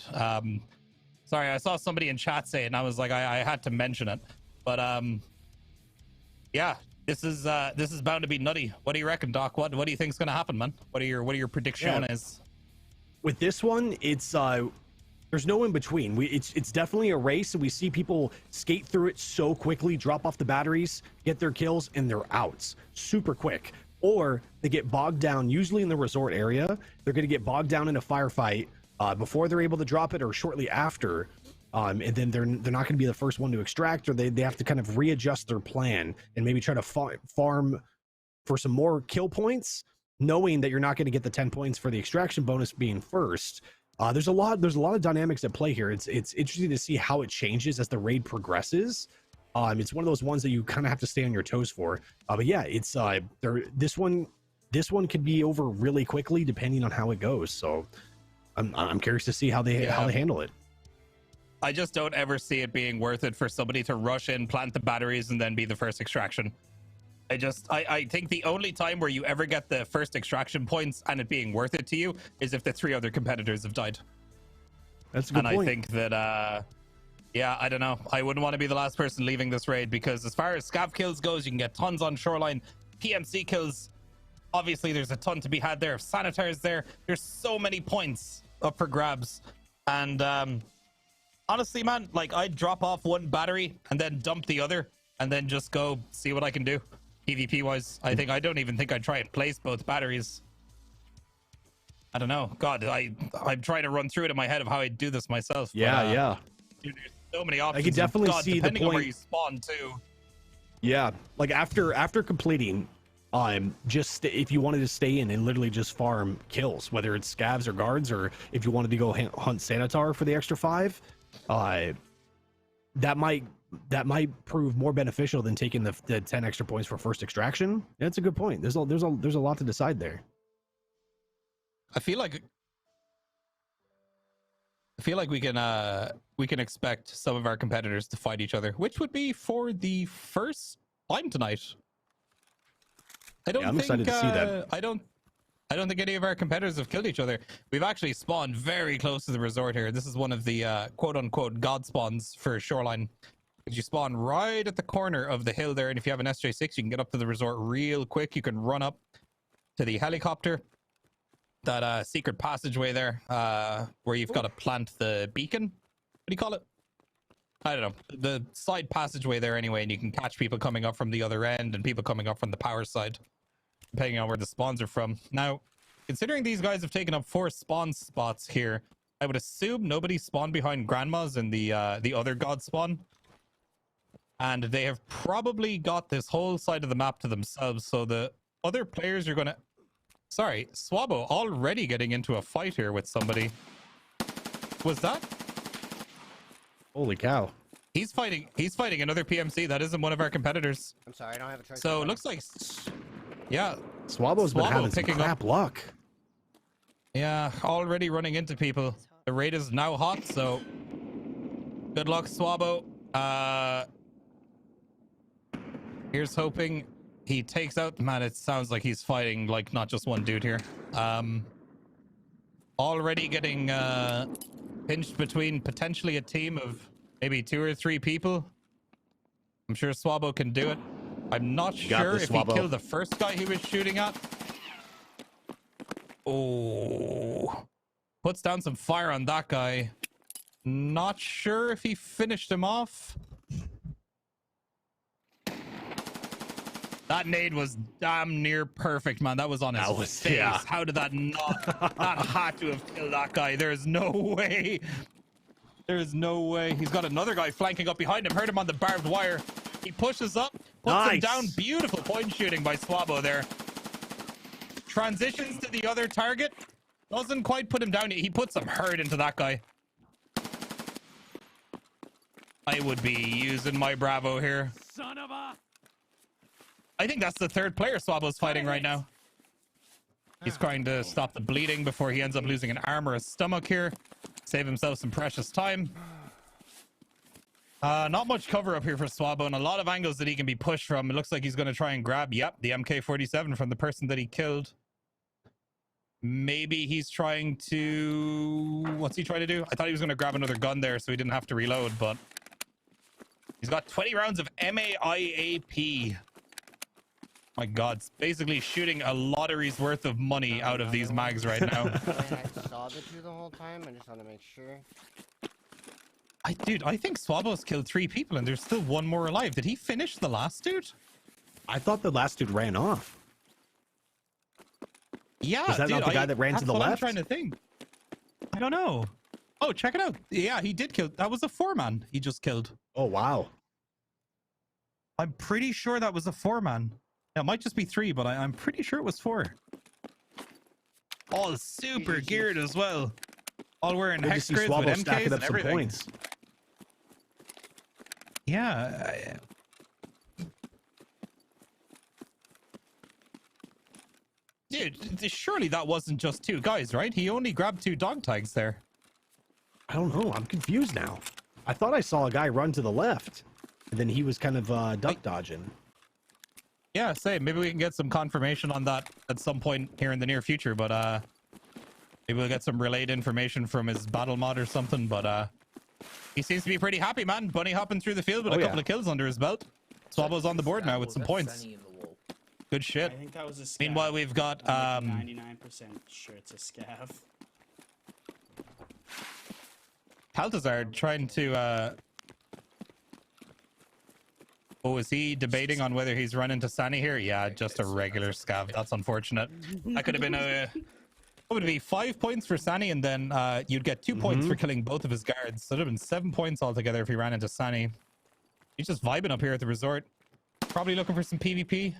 Sorry, I saw somebody in chat say it, and I was like, I had to mention it. But yeah, this is bound to be nutty. What do you reckon, Doc? What do you think's going to happen, man? What are your predictions? With this one, it's there's no in between. It's definitely a race, and we see people skate through it so quickly, drop off the batteries, get their kills, and they're out super quick. Or they get bogged down, usually in the resort area. They're going to get bogged down in a firefight before they're able to drop it, or shortly after. And then they're not going to be the first one to extract, or they have to kind of readjust their plan and maybe try to farm for some more kill points, knowing that you're not going to get the 10 points for the extraction bonus being first. There's a lot of dynamics at play here. It's interesting to see how it changes as the raid progresses. It's one of those ones that you kind of have to stay on your toes for. But yeah, it's this one could be over really quickly depending on how it goes. So I'm curious to see how they handle it. I just don't ever see it being worth it for somebody to rush in, plant the batteries, and then be the first extraction. I think the only time where you ever get the first extraction points and it being worth it to you is if the 3 other competitors have died. That's a good point. I think that, yeah, I don't know. I wouldn't want to be the last person leaving this raid, because as far as scav kills goes, you can get tons on Shoreline. PMC kills, obviously there's a ton to be had there. Sanitars there. There's so many points up for grabs. And honestly, man, like, I'd drop off one battery and then dump the other and then just go see what I can do. PvP wise, I don't even think I'd try and place both batteries. I don't know. God, I'm trying to run through it in my head of how I'd do this myself. Yeah, yeah. Dude, there's so many options. I could definitely see the depending point. on where you spawn too. Yeah, like after completing, just if you wanted to stay in and literally just farm kills, whether it's scavs or guards, or if you wanted to go hunt Sanitar for the extra 5, that might prove more beneficial than taking the 10 extra points for first extraction. That's a good point. There's a lot to decide there. I feel like we can expect some of our competitors to fight each other, which would be for the first time tonight. I'm excited to see that. I don't think any of our competitors have killed each other. We've actually spawned very close to the resort here. This is one of the quote-unquote god spawns for Shoreline. You spawn right at the corner of the hill there, and if you have an SJ6, you can get up to the resort real quick. You can run up to the helicopter, that secret passageway there, where you've got to plant the beacon. What do you call it? I don't know. The side passageway there anyway, and you can catch people coming up from the other end and people coming up from the power side, depending on where the spawns are from. Now, Considering these guys have taken up 4 spawn spots here, I would assume nobody spawned behind grandmas in the other god spawn. And they have probably got this whole side of the map to themselves, so the other players are gonna... Sorry, Swabo already getting into a fight here with somebody. Was that? Holy cow. He's fighting another PMC. That isn't one of our competitors. I'm sorry, I don't have a choice. So it looks like... Yeah. Swabbo's been having some picking crap luck. Yeah, already running into people. The raid is now hot, so... Good luck, Swabo. Here's hoping he takes out... Man, it sounds like he's fighting, like, not just one dude here. Already getting pinched between potentially a team of maybe 2 or 3 people. I'm sure Swabo can do it. I'm not sure if he killed the first guy he was shooting at. Oh. Puts down some fire on that guy. Not sure if he finished him off. That nade was damn near perfect, man. That was on his face. Yeah. How did that not... that had to have killed that guy. There's no way. There's no way. He's got another guy flanking up behind him. Heard him on the barbed wire. He pushes up, puts him down. Beautiful point shooting by Swabo there. Transitions to the other target. Doesn't quite put him down. He puts some hurt into that guy. I would be using my Bravo here. Son of a... I think that's the 3rd player Swabbo's fighting right now. He's trying to stop the bleeding before he ends up losing an arm or a stomach here. Save himself some precious time. Not much cover up here for Swabbo, and a lot of angles that he can be pushed from. It looks like he's going to try and grab, the MK47 from the person that he killed. Maybe he's trying to... What's he trying to do? I thought he was going to grab another gun there so he didn't have to reload, but... He's got 20 rounds of MAIAP. My God, it's basically shooting a lottery's worth of money out of these mags right now. I saw the 2 the whole time. I just want to make sure. Dude, I think Swabbo's killed 3 people and there's still 1 more alive. Did he finish the last dude? I thought the last dude ran off. Yeah, is that not the guy that ran to the left? I'm trying to think. I don't know. Oh, check it out. Yeah, he did kill. That was a 4-man he just killed. Oh, wow. I'm pretty sure that was a 4-man. It might just be 3, but I'm pretty sure it was 4. All super geared as well. All wearing hex grids with MKs and everything. Points. Yeah. Dude, surely that wasn't just 2 guys, right? He only grabbed 2 dog tags there. I don't know. I'm confused now. I thought I saw a guy run to the left, and then he was kind of duck dodging. Yeah, same. Maybe we can get some confirmation on that at some point here in the near future, but maybe we'll get some relayed information from his battle mod or something, but he seems to be pretty happy, man. Bunny hopping through the field with a couple of kills under his belt. Swabbo's on the board now with some points. Good shit. I think that was a scav. Meanwhile, we've got 99% sure it's a scav. Baltazar trying to oh, is he debating on whether he's running to Sunny here? Yeah, just a regular scav. That's unfortunate. That could have been what would it be? 5 points for Sunny, and then you'd get 2 points for killing both of his guards. So it would have been 7 points altogether if he ran into Sunny. He's just vibing up here at the resort. Probably looking for some PvP.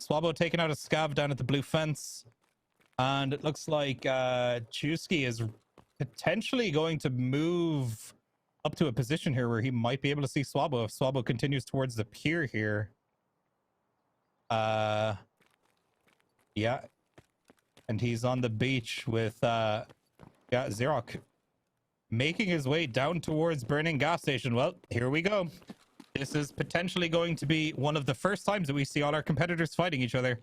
Swabbo taking out a scav down at the blue fence. And it looks like Chusky is potentially going to move up to a position here where he might be able to see Swabbo if Swabbo continues towards the pier here. Yeah. And he's on the beach with Xerox making his way down towards burning gas station. Well, here we go. This is potentially going to be one of the first times that we see all our competitors fighting each other,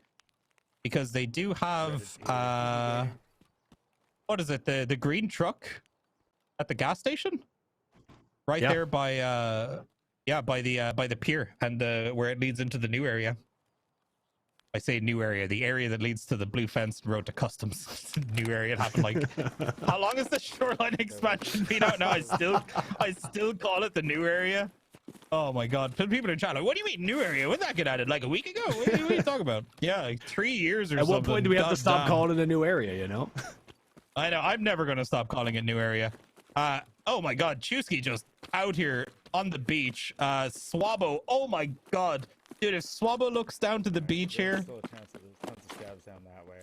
because they do have what is it, the green truck at the gas station right there by by the pier and where it leads into the new area. I say new area, the area that leads to the blue fence and road to customs. New area. It happened like how long has the shoreline expansion been out now? I still call it the new area. Oh my god. People in chat like, what do you mean new area? When did that get added? Like a week ago? What are you talking about? Yeah, like 3 years or At something. what point do we have to stop Goddamn. calling it a new area, you know? I know. I'm never going to stop calling it new area. Oh my god. Chusky just out here on the beach. Swabo. Oh my god. Dude, if Swabo looks down to the beach here.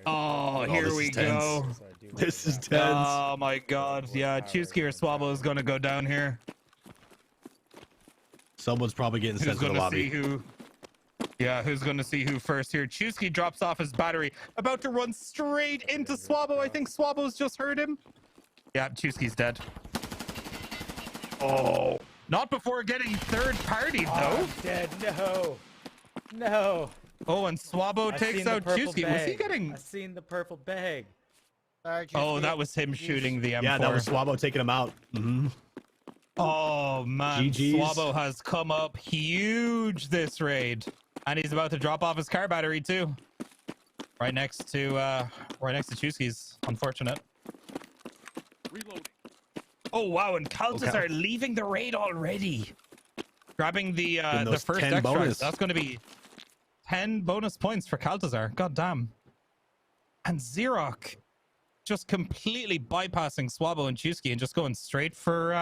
Oh, here we go. This is tense. Oh my god. Yeah, Chusky or Swabo is going to go down here. Someone's probably getting sent Who's to the going to lobby. see who? Yeah, who's going to see who first here? Chusky drops off his battery, about to run straight into Swabo. I think Swabo's just heard him. Yeah, Chusky's dead. Oh, not before getting third partied though. I'm dead. No. No. Oh, and Swabo I takes seen the out purple Chusky. Was he bag. getting? I seen the purple bag. Sorry, Oh, Chusky. that was him shooting the M4. Yeah, that was Swabo taking him out. Oh man, GG's. Swabo has come up huge this raid, and he's about to drop off his car battery too. Right next to Chusky's. Unfortunate. Reloading. Oh wow, and Kaltas Okay. are leaving the raid already. Grabbing the those first 10 extract. bonus. That's going to be 10 bonus points for Kaltazar. God damn. And Xerox just completely bypassing Swabo and Chusky and just going straight for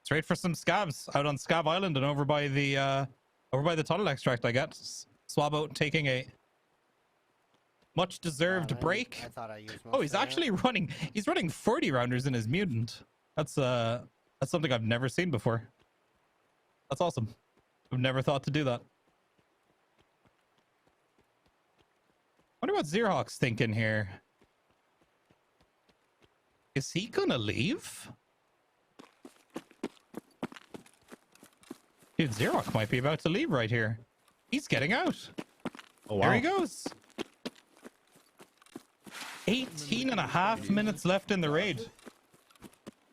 some scavs out on Scav Island and over by the tunnel extract, I guess. Swabo taking a much deserved break. I thought I used most Oh, he's of actually running 40 rounders in his mutant. That's something I've never seen before. That's awesome. I've never thought to do that. Wonder what Xerox thinking here. Is he gonna leave? Dude, Xerox might be about to leave right here. He's getting out. Oh, wow. There he goes. 18 and a half minutes left in the raid.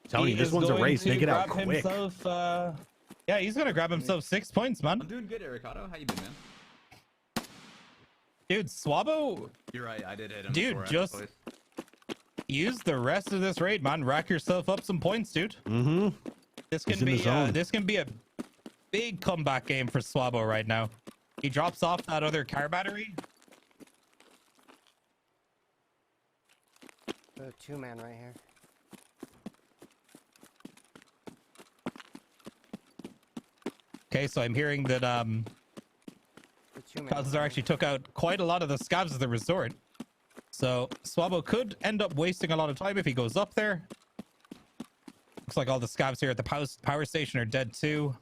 Telling you, this one's a race. Make it out quick. Yeah, he's gonna grab himself 6 points, man. I'm doing good, Ericato. How you been, man? Dude, Swabo, You're right. I did hit him. Dude, before I just- placed. use the rest of this raid, man. Rack yourself up some points, dude. Mm-hmm. This He's can in the be zone. this can be a big comeback game for Swabo right now. He drops off that other car battery. The 2-man right here. Okay, so I'm hearing that The 2-man. Balthazar actually took out quite a lot of the scavs of the resort. So Swabo could end up wasting a lot of time if he goes up there. Looks like all the scavs here at the power station are dead too.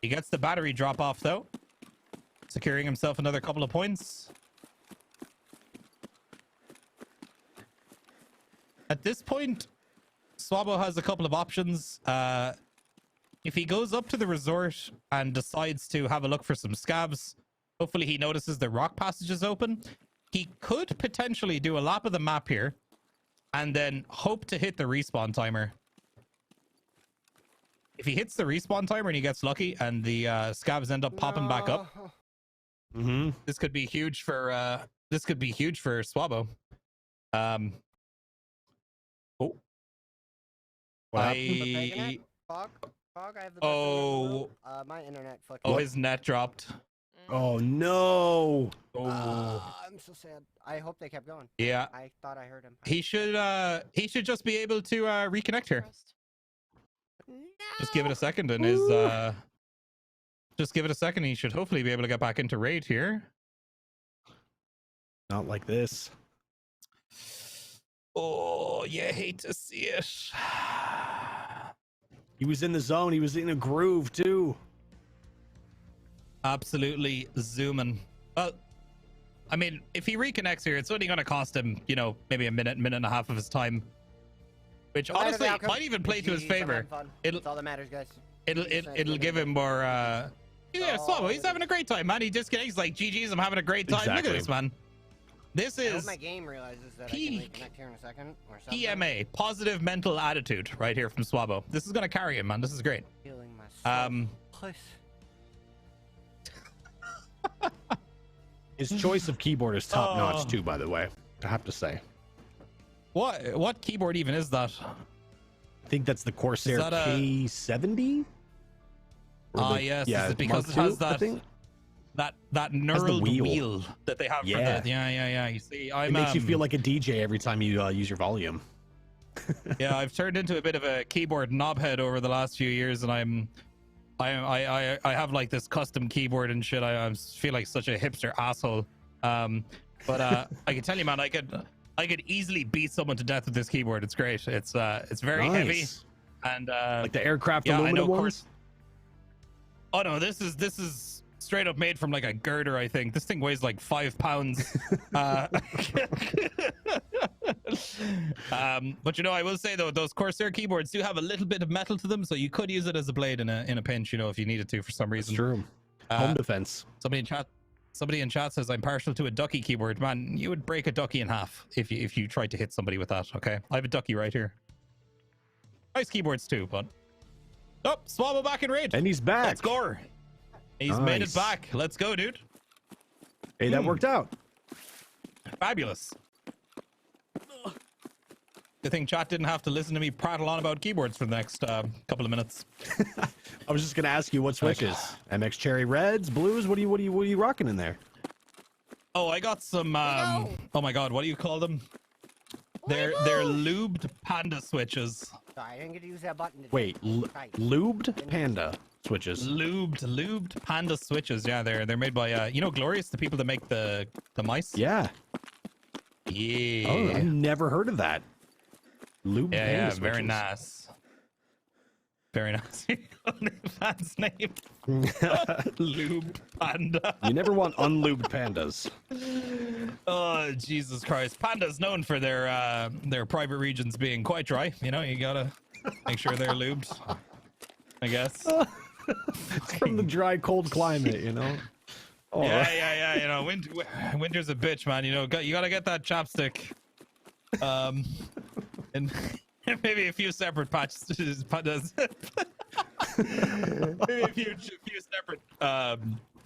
He gets the battery drop off though, securing himself another couple of points. At this point, Swabo has a couple of options. If he goes up to the resort and decides to have a look for some scavs, hopefully he notices the rock passage is open. He could potentially do a lap of the map here and then hope to hit the respawn timer. If he hits the respawn timer and he gets lucky and the scavs end up popping back up, Mm-hmm. this could be huge for Swabo. Oh, What happened? Fog, I have the best Oh. internet in the world. My internet fucking. oh, his net dropped. Oh, no. I'm so sad. I hope they kept going. Yeah, I thought I heard him. he should just be able to reconnect here. Just give it a second and just give it a second. He should hopefully be able to get back into raid here. Not like this. Oh, you hate to see it. He was in the zone. He was in a groove, too. Absolutely zooming. Well, I mean, if he reconnects here, it's only going to cost him, maybe a minute and a half of his time. Which No matter the honestly outcome, might even play to his GG's, I'm favor. having fun. It'll That's all that matters, guys. it'll give him more. Yeah, Swabo, he's having a great time, man. He disconnects. He's like, GG's, I'm having a great time. Look Exactly. at this, man. This I hope is my game realizes that I peak can reconnect here in a second. Or something. PMA, positive mental attitude, right here from Swabo. This is gonna carry him, man. This is great. Healing myself. Push. His choice of keyboard is top Oh. notch, too, by the way. I have to say. What keyboard even is that? I think that's the Corsair Is that a- K70. Yes, yeah, this is because Mark it has II, I that think? that knurled wheel. wheel that they have Yeah. for the yeah. You see, It makes you feel like a DJ every time you use your volume. yeah, I've turned into a bit of a keyboard knobhead over the last few years, and I have like this custom keyboard and shit. I feel like such a hipster asshole. But I can tell you, man, I could easily beat someone to death with this keyboard. It's great. It's very heavy, and like the aircraft yeah, aluminum I know, ones. Oh no, this is straight up made from like a girder. I think this thing weighs like 5 pounds. But you know, I will say though, those Corsair keyboards do have a little bit of metal to them, so you could use it as a blade in a pinch, you know, if you needed to for some reason. It's true. Home defense. Somebody in chat says I'm partial to a ducky keyboard. Man, you would break a ducky in half if you tried to hit somebody with that. Okay, I have a ducky right here. Nice keyboards too, but Swabbo back in raid, and he's back. Let's go. He's made it back. Let's go, dude. Hey, that worked out. Fabulous. Good thing chat didn't have to listen to me prattle on about keyboards for the next couple of minutes. I was just gonna ask you what switches. MX Cherry Reds, Blues. What are you rocking in there? Oh, I got some. Oh my God, what do you call them? They're lubed panda switches. Sorry, I'm gonna use that button. Wait, lubed panda switches. Lubed panda switches. Yeah, they're made by you know, Glorious, the people that make the mice. Yeah. Yeah. Oh, I've never heard of that. Lubed panda Yeah, switches. very nice. Very nice. That's name. Lubed panda. You never want unlubed pandas. Oh, Jesus Christ. Panda's known for their private regions being quite dry. You know, you gotta make sure they're lubed, I guess. It's from the dry, cold climate, you know? Oh. Yeah. You know, winter's a bitch, man. You know, you gotta get that chapstick. And maybe a few separate patches. Maybe a few separate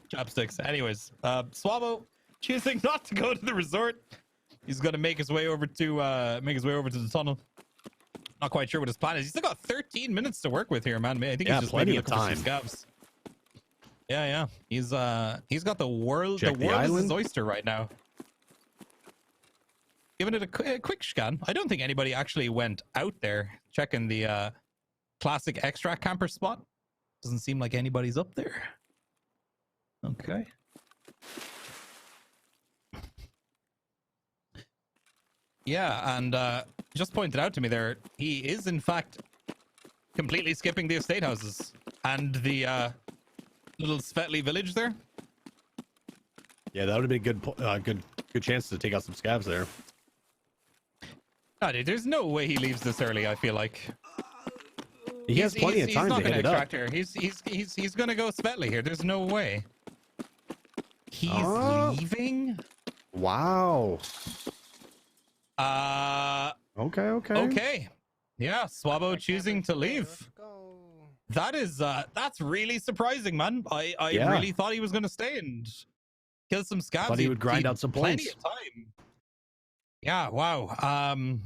chopsticks. Anyways, Swabbo choosing not to go to the resort. He's gonna make his way over to the tunnel. Not quite sure what his plan is. He's still got 13 minutes to work with here, man. I think he's just plenty maybe of looking for some time. scavs. Yeah. He's got the world. Check the the world is island. his oyster right now. Giving it a quick scan. I don't think anybody actually went out there checking the classic extract camper spot. Doesn't seem like anybody's up there. Okay. Yeah, and just pointed out to me there, he is in fact completely skipping the estate houses and the little Svetli village there. Yeah, that would have been a good chance to take out some scavs there. No, dude, there's no way he leaves this early. I feel like He has plenty of time to hit it up. Here. He's gonna go Svetli here. There's no way. He's leaving. Wow. Okay. Yeah, Swabbo choosing to leave. That's really surprising, man. I really thought he was gonna stay and kill some scabs. Thought he would grind out some plenty points. of time. Yeah. Wow.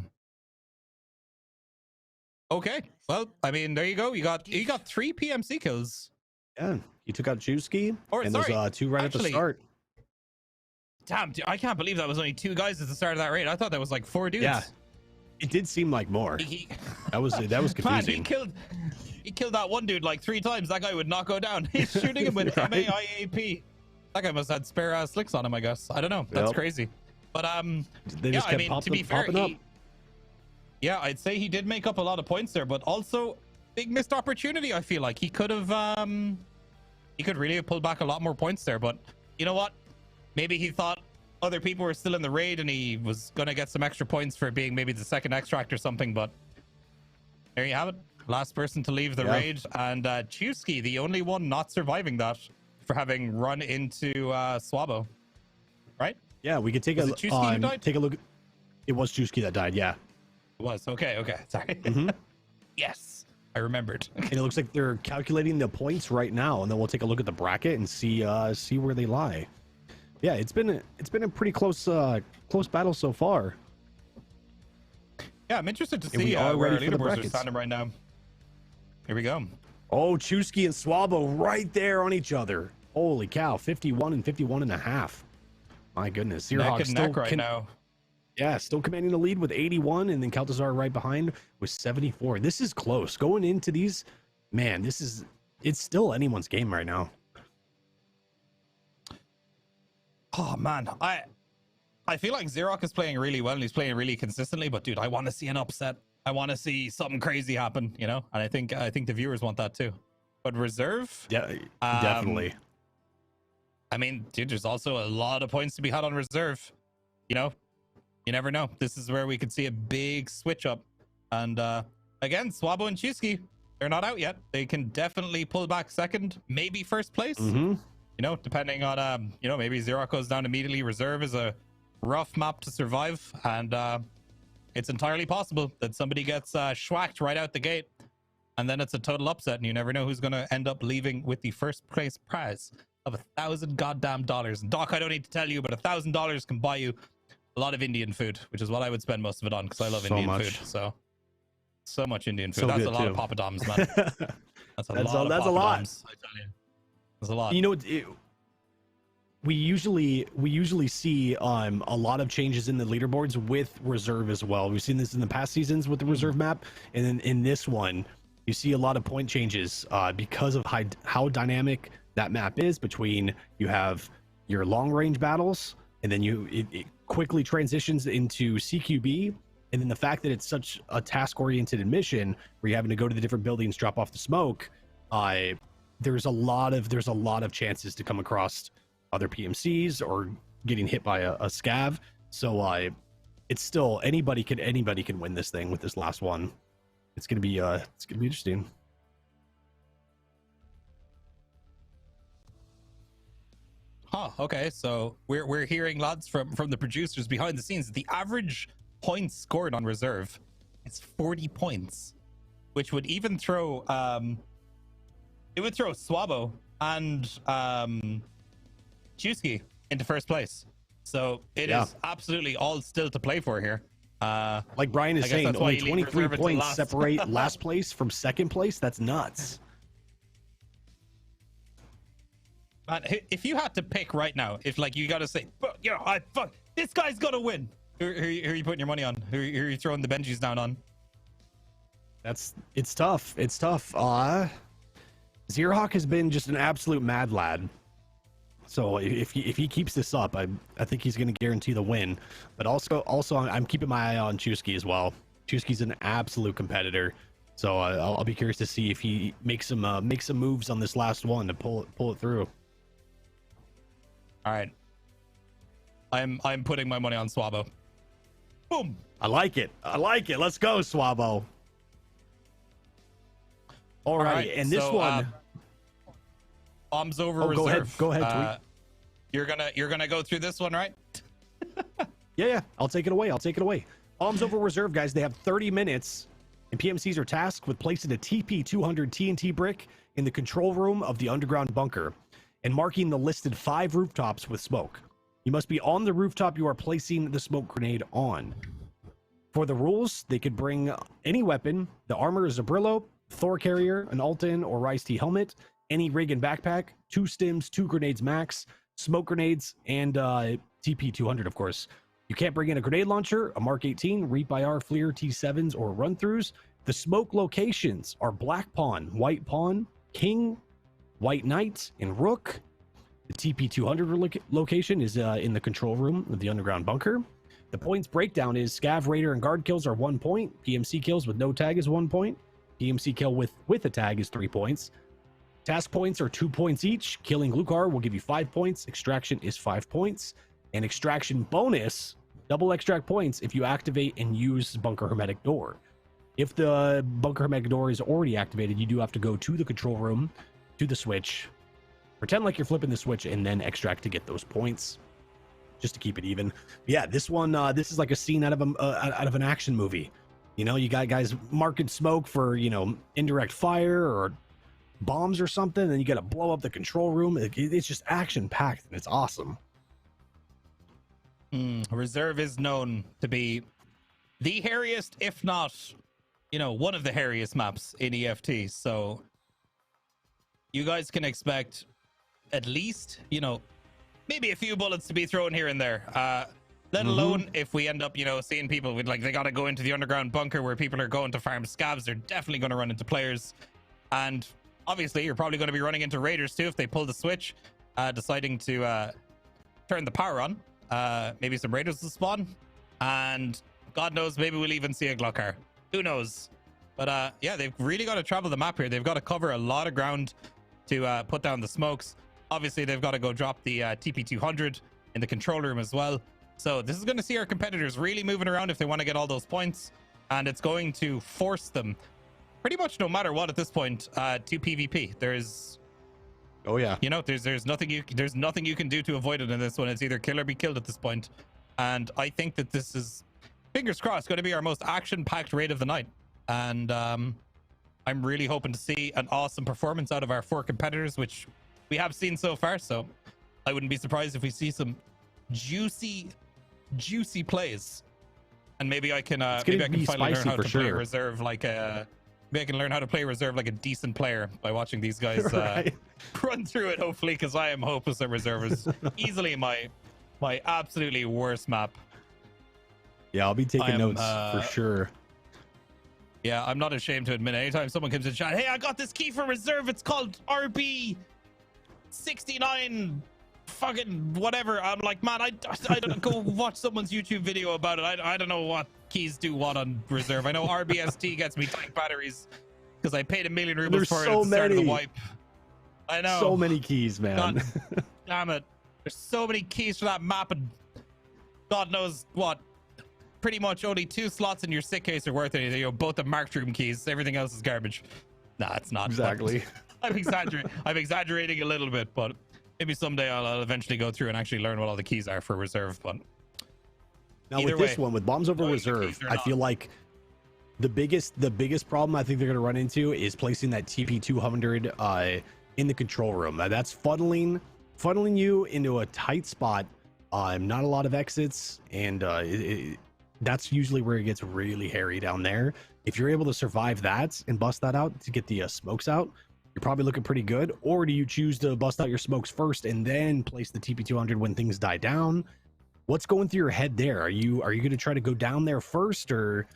Okay. Well, I mean, there you go. You got 3 PMC kills. Yeah. He took out Chewski, and sorry, there's 2 right at the start. Damn, dude, I can't believe that was only 2 guys at the start of that raid. I thought that was like 4 dudes. Yeah. It did seem like more. That was confusing. Man, he killed that one dude like 3 times. That guy would not go down. He's shooting him with Right? MAIAP. That guy must have had spare ass slicks on him, I guess. I don't know. That's crazy. But They just kept to be fair, popping up. yeah, I'd say he did make up a lot of points there, but also big missed opportunity. I feel like he could really have pulled back a lot more points there. But you know what? Maybe he thought other people were still in the raid and he was gonna get some extra points for being maybe the second extract or something. But there you have it. Last person to leave the raid, and Chewski, the only one not surviving that for having run into Swabbo. Right? Yeah, we could take Was it Chewski who died? take a look. It was Chewski that died. Yeah. It was. Okay. Sorry. Yes, I remembered. And it looks like they're calculating the points right now, and then we'll take a look at the bracket and see where they lie. Yeah, it's been a pretty close battle so far. Yeah, I'm interested to And we see are where our ready for the leaderboards are brackets. standing right now. Here we go. Oh, Chusky and Swabo right there on each other. Holy cow, 51 and 51 and a half. My goodness. Neck Seahawks and still neck right now. Yeah, still commanding the lead with 81, and then Caltazar right behind with 74. This is close. Going into these, man, it's still anyone's game right now. Oh man, I feel like Xerox is playing really well and he's playing really consistently, but dude, I want to see an upset. I want to see something crazy happen, you know? And I think the viewers want that too. But Reserve? Yeah, definitely. I mean, dude, there's also a lot of points to be had on Reserve. You know, you never know. This is where we could see a big switch up. And again, Swabo and Chusky, they're not out yet. They can definitely pull back second, maybe first place. You know, depending on, you know, maybe Xerox goes down immediately. Reserve is a rough map to survive. And it's entirely possible that somebody gets schwacked right out the gate. And then it's a total upset. And you never know who's going to end up leaving with the first place prize of $1,000 goddamn dollars. And Doc, I don't need to tell you, but $1,000 can buy you a lot of Indian food, which is what I would spend most of it on because I love Indian food. So much Indian food. That's a lot of papadoms, man. That's a lot. That's a lot. I tell you. That's a lot. You know, we usually see a lot of changes in the leaderboards with Reserve as well. We've seen this in the past seasons with the Reserve map, and then in this one, you see a lot of point changes because of how dynamic that map is. Between you have your long range battles, and then it quickly transitions into CQB, and then the fact that it's such a task oriented mission where you're having to go to the different buildings, drop off the smoke. There's a lot of chances to come across other PMCs or getting hit by a scav. So it's still anybody can win this thing with this last one. It's gonna be interesting. Huh, okay, so we're hearing, lads, from the producers behind the scenes, the average points scored on Reserve is 40 points, which would even throw Swabo and Chusky into first place. So it is absolutely all still to play for here. Like Brian is saying, only 23 points separate last place from second place. That's nuts. Man, if you had to pick right now, if like you got to say, this guy's gonna win. Who are you putting your money on? Who are you throwing the Benjis down on? It's tough. It's tough. Xerox has been just an absolute mad lad. So if he keeps this up, I think he's going to guarantee the win. But also I'm keeping my eye on Chusky as well. Chusky's an absolute competitor. So I'll be curious to see if he makes some moves on this last one to pull it through. All right, I'm putting my money on Swabo. Boom. I like it. Let's go, Swabo. All right, and this one. Bombs over Reserve. Go ahead. You're gonna go through this one, right? Yeah. I'll take it away. Bombs over Reserve, guys. They have 30 minutes, and PMCs are tasked with placing a TP-200 TNT brick in the control room of the underground bunker and marking the listed 5 rooftops with smoke. You must be on the rooftop you are placing the smoke grenade on. For the rules, they could bring any weapon. The armor is a Brillo, Thor carrier, an Alton or Rise T helmet, any rig and backpack, 2 stims, 2 grenades max, smoke grenades, and TP-200, of course. You can't bring in a grenade launcher, a Mark 18, Reap IR, FLIR, T7s, or run-throughs. The smoke locations are Black Pawn, White Pawn, King, White Knight, and Rook. The TP-200 location is in the control room of the underground bunker. The points breakdown is Scav, Raider, and Guard kills are 1 point. PMC kills with no tag is 1 point. PMC kill with a tag is 3 points. Task points are 2 points each. Killing Glukar will give you 5 points. Extraction is 5 points. And extraction bonus, double extract points if you activate and use Bunker Hermetic Door. If the Bunker Hermetic Door is already activated, you do have to go to the control room, to the switch, pretend like you're flipping the switch, and then extract to get those points, just to keep it even. But yeah, this one, this is like a scene out of an action movie. You know, you got guys marking smoke for, you know, indirect fire or bombs or something, and you got to blow up the control room. It's just action packed, and it's awesome. Reserve is known to be the hairiest, if not, you know, one of the hairiest maps in EFT. So you guys can expect at least, you know, maybe a few bullets to be thrown here and there. Let alone if we end up, you know, seeing people with like, they got to go into the underground bunker where people are going to farm scavs. They're definitely going to run into players. And obviously you're probably going to be running into raiders too if they pull the switch, deciding to turn the power on. Maybe some raiders will spawn, and God knows, maybe we'll even see a Glockar. Who knows? But yeah, they've really got to travel the map here. They've got to cover a lot of ground to put down the smokes. Obviously, they've got to go drop the TP200 in the control room as well. So this is going to see our competitors really moving around if they want to get all those points, and it's going to force them pretty much no matter what at this point to PvP. There's, oh yeah, you know, there's nothing you can do to avoid it in this one. It's either kill or be killed at this point. And I think that this is, fingers crossed, going to be our most action-packed raid of the night. And I'm really hoping to see an awesome performance out of our 4 competitors, which we have seen so far. So I wouldn't be surprised if we see some juicy plays. And maybe I can finally learn how to play reserve like a, maybe I can learn how to play reserve like a decent player by watching these guys run through it, hopefully, because I am hopeless at reserve. Is easily my absolutely worst map. Yeah, I'll be taking notes for sure. Yeah, I'm not ashamed to admit, anytime someone comes in chat, hey, I got this key for reserve, it's called RB69 fucking whatever. I'm like, man, I don't go watch someone's YouTube video about it. I don't know what keys do what on reserve. I know RBST gets me tank batteries because I paid 1 million rubles for it at the start of the wipe. I know. So many keys, man. God, damn it. There's so many keys for that map, and God knows what. Pretty much only 2 slots in your sick case are worth anything. You know, both the marked room keys. Everything else is garbage. Nah, it's not. Exactly. I'm exaggerating a little bit, but maybe someday I'll eventually go through and actually learn what all the keys are for reserve. But now with this one, with bombs over reserve, I feel like the biggest problem I think they're going to run into is placing that TP200 in the control room. That's funneling you into a tight spot. Not a lot of exits, and that's usually where it gets really hairy down there. If you're able to survive that and bust that out to get the smokes out, you're probably looking pretty good. Or do you choose to bust out your smokes first and then place the TP200 when things die down? What's going through your head there? Are you going to try to go down there first, or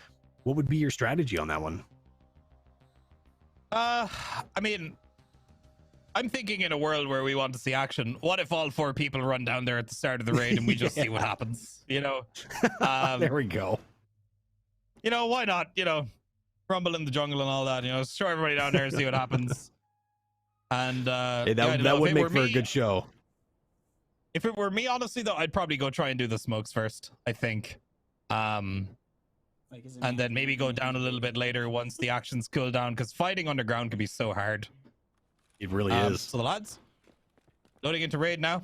what would be your strategy on that one? I mean, I'm thinking in a world where we want to see action. What if all 4 people run down there at the start of the raid and we just see what happens? You know, there we go. You know, why not? You know, rumble in the jungle and all that. You know, show everybody down there and see what happens. And hey, that would make for a good show. If it were me, honestly, though, I'd probably go try and do the smokes first, I think. And then maybe go down a little bit later once the actions cool down, because fighting underground can be so hard. It really is. So the lads, loading into raid now.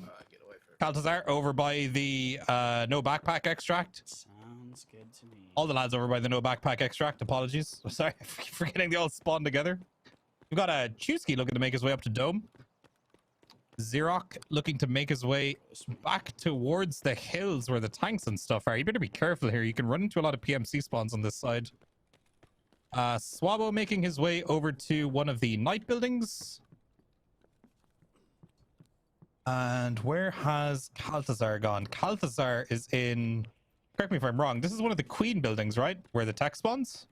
Caltazar over by the no backpack extract. Sounds good to me. All the lads over by the no backpack extract. Apologies. Sorry for getting they all spawned together. We've got a Chusky looking to make his way up to Dome. Xerox looking to make his way back towards the hills where the tanks and stuff are. You better be careful here. You can run into a lot of PMC spawns on this side. Swabo making his way over to one of the night buildings. And where has Caltazar gone? Caltazar is in, correct me if I'm wrong, this is one of the Queen buildings, right? Where the tech spawns?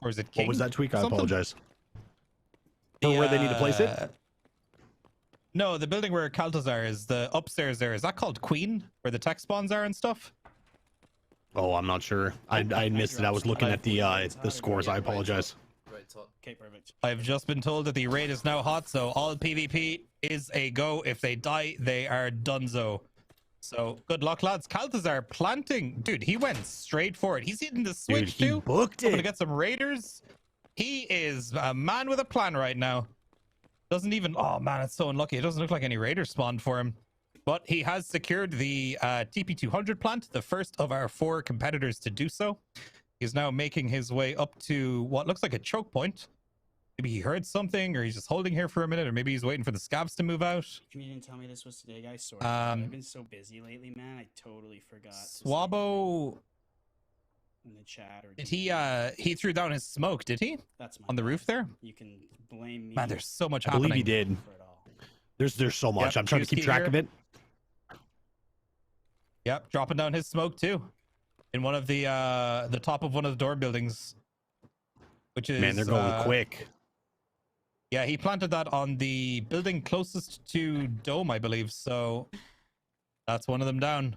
Or is it King? What was that tweak? I apologize. Where they need to place it? No, the building where Caltazar is, the upstairs there. Is that called Queen? Where the tech spawns are and stuff? Oh, I'm not sure. I missed it. I was looking at the scores. I apologize. Okay, perfect. I've just been told that the raid is now hot, so all PvP is a go. If they die, they are donezo. So good luck, lads. Caltazar planting. Dude, he went straight for it. He's hitting the switch, dude, he booked it. Gonna get some raiders. He is a man with a plan right now. Doesn't even, oh man, it's so unlucky. It doesn't look like any raiders spawned for him. But he has secured the TP200 plant, the first of our 4 competitors to do so. He's now making his way up to what looks like a choke point. Maybe he heard something, or he's just holding here for a minute, or maybe he's waiting for the scavs to move out. If you didn't tell me this was today, guys, sorry. I've been so busy lately, man. I totally forgot. Swabo. in the chat. Or Did he threw down his smoke, did he? That's my On the roof there? You can blame me. Man, there's so much I happening. believe he did. for it all. There's so much. Yep, I'm trying to keep Chusky track here. of it. Yep, dropping down his smoke too. In one of the top of one of the door buildings. Which is Man, they're going quick. Yeah, he planted that on the building closest to Dome, I believe. So that's one of them down.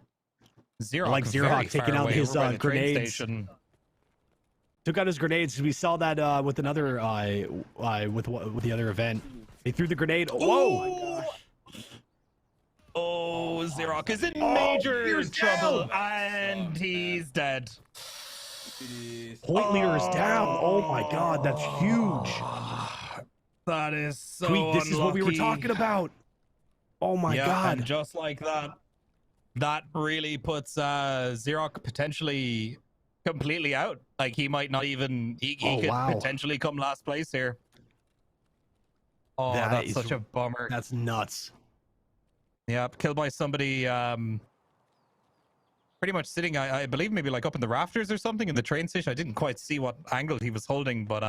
Xerox, Like very Xerox taking far out away his over by the train grenades. station. Took out his grenades. We saw that with another with the other event. They threw the grenade. Whoa! Oh, Xerox is in major he's trouble, down. and he's dead. Point leader is down. Oh my god, that's huge. That is so Tweet, this is what we were unlucky. talking about. Oh my Yeah, god. and just like that, that really puts Xerox potentially completely out. Like he might not even he could wow. potentially come last place here. Oh, That that's is- such a bummer. That's nuts. Yeah, killed by somebody pretty much sitting, I believe maybe like up in the rafters or something in the train station. I didn't quite see what angle he was holding, but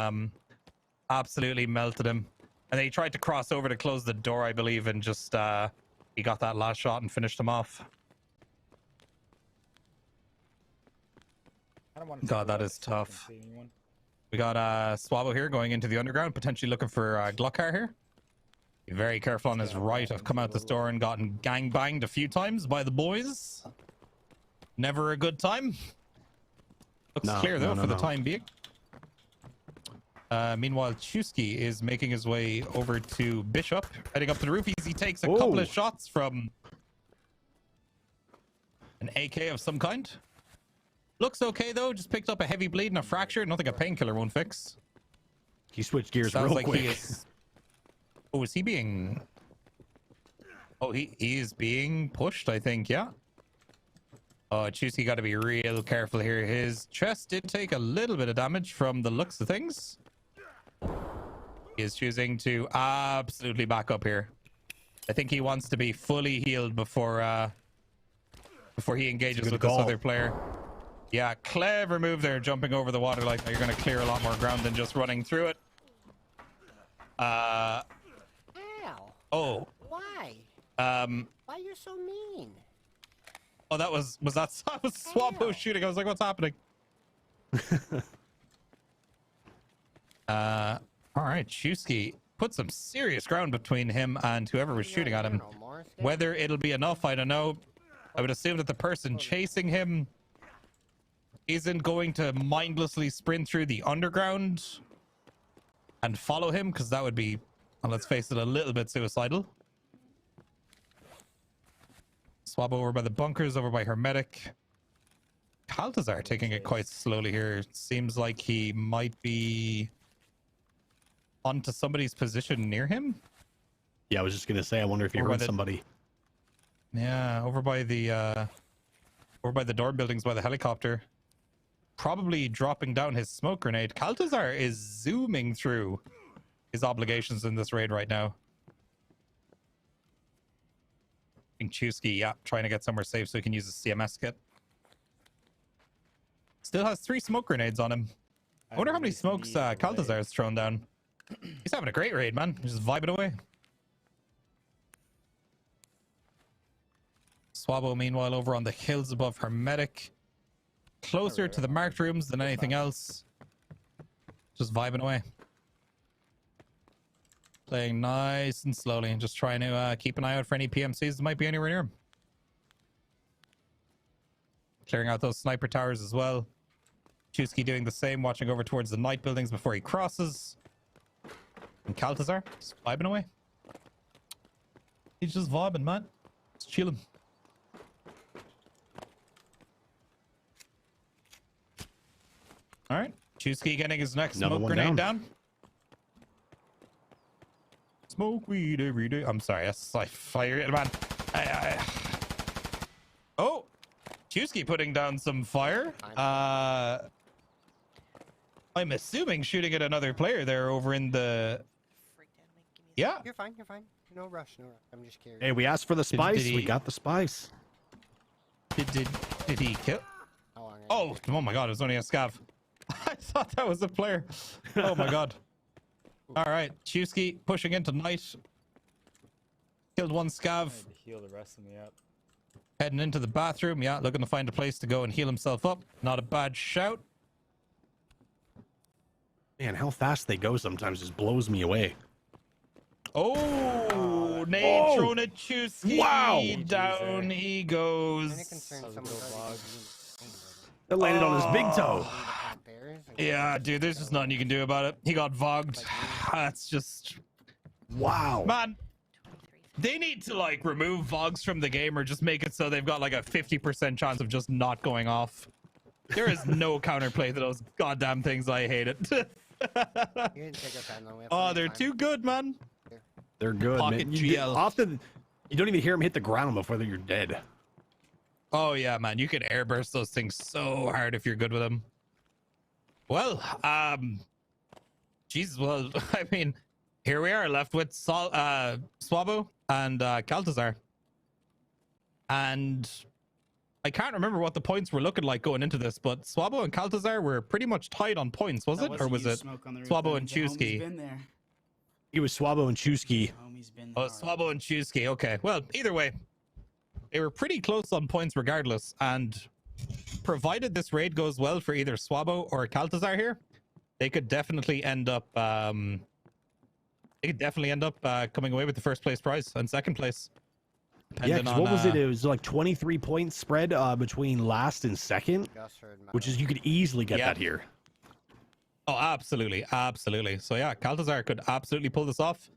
absolutely melted him. And then he tried to cross over to close the door, I believe, and just he got that last shot and finished him off. I don't want to God, that is tough. We got Swabo here going into the underground, potentially looking for Gluckar here. Be very careful on his right. I've come out this door and gotten gang banged a few times by the boys. Never a good time. Looks clear though for the time being. Meanwhile, Chusky is making his way over to Bishop, heading up to the roof. He takes a couple of shots from an AK of some kind. Looks okay though. Just picked up a heavy bleed and a fracture. Nothing a painkiller won't fix. He switched gears Sounds real like quick. he is. Oh, is he being? Oh, he is being pushed, I think. Yeah. Oh, Chusky got to be real careful here. His chest did take a little bit of damage from the looks of things. He is choosing to absolutely back up here. I think he wants to be fully healed before he engages with this other player. Yeah, clever move there, jumping over the water like that. You're going to clear a lot more ground than just running through it. Ow. Oh. Why? Why you're so mean? Oh, that was Swampo shooting. I was like, what's happening? All right, Chusky put some serious ground between him and whoever was shooting at him. Whether it'll be enough, I don't know. I would assume that the person chasing him isn't going to mindlessly sprint through the underground and follow him, because that would be, well, let's face it, a little bit suicidal. Swab over by the bunkers, over by Hermetic. Caltazar taking it quite slowly here. Seems like he might be onto somebody's position near him. Yeah, I was just gonna say, I wonder if he heard somebody. Yeah, over by the door buildings by the helicopter. Probably dropping down his smoke grenade. Caltazar is zooming through his obligations in this raid right now. I think Chusky, yeah, trying to get somewhere safe so he can use his CMS kit. Still has 3 smoke grenades on him. I wonder how many smokes Caltazar has thrown down. He's having a great raid, man. He's just vibing away. Swabo, meanwhile, over on the hills above Hermetic. Closer to the marked rooms than anything else. Just vibing away. Playing nice and slowly and just trying to keep an eye out for any PMCs that might be anywhere near him. Clearing out those sniper towers as well. Chusky doing the same, watching over towards the night buildings before he crosses. And Caltazar, just vibing away. He's just vibing, man. Just chilling. All right. Chusky getting his next smoke grenade down. Smoke weed every day. I'm sorry. I fire it, man. Oh, Chusky putting down some fire. I'm assuming shooting at another player there over in the. Yeah. You're fine. You're fine. No rush. No rush. I'm just curious. Hey, we asked for the spice. We got the spice. Did he kill? Oh my god, it was only a scav. I thought that was a player. Oh my god. All right, Chusky pushing into night. Killed one scav. I had to heal the rest of me up. Heading into the bathroom. Yeah, looking to find a place to go and heal himself up. Not a bad shout. Man, how fast they go sometimes just blows me away. Oh, nade thrown at Chusky. Wow. Down he goes. That landed on his big toe. Yeah, dude, there's just nothing you can do about it. He got vogged. That's just... Wow. Man, they need to, like, remove vogs from the game or just make it so they've got, like, a 50% chance of just not going off. There is no counterplay to those goddamn things. I hate it. Oh, they're too good, man. They're good, Pocket man. GL. Often, you don't even hear them hit the ground before you're dead. Oh, yeah, man. You can airburst those things so hard if you're good with them. Well, Jesus, well, I mean, here we are left with Swabo and Kaltazar. And I can't remember what the points were looking like going into this, but Swabo and Kaltazar were pretty much tied on points, was it? Or was it Swabo and Chusky? It was Swabo and Chusky. Oh, Swabo and Chusky. Okay. Well, either way, they were pretty close on points regardless. And provided this raid goes well for either Swabo or Kaltazar here, they could definitely end up coming away with the first place prize and second place. Yeah, because what was it? It was like 23 points spread between last and second, which is you could easily get that here. Oh, absolutely, absolutely. So yeah, Kaltazar could absolutely pull this off,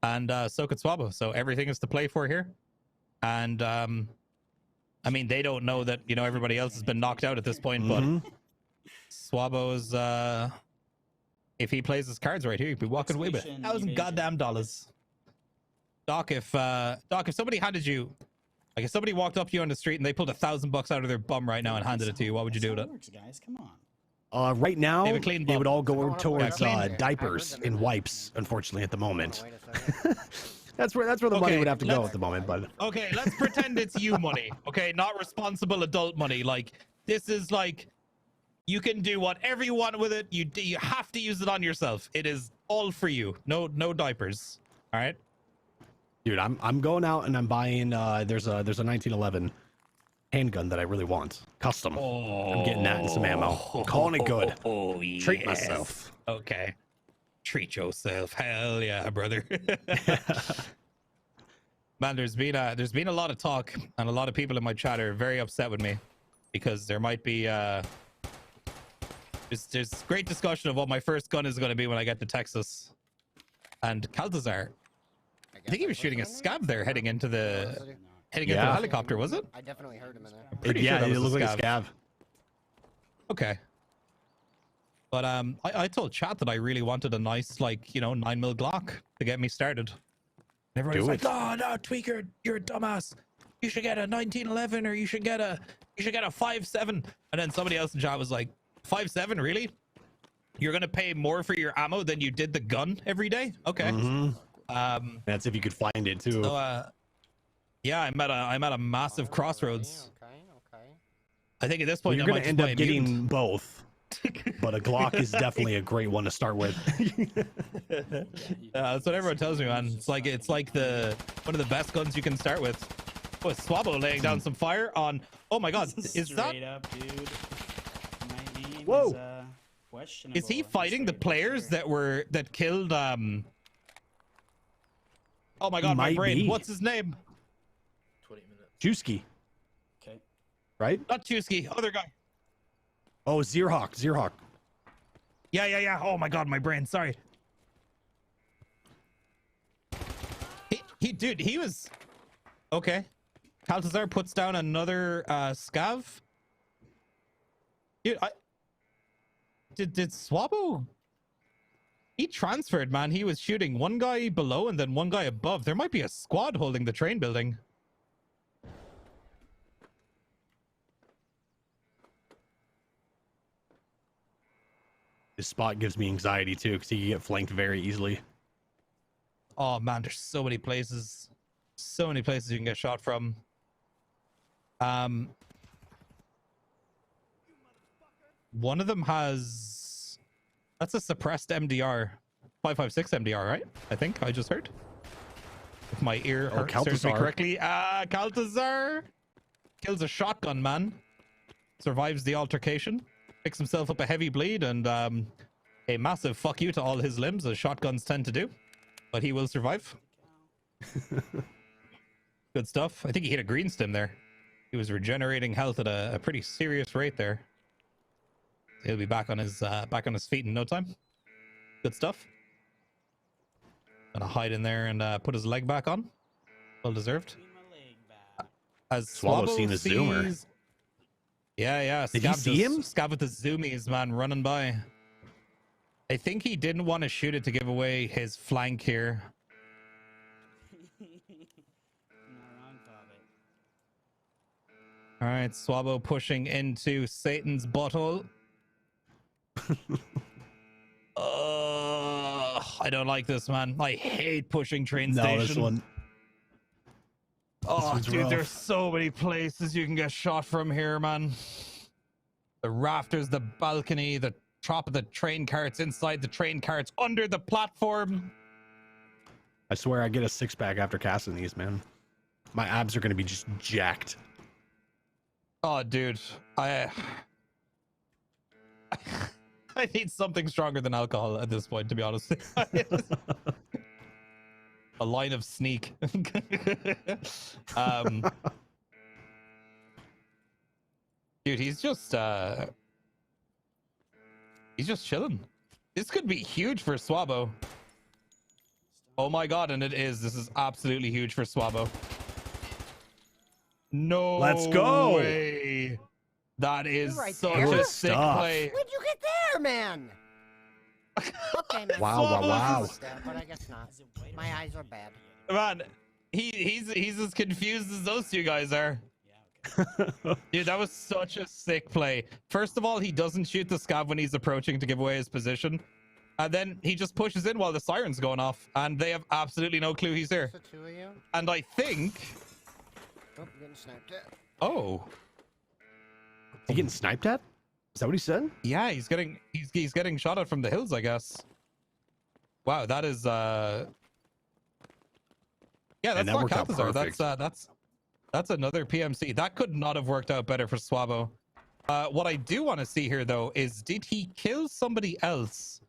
and so could Swabo. So everything is to play for here, and I mean they don't know that everybody else has been knocked out at this point, but Swabo's if he plays his cards right here, he'd be walking away with $1,000 goddamn dollars. Doc, if somebody handed you, like if somebody walked up to you on the street and they pulled $1,000 out of their bum right now and handed it to you, what would you do with it? Guys, come on. Right now, They have a clean they would bum. all go towards Yeah, diapers and wipes. Unfortunately, at the moment, that's where the money would have to go at the moment. But okay, let's pretend it's you money. Okay, not responsible adult money. Like this is like you can do whatever you want with it. You have to use it on yourself. It is all for you. No diapers. All right. Dude, I'm going out and I'm buying. There's a 1911 handgun that I really want, custom. I'm getting that and some ammo. I'm calling it good. Treat myself. Okay. Treat yourself. Hell yeah, brother. Man, there's been a lot of talk, and a lot of people in my chat are very upset with me because there might be there's great discussion of what my first gun is going to be when I get to Texas. And Kaltazar, I think he was shooting a scav there heading into the helicopter, was it? I definitely heard him in there. Pretty sure that it was looked like a scav. Okay. But I told chat that I really wanted a nice 9mm Glock to get me started. And everybody's like, "Oh no, Tweaker, you're a dumbass. You should get a 1911 or you should get a 5.7." And then somebody else in chat was like, "5.7, really? You're gonna pay more for your ammo than you did the gun every day?" Okay. That's if you could find it too. So yeah, I'm at a massive crossroads. Okay. I think at this point You're gonna end up getting both. But a Glock is definitely a great one to start with. That's what everyone tells me, man. It's like one of the best guns you can start with. Oh, Swabo laying down some fire on. Oh my God, is that? Up, dude. My name Whoa. Is, questionable. Is he fighting the players that killed? Oh my God, my Might brain. be. What's his name? 20 minutes. Juski, Okay. right? Not Chusky, other guy. Oh, Zerhawk. Yeah. Oh my God, my brain. Sorry. He was okay. Kaltazar puts down another scav. Dude, did Swabo? He transferred, man. He was shooting one guy below and then one guy above. There might be a squad holding the train building. This spot gives me anxiety too, because he can get flanked very easily. Oh man, there's so many places you can get shot from. One of them has... That's a suppressed MDR. 556 MDR, right? I think I just heard. If my ear serves me Caltazar. correctly. Caltazar kills a shotgun man. Survives the altercation. Picks himself up a heavy bleed and a massive fuck you to all his limbs, as shotguns tend to do. But he will survive. Good stuff. I think he hit a green stim there. He was regenerating health at a pretty serious rate there. He'll be back on his feet in no time. Good stuff. Gonna hide in there and put his leg back on. Well deserved. As Swallow Swabbo seen a zoomer. sees... Yeah. Did you see him? Scav with the zoomies, man, running by. I think he didn't want to shoot it to give away his flank here. All right, Swabbo pushing into Satan's butthole. I don't like this, man. I hate pushing train station. This one. Oh, one's dude, rough. there's so many places you can get shot from here, man. The rafters, the balcony, the top of the train carts, inside the train carts, under the platform. I swear I get a six-pack after casting these, man. My abs are going to be just jacked. Oh, dude, I need something stronger than alcohol at this point, to be honest. A line of sneak. Dude, he's just chilling. This could be huge for Swabbo. Oh my god, and it is. This is absolutely huge for Swabbo. No Let's go. way. That is right such there. a sick Stuff. play. When'd you get there, man? Okay, man. Wow. But I guess not. My eyes are bad. Man, he's as confused as those two guys are. Dude, that was such a sick play. First of all, he doesn't shoot the scav when he's approaching to give away his position. And then he just pushes in while the siren's going off. And they have absolutely no clue he's here. The two of you? And I think... Oh, getting sniped at. Oh. He getting sniped at? Is that what he said? Yeah, he's getting shot at from the hills, I guess. Wow, that is... Yeah, that's And that not worked out Calthazar. perfect. That's another PMC. That could not have worked out better for Swabbo. What I do want to see here, though, is did he kill somebody else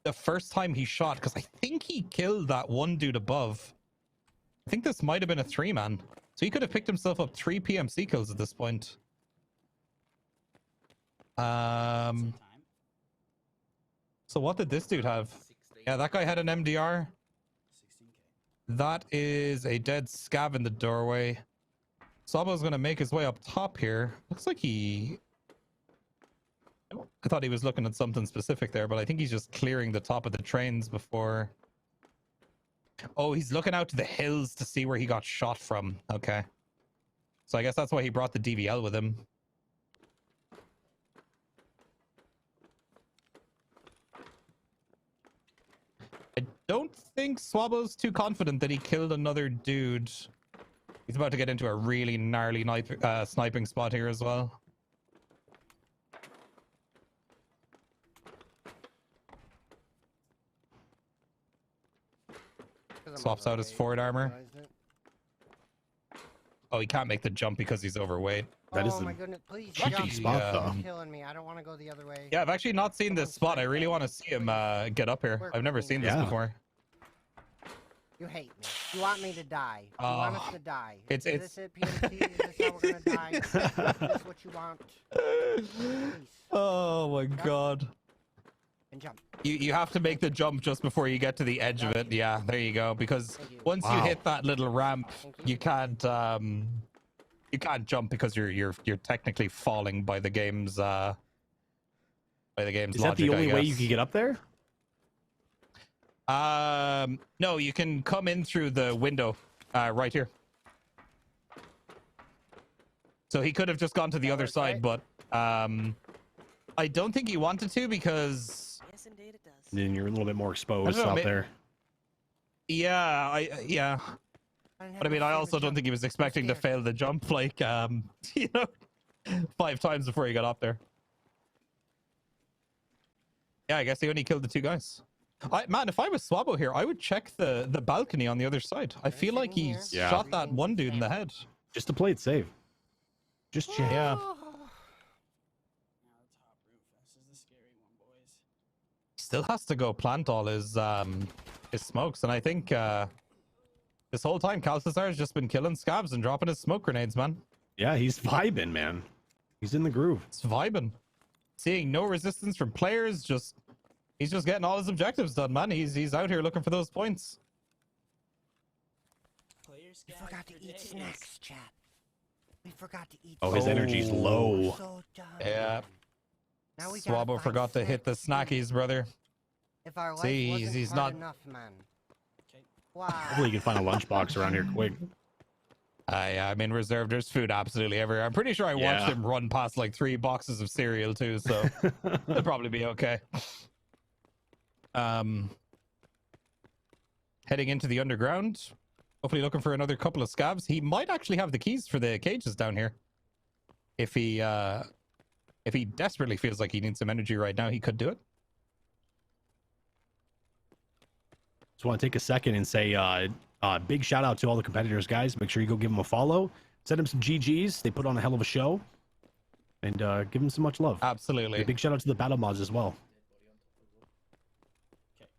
the first time he shot? Because I think he killed that one dude above. I think this might have been a 3-man. So he could have picked himself up 3 PMC kills at this point. So what did this dude have? Yeah, that guy had an MDR. That is a dead scav in the doorway. Swabbo's going to make his way up top here. Looks like he... I thought he was looking at something specific there, but I think he's just clearing the top of the trains before... Oh, he's looking out to the hills to see where he got shot from. Okay. So I guess that's why he brought the DVL with him. I don't think Swabbo's too confident that he killed another dude. He's about to get into a really gnarly sniping spot here as well. Swaps out his forward armor. Oh, he can't make the jump because he's overweight. That is Oh a my goodness, please tricky jump. spot, Yeah. though. You're killing me. I don't want to go the other way. Yeah, I've actually not seen this spot. I really want to see him get up here. I've never seen this Yeah. before. You hate me. You want me to die. You want us to die. It's- Is this it, PMT? Is this how we're gonna die? Is this what you want? Please. Oh my god. And jump. You have to make the jump just before you get to the edge of it. Yeah, there you go. Because Thank you. once you Wow. hit that little ramp, Thank you can't jump because you're technically falling by the game's Is that logic, the only I way you guess. can get up there? No, you can come in through the window right here. So he could have just gone to the other side, but I don't think he wanted to because Yes, indeed it does. Then you're a little bit more exposed know, out ma- there. yeah. But I mean, I also don't think he was expecting to fail the jump like 5 times before he got up there. Yeah, I guess he only killed the 2 guys. Man, if I was Swabo here, I would check the balcony on the other side. I feel like he Yeah. shot that one dude in the head. Just to play it safe. Just check. Yeah. Now the top roof. This is the scary one, boys. Still has to go plant all his smokes, and I think this whole time Calcazar has just been killing scabs and dropping his smoke grenades, man. Yeah, he's vibing, man. He's in the groove. It's vibing. Seeing no resistance from players, he's just getting all his objectives done, man. He's out here looking for those points. We forgot to eat snacks, chat. We forgot to eat. Oh, his energy's low. So dumb. Yeah. Now we gotta Swabo find forgot to hit the 6. snackies, brother. If our life See, wasn't he's hard not- enough, man. Okay. Wow. Hopefully you can find a lunchbox around here quick. Yeah, I'm in reserve. There's food absolutely everywhere. I'm pretty sure I watched Yeah. him run past like 3 boxes of cereal too, so it'll probably be okay. Heading into the underground. Hopefully looking for another couple of scabs. He might actually have the keys for the cages down here. If he desperately feels like he needs some energy right now, he could do it. Just want to take a second and say big shout out to all the competitors, guys. Make sure you go give them a follow. Send them some GGs. They put on a hell of a show. And give them so much love. Absolutely. A big shout out to the battle mods as well.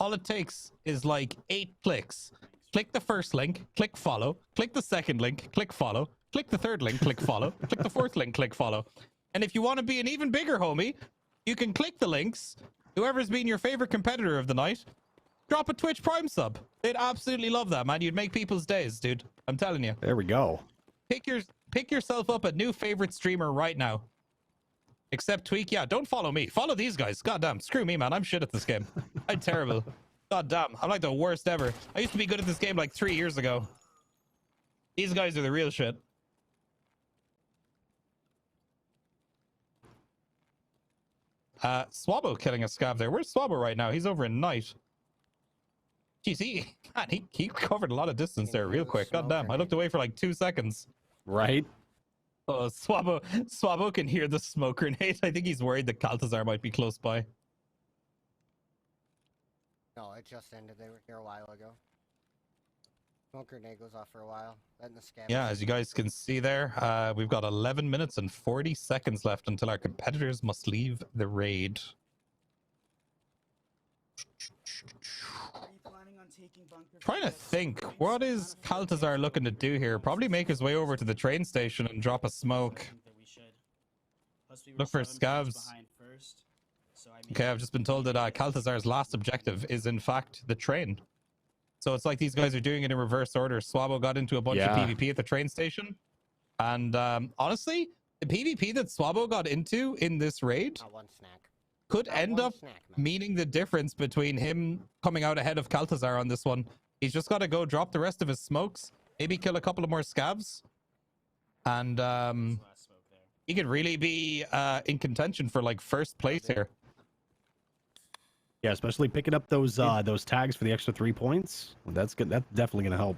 All it takes is like 8 clicks. Click the first link, click follow, click the second link, click follow, click the third link, click follow, click the fourth link, click follow. And if you want to be an even bigger homie, you can click the links. Whoever's been your favorite competitor of the night, drop a Twitch Prime sub. They'd absolutely love that, man. You'd make people's days, dude. I'm telling you. There we go. Pick yourself up a new favorite streamer right now. Except Tweak, yeah, don't follow me. Follow these guys. Goddamn, screw me, man. I'm shit at this game. I'm terrible. Goddamn, I'm like the worst ever. I used to be good at this game like 3 years ago. These guys are the real shit. Swabo killing a scab there. Where's Swabo right now? He's over in Night. Jeez, he covered a lot of distance there real quick. Goddamn, I looked away for like 2 seconds. Right? Oh, Swabo can hear the smoke grenade. I think he's worried that Calcazar might be close by. No, it just ended. They were here a while ago. Smoke grenade goes off for a while. Then the scab. Yeah, as you guys can see there, we've got 11 minutes and 40 seconds left until our competitors must leave the raid. Are you planning on taking bunker? Trying to think, what is Calcazar looking to do here? Probably make his way over to the train station and drop a smoke. Look for scabs. Okay, I've just been told that Calcazar's last objective is in fact the train. So it's like these guys are doing it in reverse order. Swabo got into a bunch of PvP at the train station. And honestly, the PvP that Swabo got into in this raid could end up meaning the difference between him coming out ahead of Calcazar on this one. He's just got to go drop the rest of his smokes, maybe kill a couple of more scabs. And he could really be in contention for like first place here. Yeah, especially picking up those tags for the extra 3 points. That's good. That's definitely gonna help.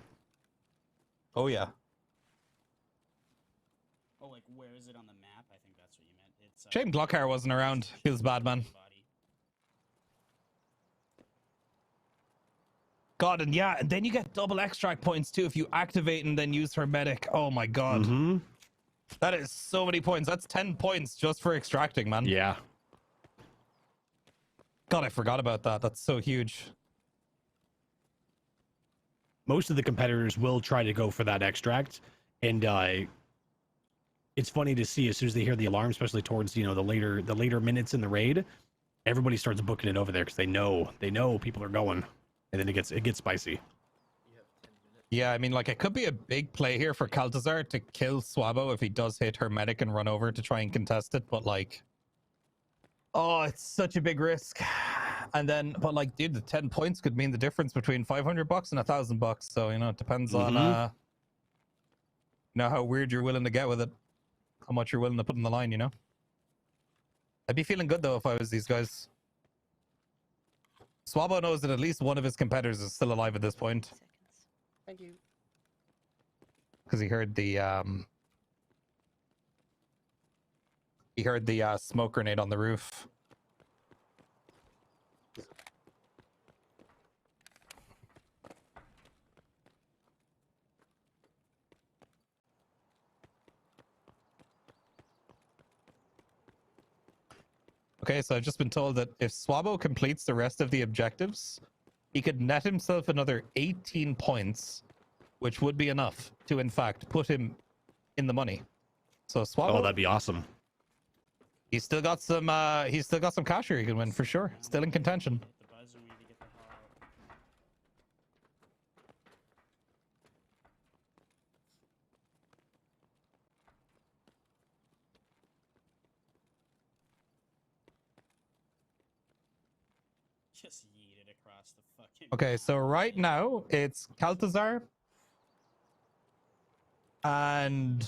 Oh yeah. Oh, like where is it on the map? I think that's what you meant. It's Shame Glockhar wasn't around. Feels bad, man. God, and yeah, and then you get double extract points too if you activate and then use Hermetic. Oh my god. That is so many points. That's 10 points just for extracting, man. Yeah. God, I forgot about that. That's so huge. Most of the competitors will try to go for that extract, and it's funny to see as soon as they hear the alarm, especially towards the later minutes in the raid, everybody starts booking it over there because they know people are going, and then it gets spicy. Yeah, I mean, like, it could be a big play here for Calcazar to kill Swabo if he does hit Hermetic and run over to try and contest it, but like, oh, it's such a big risk. And then, but like, dude, the 10 points could mean the difference between $500 and $1,000. So, you know, it depends on, how weird you're willing to get with it. How much you're willing to put in the line, you know? I'd be feeling good, though, if I was these guys. Swabo knows that at least one of his competitors is still alive at this point. Thank you. Because he heard the, smoke grenade on the roof. Okay, so I've just been told that if Swabo completes the rest of the objectives, he could net himself another 18 points, which would be enough to, in fact, put him in the money. So Swabo, Oh, that'd be awesome. he's still got some cash here he can win for sure. Still in contention. Hit the buzzer, we need to get the hell out. Just yeet it across the fucking. Okay, so right now it's Kaltazar and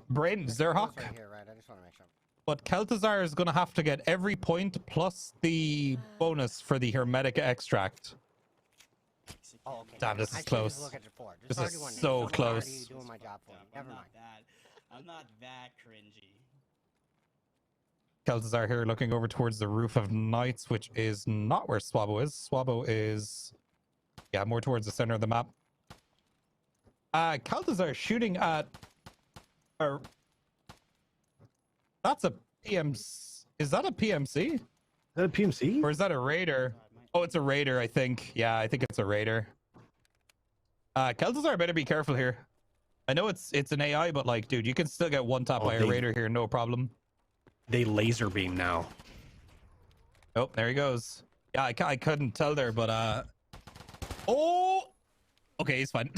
Brain Zerhawk. Right here, right? I just want to make sure. But Kaltazar is going to have to get every point plus the bonus for the Hermetic Extract. Oh, okay. Damn, this is I should've close. looked at it before. This Just is 31 so names. I'm close. already doing my job for me. Never mind. I'm not that cringy. Kaltazar here looking over towards the Roof of Knights, which is not where Swabo is. Swabo is, yeah, more towards the center of the map. Kaltazar shooting at a... That's a PMC. Is that a PMC? Is that a PMC? Or is that a Raider? Oh, it's a Raider, I think. Yeah, I think it's a Raider. Kaltazar better be careful here. I know it's an AI, but like, dude, you can still get one tap by a Raider here, no problem. They laser beam now. Oh, there he goes. Yeah, I couldn't tell there, but oh, okay, he's fine.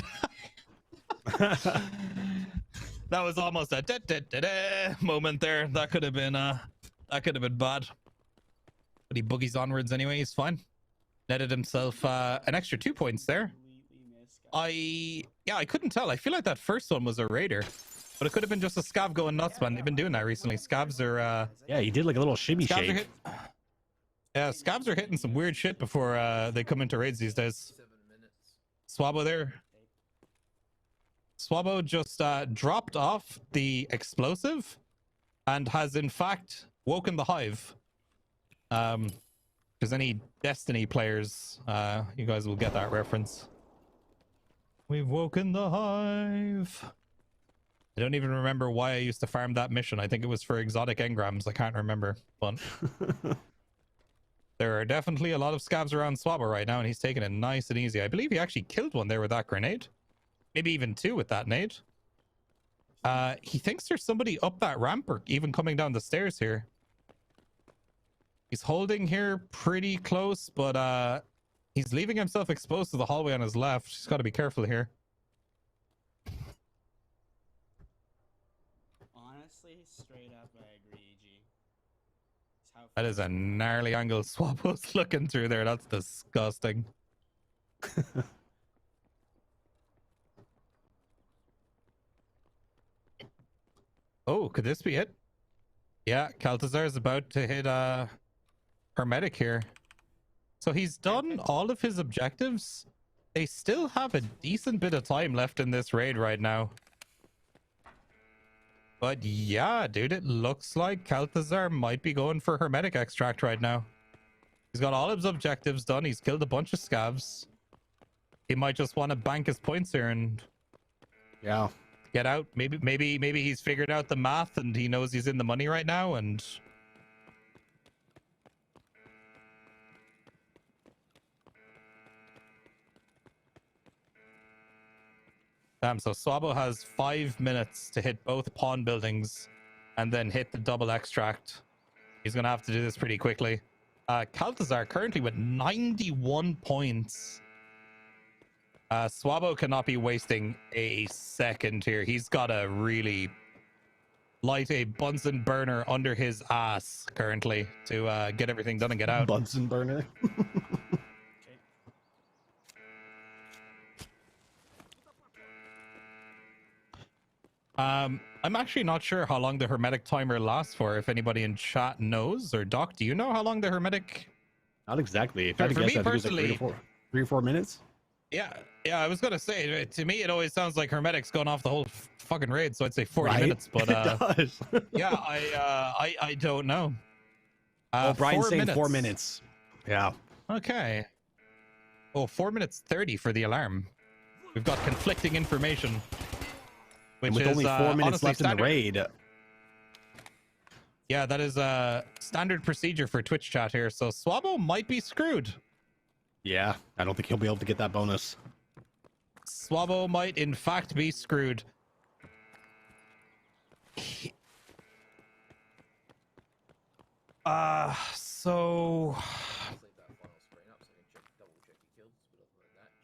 That was almost a moment there. That could have been bad. But he boogies onwards anyway. He's fine. Netted himself an extra 2 points there. I couldn't tell. I feel like that first one was a Raider, but it could have been just a scav going nuts, man. They've been doing that recently. Scavs are yeah, he did like a little shimmy shake. Yeah, scavs are hitting some weird shit before they come into raids these days. 7 minutes. Swabo there. Swabo just dropped off the explosive and has in fact woken the hive. If there's any Destiny players, you guys will get that reference. We've woken the hive. I don't even remember why I used to farm that mission. I think it was for exotic engrams. I can't remember. But there are definitely a lot of scavs around Swabo right now, and he's taking it nice and easy. I believe he actually killed one there with that grenade. Maybe even 2 with that nade. He thinks there's somebody up that ramp or even coming down the stairs here. He's holding here pretty close, but he's leaving himself exposed to the hallway on his left. He's got to be careful here. Honestly, straight up, I agree, G. That is a gnarly angle Swabo's looking through there. That's disgusting. Oh, could this be it? Yeah, Kaltazar is about to hit Hermetic here. So he's done all of his objectives. They still have a decent bit of time left in this raid right now. But yeah, dude, it looks like Kaltazar might be going for Hermetic Extract right now. He's got all his objectives done. He's killed a bunch of scavs. He might just want to bank his points here and yeah, get out. Maybe he's figured out the math and he knows he's in the money right now. And so Swabo has 5 minutes to hit both pawn buildings and then hit the double extract. He's gonna have to do this pretty quickly. Kaltazar currently with 91 points. Swabo cannot be wasting a second here. He's got to really light a Bunsen burner under his ass currently to get everything done and get out. Bunsen burner. I'm actually not sure how long the Hermetic timer lasts for. If anybody in chat knows, or Doc, do you know how long the Hermetic? Not exactly. If I had to For guess, me I think it was like personally, 3 or 4 minutes. Yeah, I was gonna say, to me it always sounds like Hermetic's going off the whole fucking raid, so I'd say 40 Right? minutes. But It does. yeah, I don't know. Oh, Brian's 4 saying minutes. 4 minutes. Yeah. Okay. Oh, 4 minutes 30 for the alarm. We've got conflicting information. Which And with is, only 4 minutes honestly left in the standard. raid. Yeah, that is a standard procedure for Twitch chat here. So Swabo might be screwed. Yeah, I don't think he'll be able to get that bonus. Swabo might, in fact, be screwed. So...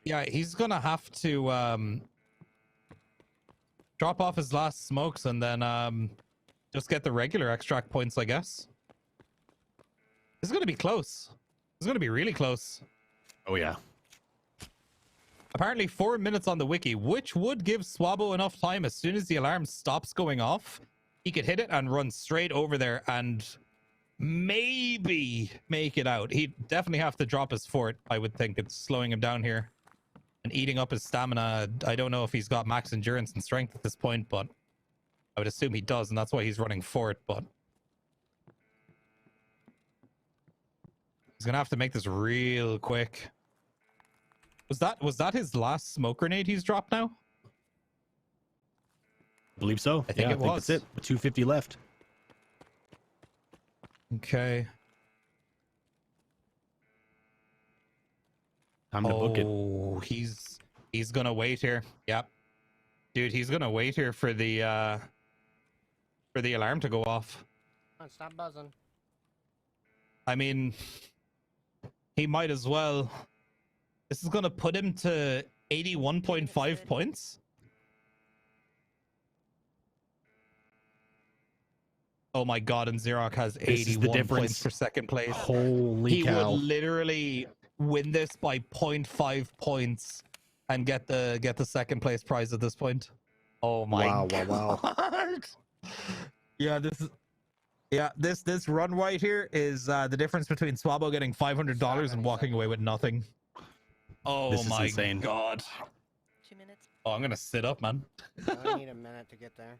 Yeah, he's gonna have to drop off his last smokes and then just get the regular extract points, I guess. This is gonna be close. This is gonna be really close. Oh yeah. Apparently 4 minutes on the wiki, which would give Swabo enough time as soon as the alarm stops going off. He could hit it and run straight over there and maybe make it out. He'd definitely have to drop his fort, I would think. It's slowing him down here and eating up his stamina. I don't know if he's got max endurance and strength at this point, but I would assume he does, and that's why he's running fort. But he's gonna have to make this real quick. Was that his last smoke grenade he's dropped now? I believe so. I think it was. That's it. 250 left. Okay. Time to book it. Oh, he's gonna wait here. Yep. Dude, he's gonna wait here for the alarm to go off. Come on, stop buzzing. I mean, he might as well. This is gonna put him to 81.5 points. Oh my god, and Xerox has 81 points for second place. Holy cow. He would literally win this by 0.5 points and get the second place prize at this point. Oh my god. Wow. Yeah, this run right here is the difference between Swabo getting $500 and walking away with nothing. Oh This is my insane. god. 2 minutes. Oh, I'm gonna sit up, man. I only need a minute to get there.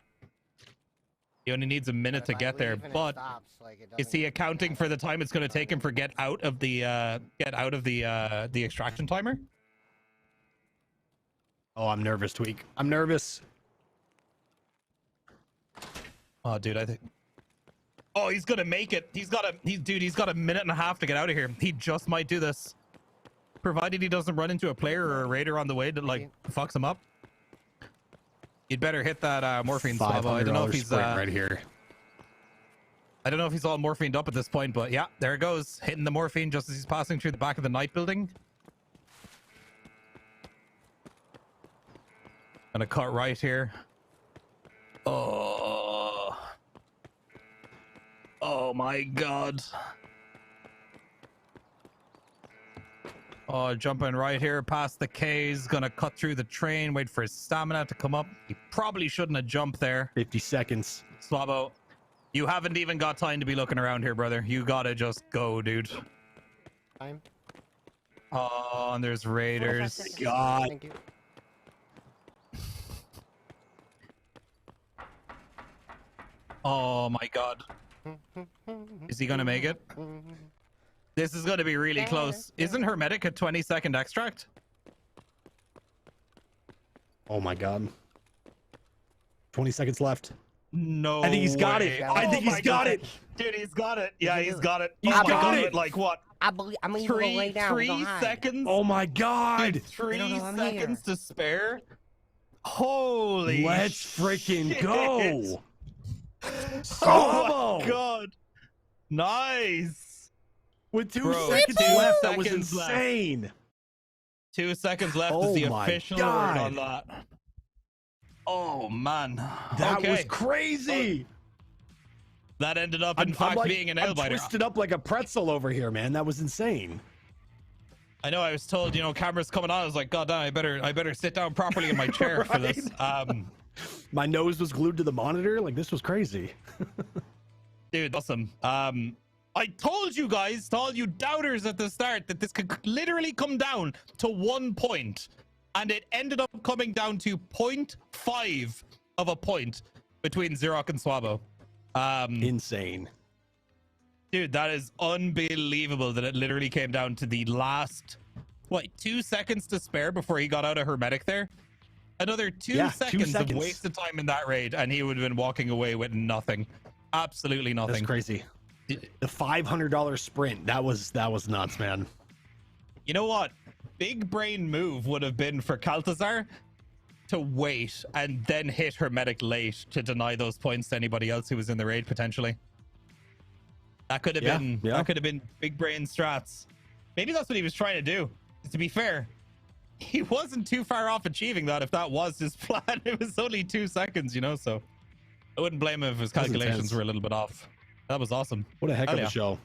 He only needs a minute to If I get there, leave and it but stops, like, it is doesn't he get accounting for the time it's going to take him for get out of the extraction timer? Oh, I'm nervous, Tweak. I'm nervous. Oh, dude, I think. Oh, he's gonna make it. He's got a minute and a half to get out of here. He just might do this, provided he doesn't run into a player or a raider on the way that like fucks him up. You'd better hit that morphine, Swabo. I don't know if he's right here. I don't know if he's all morphined up at this point, but yeah, there it goes, hitting the morphine just as he's passing through the back of the night building. Gonna cut right here. Oh my god. Oh, jumping right here past the K's, gonna cut through the train, wait for his stamina to come up. He probably shouldn't have jumped there. 50 seconds. Swabo, you haven't even got time to be looking around here, brother. You gotta just go, dude. Time. Oh, and there's raiders. God. Thank you. Oh my god. Is he gonna make it? This is gonna be really close. Isn't Hermetic a 20-second extract? Oh my god. 20 seconds left. No. I think he's got way. it. I think he's got it. Dude, he's got it. Yeah, he's got it. He's Oh my got God, it. Like what? I'm gonna go lay down. Three Go hide. seconds? Oh my god. Dude, 3 don't know I'm seconds to spare? Holy Let's freaking shit. go. Oh my god. Nice. With 2 Bro, seconds 2 left, that was seconds left. insane. 2 seconds left Oh is the my official God. word on that. Oh man. That okay. was crazy. That ended up in fact like, being a nail I'm biter. twisted up like a pretzel over here, man. That was insane. I know, I was told, you know, cameras coming on. I was like, God damn, I better sit down properly in my chair for this. My nose was glued to the monitor. Like, this was crazy. Dude, awesome. I told you guys, to all you doubters at the start, that this could literally come down to 1 point. And it ended up coming down to 0.5 of a point between Xerox and Swabo. Insane. Dude, that is unbelievable that it literally came down to the last, what, 2 seconds to spare before he got out of Hermetic there? Another 2 Yeah, 2 seconds of seconds. wasted time in that raid, and he would have been walking away with nothing. Absolutely nothing. That's crazy. The $500 sprint, that was nuts, man. You know what? Big brain move would have been for Kaltazar to wait and then hit Hermetic late to deny those points to anybody else who was in the raid potentially. That could have been big brain strats. Maybe that's what he was trying to do. To be fair, he wasn't too far off achieving that if that was his plan. It was only 2 seconds, you know, so I wouldn't blame him if his calculations were a little bit off. That was awesome. What a heck of a show.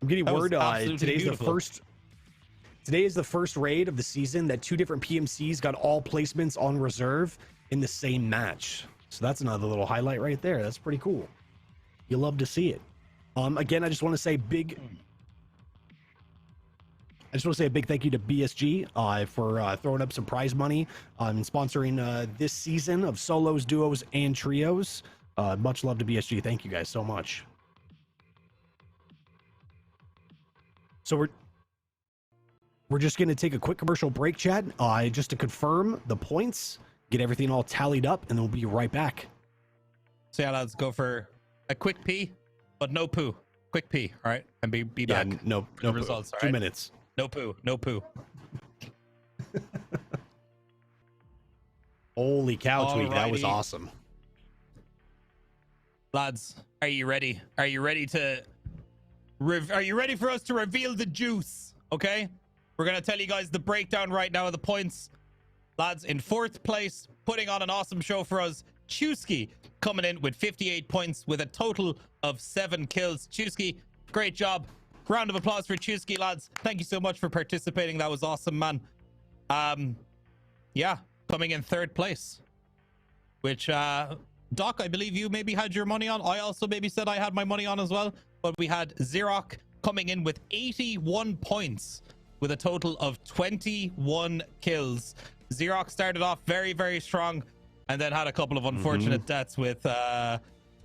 I'm getting word today's beautiful. Today is the first raid of the season that 2 different PMCs got all placements on reserve in the same match. So that's another little highlight right there. That's pretty cool. You love to see it. Again, I just want to say a big thank you to BSG for throwing up some prize money and sponsoring this season of solos, duos, and trios. Much love to BSG. Thank you guys so much. So we're just going to take a quick commercial break, chat, just to confirm the points, get everything all tallied up, and then we'll be right back. So yeah, lads, go for a quick pee, but no poo. Quick pee, all right? And be back. No results. Poo. 2 minutes. No poo. No poo. Holy cow, Tweak. That was Alrighty. awesome. Lads, are you ready? Are you ready to... Are you ready for us to reveal the juice? Okay? We're going to tell you guys the breakdown right now of the points. Lads, in 4th place, putting on an awesome show for us, Chusky coming in with 58 points with a total of 7 kills. Chusky, great job. Round of applause for Chusky, lads. Thank you so much for participating. That was awesome, man. Yeah, coming in 3rd place, which Doc, I believe you maybe had your money on. I also maybe said I had my money on as well, but we had Xerox coming in with 81 points with a total of 21 kills. Xerox started off very, very strong and then had a couple of unfortunate deaths with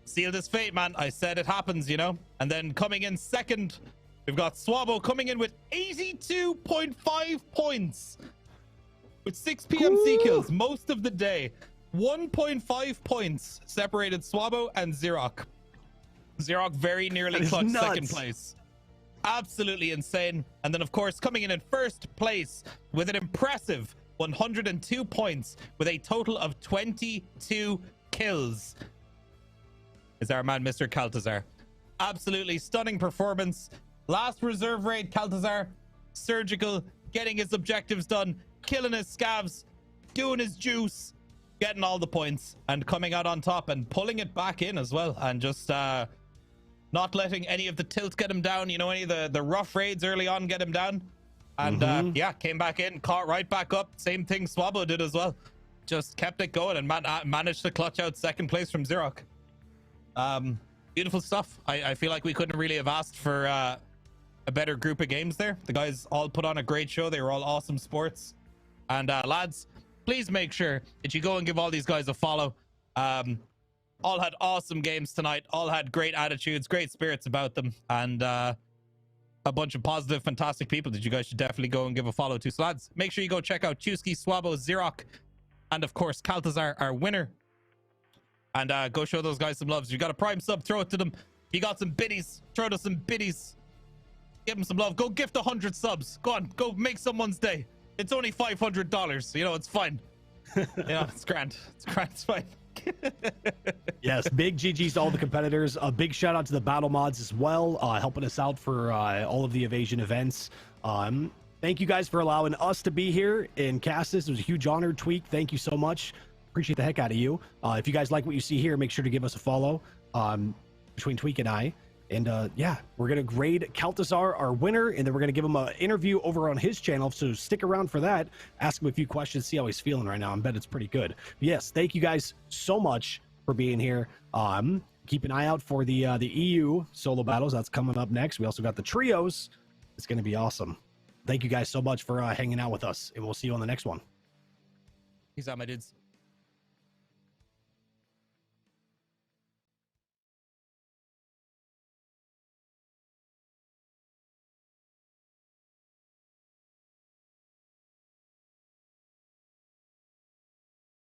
sealed his fate, man. I said it happens, you know. And then coming in 2nd, we've got Swabo coming in with 82.5 points with 6 PMC kills most of the day. 1.5 points separated Swabo and Xerox. Xerox very nearly clutched 2nd place. Absolutely insane. And then, of course, coming in 1st place with an impressive 102 points with a total of 22 kills is our man, Mr. Kaltazar. Absolutely stunning performance. Last reserve raid, Kaltazar, surgical, getting his objectives done, killing his scavs, doing his juice, getting all the points, and coming out on top and pulling it back in as well, and just not letting any of the tilt get him down, you know, any of the rough raids early on get him down. And yeah, came back in, caught right back up. Same thing Swabo did as well. Just kept it going and managed to clutch out 2nd place from Xerox. Beautiful stuff. I feel like we couldn't really have asked for a better group of games there. The guys all put on a great show. They were all awesome sports. And lads, please make sure that you go and give all these guys a follow. All had awesome games tonight. All had great attitudes, great spirits about them, and a bunch of positive, fantastic people that you guys should definitely go and give a follow to. So lads, make sure you go check out Chusky, Swabo, Xerox, and of course Kaltazar, our winner. And go show those guys some love. If you got a Prime sub, throw it to them. If you got some biddies, throw to some biddies. Give them some love. Go gift 100 subs. Go on, go make someone's day. It's only $500, so you know it's fine. Yeah, it's grand. It's grand. It's fine. Yes, big GG's to all the competitors. A big shout out to the battle mods as well, helping us out for all of the evasion events. Thank you guys for allowing us to be here and cast this. It was a huge honor. Tweak, thank you so much. Appreciate the heck out of you. If you guys like what you see here, make sure to give us a follow between Tweak and I. And yeah, we're going to grade Kaltazar, our winner, and then we're going to give him an interview over on his channel. So stick around for that. Ask him a few questions, see how he's feeling right now. I bet it's pretty good. But yes, thank you guys so much for being here. Keep an eye out for the EU solo battles. That's coming up next. We also got the trios. It's going to be awesome. Thank you guys so much for hanging out with us, and we'll see you on the next one. Peace out, my dudes.